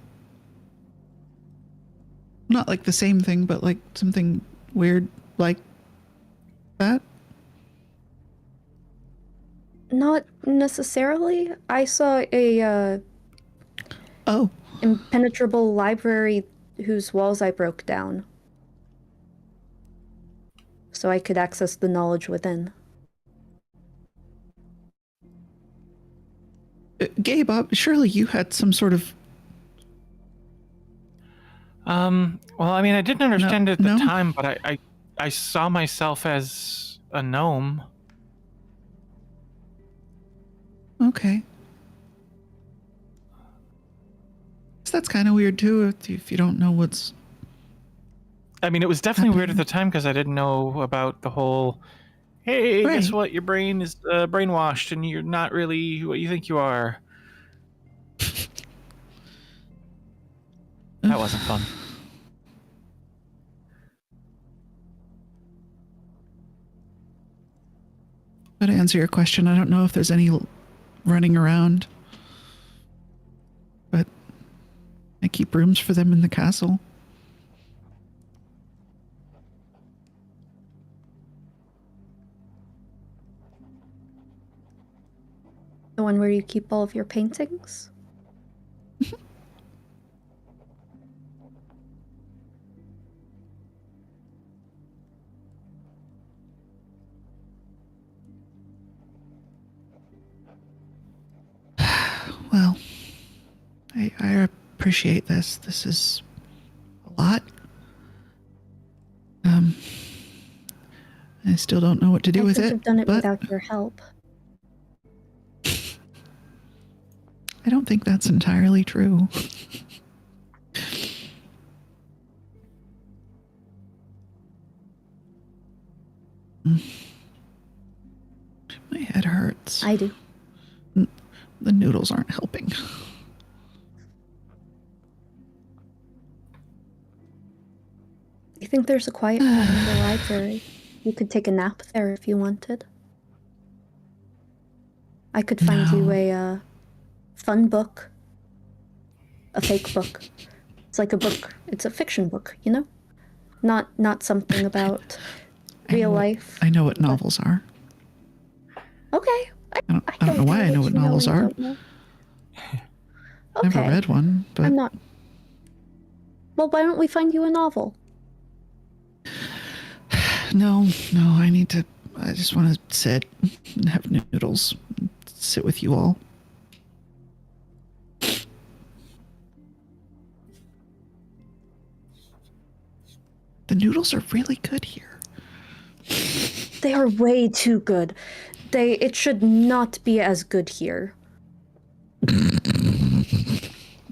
Not like the same thing, but like something weird like that? Not necessarily. I saw a Oh, impenetrable library whose walls I broke down, so I could access the knowledge within. Gabe, surely you had some sort of... Well, I mean, I didn't understand it at the no? time, but I saw myself as a gnome. Okay. So that's kind of weird too, if you don't know what's... I mean, it was definitely weird at the time because I didn't know about the whole, hey, guess Right. what? Your brain is brainwashed and you're not really what you think you are. That wasn't fun. But to answer your question, I don't know if there's any running around, but I keep rooms for them in the castle. The one where you keep all of your paintings? Well, I appreciate this. This is a lot. I still don't know what to do with I could it. have done it but without your help. I don't think that's entirely true. My head hurts. I do. The noodles aren't helping. I think there's a quiet room in the library. You could take a nap there if you wanted. I could find you a fun book. A fake book. It's like a book. It's a fiction book, you know? Not something about real life. I know what novels are. Okay. I don't know why I know what novels are. Okay. Never read one, but I'm not. Well, why don't we find you a novel? No, I just want to sit and have noodles. Sit with you all. The noodles are really good here. They are way too good. It should not be as good here.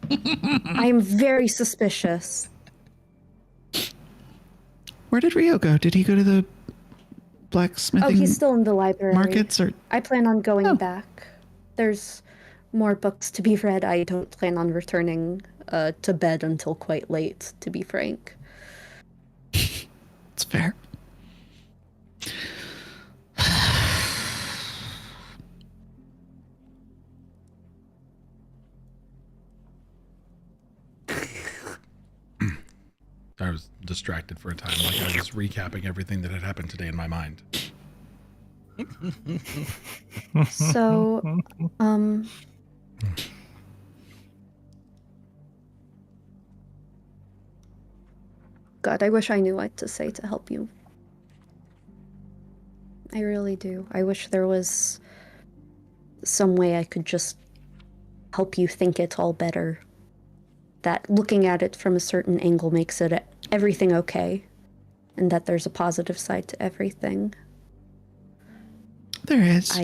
I am very suspicious. Where did Rio go? Did he go to the blacksmithing? Oh, he's still in the library. Markets, or I plan on going back. There's more books to be read. I don't plan on returning to bed until quite late, to be frank. It's fair. I was distracted for a time, like I was recapping everything that had happened today in my mind. So, God, I wish I knew what to say to help you. I really do. I wish there was some way I could just help you think it all better. That looking at it from a certain angle makes it everything okay. And that there's a positive side to everything. There is.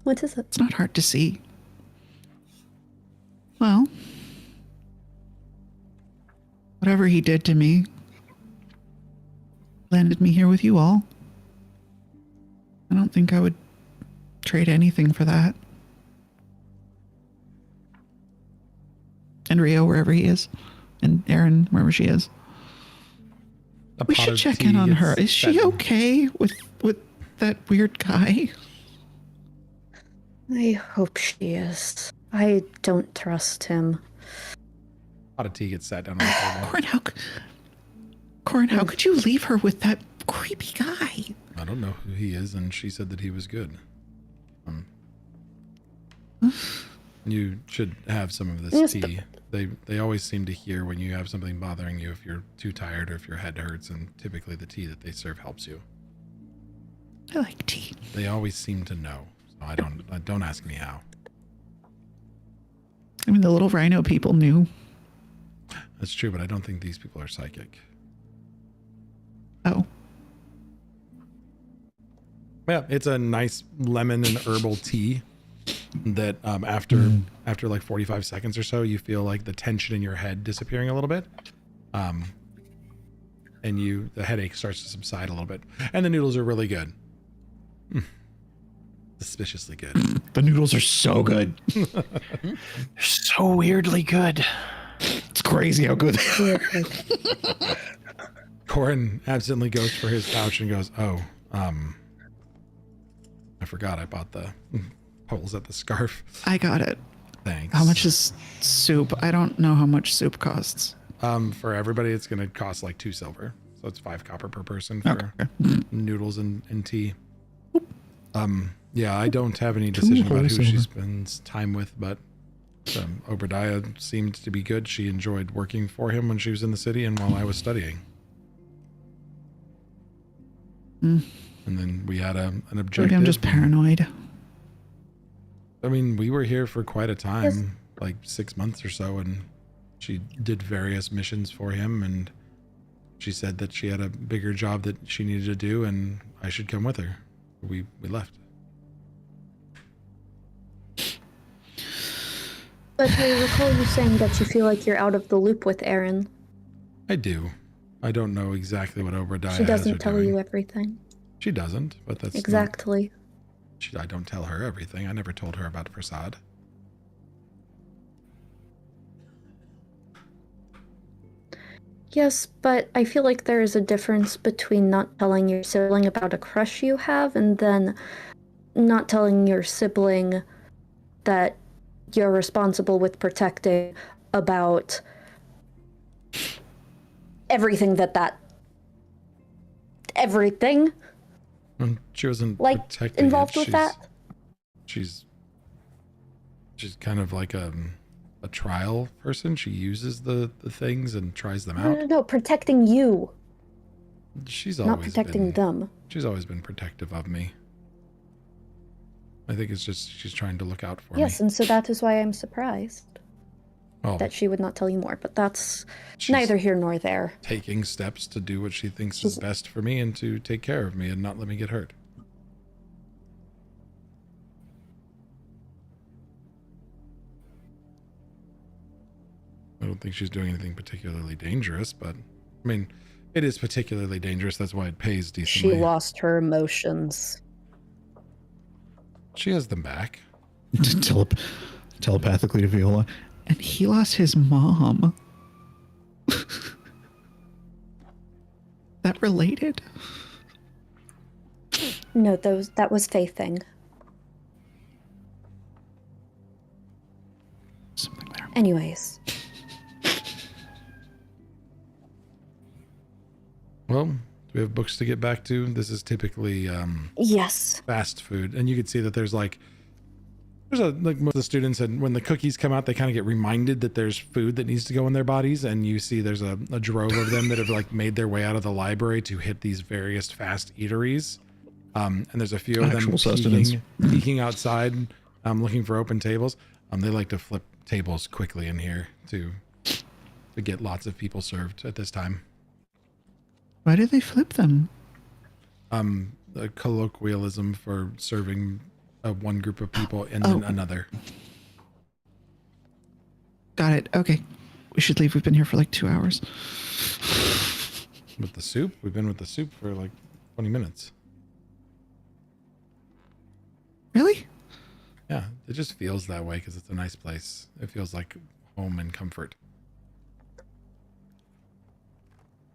What is it? It's not hard to see. Well, whatever he did to me landed me here with you all. I don't think I would trade anything for that. And Rio, wherever he is. And Erin, wherever she is. We should check in on her. Is she okay with that weird guy? I hope she is. I don't trust him. A pot of tea gets sat down on the table. Corin, how could you leave her with that creepy guy? I don't know who he is, and she said that he was good. You should have some of this tea. They always seem to hear when you have something bothering you, if you're too tired or if your head hurts, and typically the tea that they serve helps you. I like tea. They always seem to know. So don't ask me how. I mean, the little rhino people knew. That's true, but I don't think these people are psychic. Oh. Yeah, it's a nice lemon and herbal tea that after like 45 seconds or so, you feel like the tension in your head disappearing a little bit. And the headache starts to subside a little bit. And the noodles are really good. Suspiciously good. The noodles are so good. So weirdly good. It's crazy how good they are. Corin absently goes for his pouch and goes, I forgot I bought the pulls at the scarf. I got it. Thanks. How much is soup? I don't know how much soup costs. For everybody, it's going to cost like 2 silver. So it's 5 copper per person for noodles and tea. Yeah, I don't have any decision about who she spends time with, but Obadiah seemed to be good. She enjoyed working for him when she was in the city and while I was studying. And then we had an objective. Maybe I'm just paranoid. I mean, we were here for quite a time, like 6 months or so, and she did various missions for him, and she said that she had a bigger job that she needed to do, and I should come with her. We left. But I recall you saying that you feel like you're out of the loop with Erin. I do. I don't know exactly what Obadiah She doesn't has her tell doing. you everything. She doesn't, but that's exactly. I don't tell her everything. I never told her about Prasad. Yes, but I feel like there is a difference between not telling your sibling about a crush you have and then not telling your sibling that you're responsible with protecting about everything everything. She wasn't like protecting involved it. with that. She's kind of like a trial person. She uses the things and tries them out. No, protecting you. She's always not protecting them. She's always been protective of me. I think it's just she's trying to look out for me. Yes, and so that is why I'm surprised that she would not tell you more. But that's neither here nor there. Taking steps to do what she thinks is best for me and to take care of me and not let me get hurt. I don't think she's doing anything particularly dangerous, but I mean, it is particularly dangerous. That's why it pays decently. She lost her emotions. She has them back. Telepathically to Viola. And he lost his mom. That related? No, that was faithing. Something there. Anyways. Well, do we have books to get back to? This is typically yes, fast food, and you can see that there's There's like most of the students, and when the cookies come out, they kind of get reminded that there's food that needs to go in their bodies, and you see there's a drove of them that have like made their way out of the library to hit these various fast eateries. And there's a few of them peeking outside, looking for open tables. They like to flip tables quickly in here to get lots of people served at this time. Why do they flip them? A colloquialism for serving one group of people and then another. Got it. Okay. We should leave. We've been here for like 2 hours. With the soup? We've been with the soup for like 20 minutes. Really? Yeah, it just feels that way because it's a nice place. It feels like home and comfort.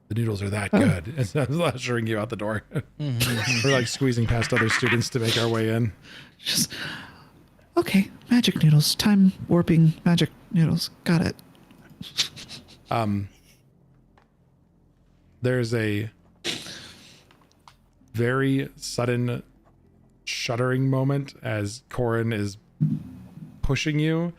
The noodles are that good. It's ushering you out the door. We're like squeezing past other students to make our way in. Just okay. Magic noodles. Time warping magic noodles. Got it. There's a very sudden shuddering moment as Corin is pushing you,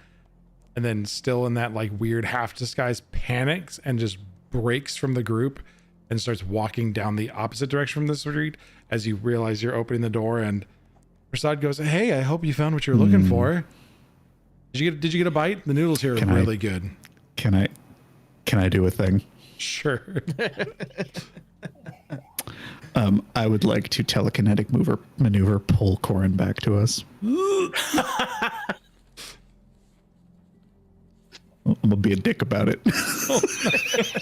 and then still in that like weird half disguise panics and just breaks from the group and starts walking down the opposite direction from the street as you realize you're opening the door, and Prasad goes, "Hey, I hope you found what you were looking for. Did you get a bite? The noodles here are really good." Can I do a thing? Sure. I would like to telekinetic maneuver pull Corin back to us. I'm gonna be a dick about it.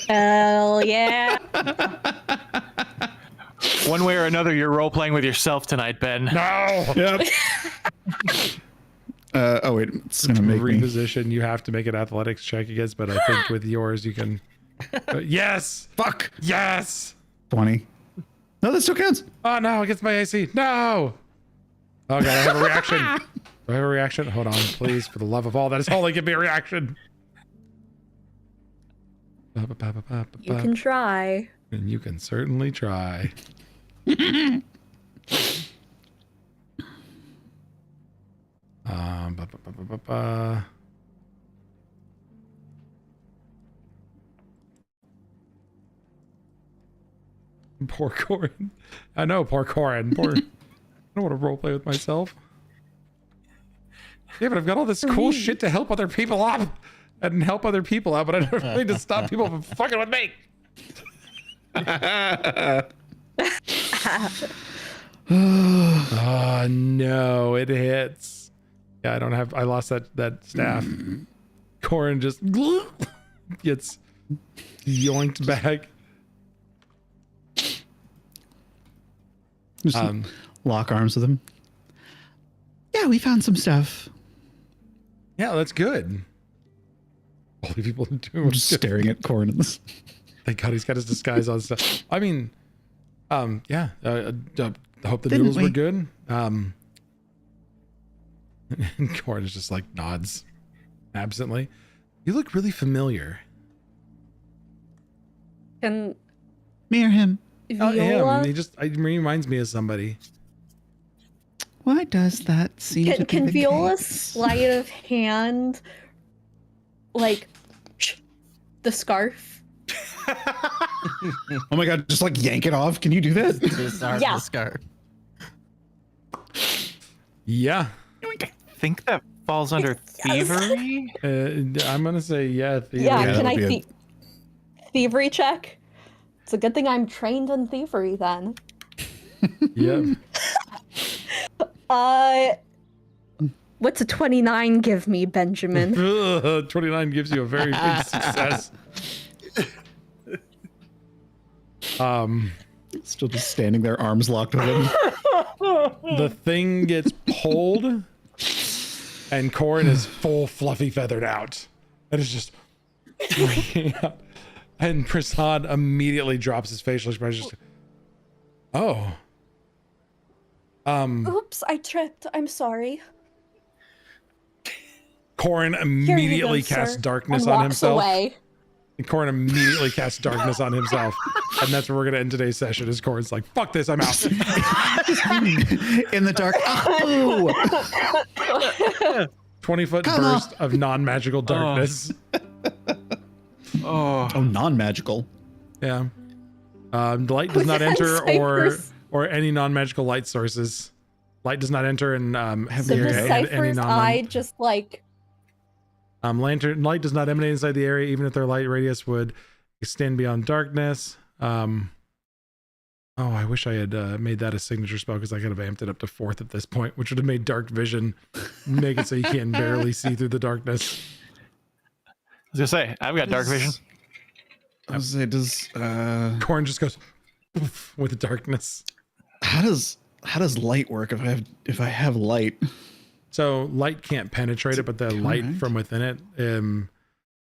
Hell yeah. One way or another, you're role playing with yourself tonight, Ben. No. Yep. Oh wait, it's gonna make me. Reposition. You have to make an athletics check against, but I think with yours you can. Yes. Fuck. Yes. 20. No, that still counts. Oh no, against my AC. No. Oh god, I have a reaction. Do I have a reaction? Hold on, please, for the love of all that is holy, give me a reaction. You can try. And you can certainly try. Ba, ba, ba, ba, ba, ba. Poor Corin. I know, poor Corin. I don't want to roleplay with myself. Yeah, but I've got all this cool shit to help other people out and help other people out, but I don't really need to stop people from fucking with me. Oh no, it hits. Yeah, I lost that staff. Corin just gets yoinked back. Just lock arms with him. Yeah, we found some stuff. Yeah, that's good. All the people doing I'm just staring at Corin in this. Thank God he's got his disguise on stuff. I mean, yeah. I hope the Didn't noodles were we? good. And Corin is just like nods absently. You look really familiar. Can Me or him? Viola? Him. He reminds me of somebody. Why does that seem to be Can the Viola case? sleight of hand, like, the scarf? Oh my god, just like yank it off. Can you do that? Disarm Yeah. the scar. Yeah. I think that falls under Yes. thievery. I'm gonna say yeah. Yeah, Yeah, can that'll I be thievery check? It's a good thing I'm trained in thievery then. Yeah. What's a 29 give me, Benjamin? 29 gives you a very big success. Still just standing there, arms locked with him. The thing gets pulled, and Corin is full fluffy feathered out. And it's just freaking out. And Prasad immediately drops his facial expression. Just, oh. Oops, I tripped. I'm sorry. Corin Here you immediately go, casts sir, darkness and on walks himself. away. And Corin immediately casts darkness on himself. And that's where we're going to end today's session is Corin's like, fuck this, I'm out. In the dark. Oh! 20-foot Come burst of non-magical darkness. Oh, Non-magical. Yeah. The light does not enter or any non-magical light sources. Light does not enter and have So the the area and any Cypher's non eye just like lantern light does not emanate inside the area, even if their light radius would extend beyond darkness. Oh, I wish I had made that a signature spell because I could have amped it up to 4th at this point, which would have made dark vision make it so you can barely see through the darkness. I was gonna say I've got dark vision. I was gonna say, Corin just goes poof with the darkness. how does light work if I have light? So light can't penetrate it, but the light right. from within it,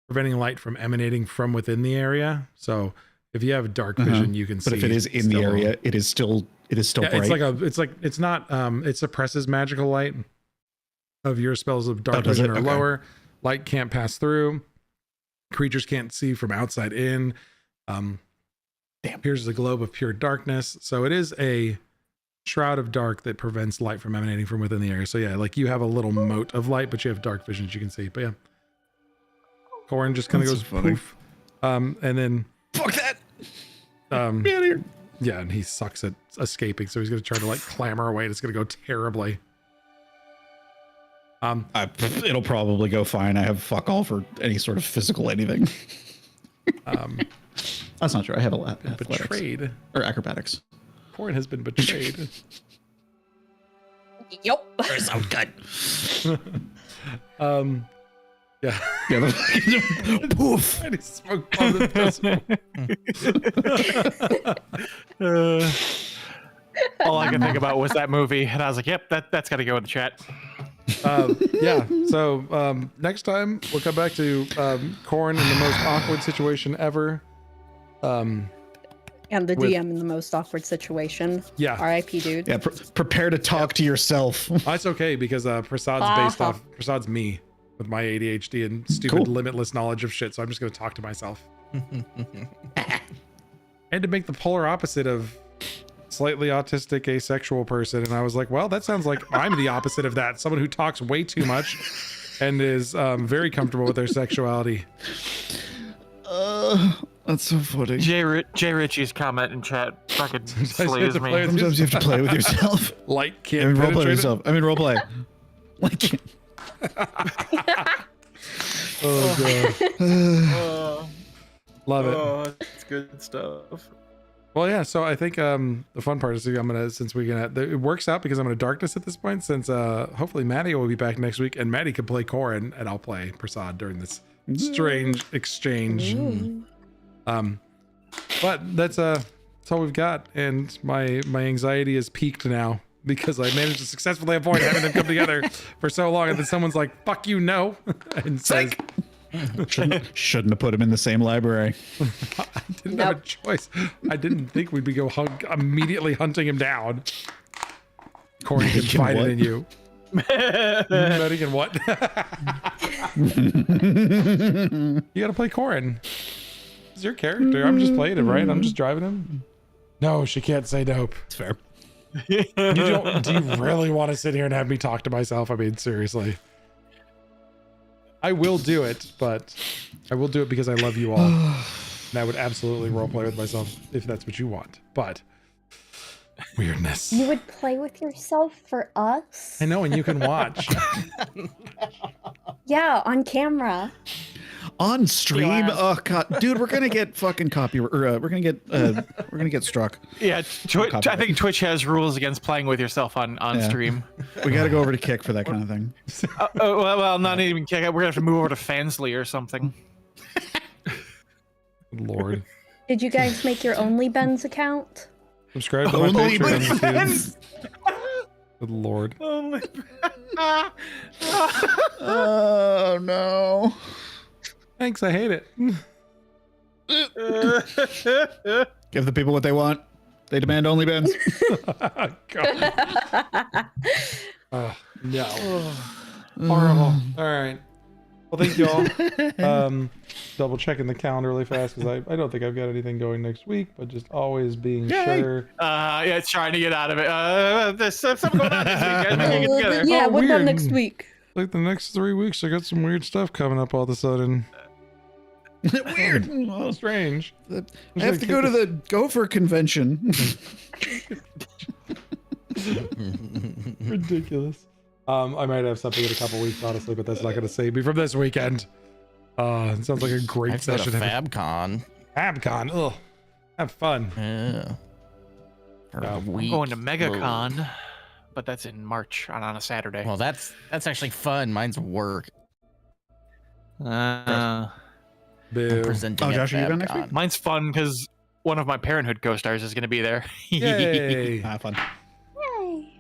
preventing light from emanating from within the area. So if you have dark vision, you can see. But if it is in the still. area, it is still bright. It's not it suppresses magical light of your spells of dark does vision it? or Okay. lower. Light can't pass through. Creatures can't see from outside in. Here's the globe of pure darkness. So it is a shroud of dark that prevents light from emanating from within the area. So yeah, like you have a little moat of light, but you have dark vision as you can see. But yeah, Corin just kind of That's goes so funny. poof, and then Fuck that! Get out of here. Yeah, and he sucks at escaping, so he's gonna try to like clamber away. And it's gonna go terribly. It'll probably go fine. I have fuck all for any sort of physical anything. That's not true. I have athletics Betrayed. or acrobatics. Corin has been betrayed. Yep. So good. Yeah. Yeah. Poof. And he smoke bombed the pistol. All I could think about was that movie, and I was like, "Yep, that's got to go in the chat." Yeah. So next time we'll come back to Corin in the most awkward situation ever. And the With- DM in the most awkward situation. Yeah. R.I.P. dude. Yeah. Prepare to talk to yourself. That's okay because Prasad's me with my ADHD and stupid limitless knowledge of shit. So I'm just going to talk to myself. And to make the polar opposite of slightly autistic asexual person. And I was like, well, that sounds like I'm the opposite of that. Someone who talks way too much and is very comfortable with their sexuality. That's so funny. Jay Ritchie's comment in chat fucking slays to me. play with Sometimes you have to play with yourself. Light I can't mean, roleplay with penetrate it. yourself. I mean, roleplay. Like, Oh god. Love it. It's good stuff. Well, yeah. So I think the fun part is it works out because I'm gonna darkness at this point. Since hopefully Maddie will be back next week, and Maddie can play Corin, and I'll play Prasad during this strange exchange. But that's all we've got, and my anxiety is peaked now because I managed to successfully avoid having them come together for so long, and then someone's like, "Fuck you, no," and says, shouldn't have put him in the same library. I didn't have a choice. I didn't think we'd be immediately hunting him down. Corin confided in you. Medigan, what? You gotta play Corin. It's your character. I'm just playing him, right? I'm just driving him. No, she can't say nope. It's fair. Do you really want to sit here and have me talk to myself? I mean, seriously. I will do it, but I will do it because I love you all. And I would absolutely roleplay with myself if that's what you want. But weirdness. You would play with yourself for us? I know, and you can watch. Yeah, on camera. On stream? Yeah. Oh god, dude, we're gonna get fucking we're gonna get struck. Yeah, I think Twitch has rules against playing with yourself on Yeah. stream. We gotta go over to Kick for that kind of thing. Well, not even kick. We're gonna have to move over to Fansly or something. Lord. Did you guys make your OnlyBens account? Subscribe to my Only Patreon. Good Lord. Oh no. Thanks, I hate it. Give the people what they want. They demand only bends. God. No. Horrible. All right. Well, thank you all. Double checking the calendar really fast because I don't think I've got anything going next week, but just always being sure. Yeah, it's trying to get out of it. There's something going on this week. Guys, maybe get together. Yeah, what about weird. next week? Like the next 3 weeks, I got some weird stuff coming up all of a sudden. Weird. Well, strange. I have to go to the Gopher convention. Ridiculous. I might have something in a couple weeks, honestly, but that's not going to save me from this weekend. It sounds like a great I've got a session. FabCon. FabCon. Ugh. Have fun. Yeah. For a I'm week. going to MegaCon, but that's in March on a Saturday. Well, that's actually fun. Mine's work. Boo. I'm presenting Oh, at Josh, are you going next FabCon. week? Mine's fun because one of my Parenthood co-stars is going to be there. Yay. Fun.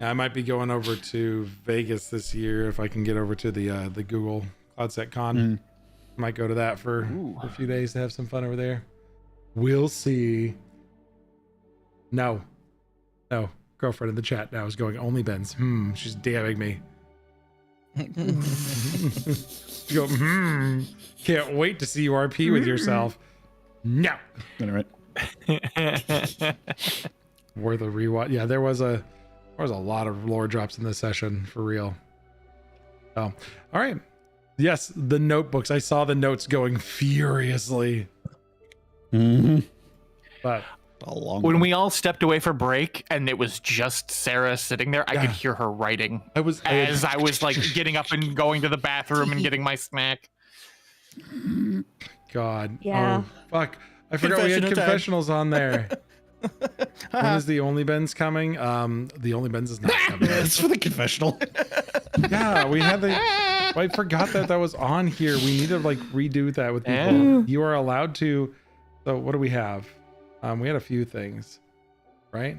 I might be going over to Vegas this year if I can get over to the Google CloudSet Con. Might go to that for a few days to have some fun over there. We'll see. No. Girlfriend in the chat now is going only Ben's. She's damning me. You go, can't wait to see you RP with yourself. No. All right. Worth a rewatch. Yeah, there was a lot of lore drops in this session for real. Oh, all right. Yes, the notebooks. I saw the notes going furiously. But A long When one. we all stepped away for break and it was just Sarah sitting there, I could hear her writing I was as I was like getting up and going to the bathroom and getting my snack. God. Yeah. Oh, fuck. I forgot we had Confessional time. confessionals on there. When is the Only Ben's coming? The Only Ben's is not coming. It's for the confessional. Yeah, we had the. I forgot that was on here. We need to like redo that with people. Yeah. You are allowed to. So what do we have? We had a few things, right?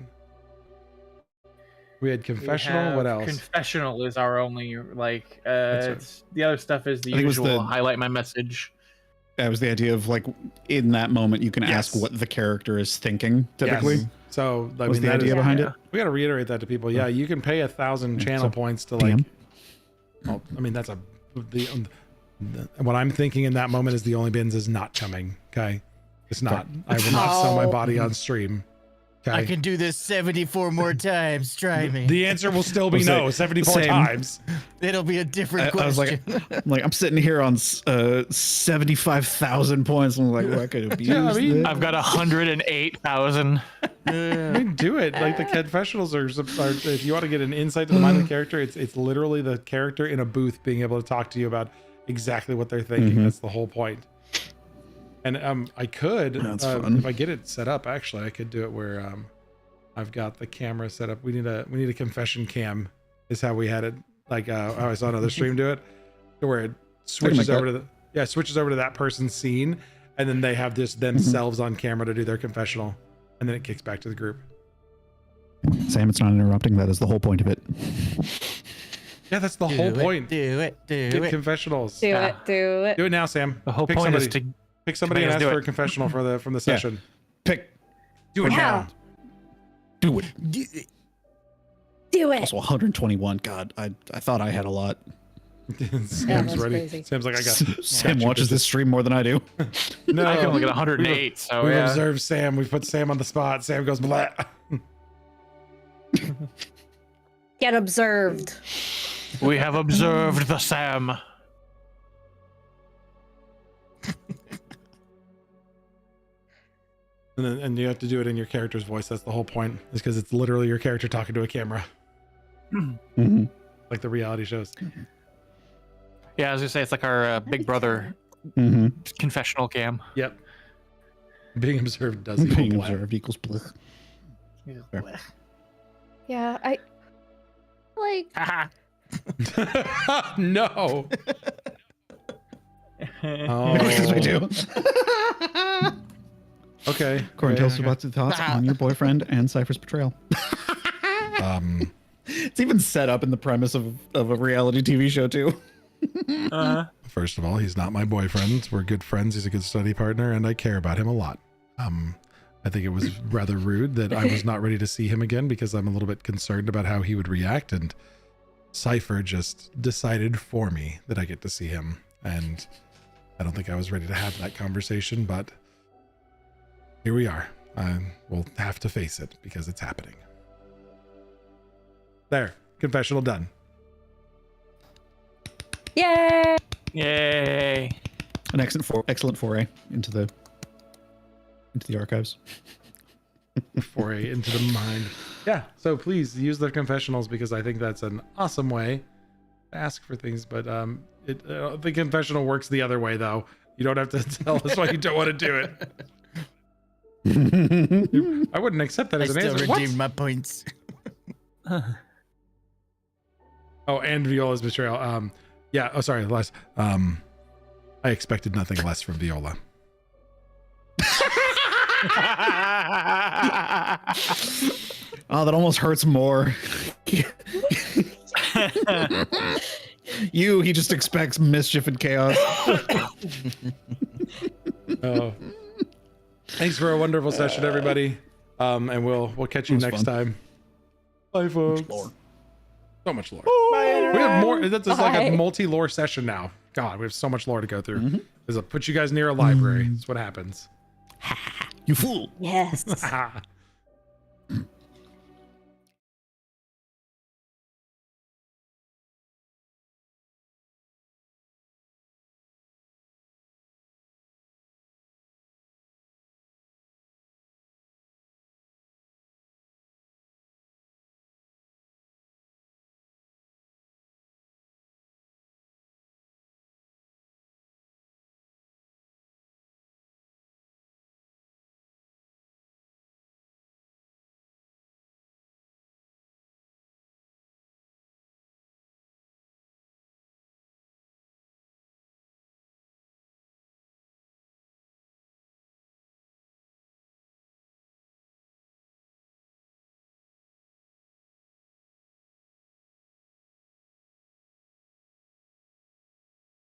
We had confessional. What else? Confessional is our only like. That's right. It's, the other stuff is the I think it was usual. the- Highlight my message. That was the idea of like in that moment you can ask Yes. what the character is thinking. Typically, Yes. So I was mean, the that idea is- behind it. We got to reiterate that to people. Yeah, you can pay 1,000 channel So, points to like. DM. Well, I mean, that's what I'm thinking in that moment is the Only Bins is not coming. Okay, it's not. I will not sell my body on stream. Okay. I can do this 74 more times. Try me. The answer will still be We'll no, say 74 same. times. It'll be a different I was question. I'm sitting here on 75,000 points. I'm like, well, I could abuse Yeah, I mean, this. I've got 108,000. I mean, do it. Like the confessionals are. If you want to get an insight to the mind of the character, it's literally the character in a booth being able to talk to you about exactly what they're thinking. That's the whole point. And I could, That's fun. if I get it set up. Actually, I could do it where I've got the camera set up. We need a confession cam. Is how we had it. Like I saw another stream do it, to where it switches make over to switches over to that person's scene, and then they have this themselves on camera to do their confessional, and then it kicks back to the group. Sam, it's not interrupting. That is the whole point of it. Yeah, that's the whole point. Do it. Get confessionals. Do it. Do it. Do it now, Sam. The whole Pick point somebody. is to Pick somebody and make us ask do for it. a confessional from the session. Pick. Do it Yeah. now. Do it. Do it. Also 121. God, I thought I had a lot. Sam's that's ready. crazy. Sam's like, I got. Sam you, watches this stream more than I do. No, I can only get 108. So We've yeah. observed Sam. We've put Sam on the spot. Sam goes, blah. Get observed. We have observed the Sam. And you have to do it in your character's voice. That's the whole point. Is because it's literally your character talking to a camera, Mhm. like the reality shows. Yeah, I was gonna say it's like our Big Brother Mhm. confessional cam. Yep. Being observed does equal Being blah. observed equals bleh. Fair. Yeah, I like. No. Because we do. Okay. Corin, okay, tell us okay. about your thoughts on your boyfriend and Cypher's betrayal. It's even set up in the premise of a reality TV show too. First of all, he's not my boyfriend. We're good friends. He's a good study partner, and I care about him a lot. I think it was rather rude that I was not ready to see him again because I'm a little bit concerned about how he would react, and Cypher just decided for me that I get to see him. and I don't think I was ready to have that conversation, but here we are. We'll have to face it because it's happening. There, confessional done. Yay! Yay. An excellent foray into the archives. Foray into the mind. Yeah, so please use the confessionals because I think that's an awesome way to ask for things. But the confessional works the other way, though. You don't have to tell us why you don't want to do it. I wouldn't accept that I as an still answer. redeemed my points. Oh, and Viola's betrayal. Yeah. Oh, sorry, less. I expected nothing less from Viola. Oh, that almost hurts more. He just expects mischief and chaos. Oh, thanks for a wonderful session, everybody. And we'll catch you next time. Bye, folks. So much lore. We have more. That's just like a multi-lore session now. God, we have so much lore to go through. Does it put you guys near a library? That's what happens. You fool. Yes.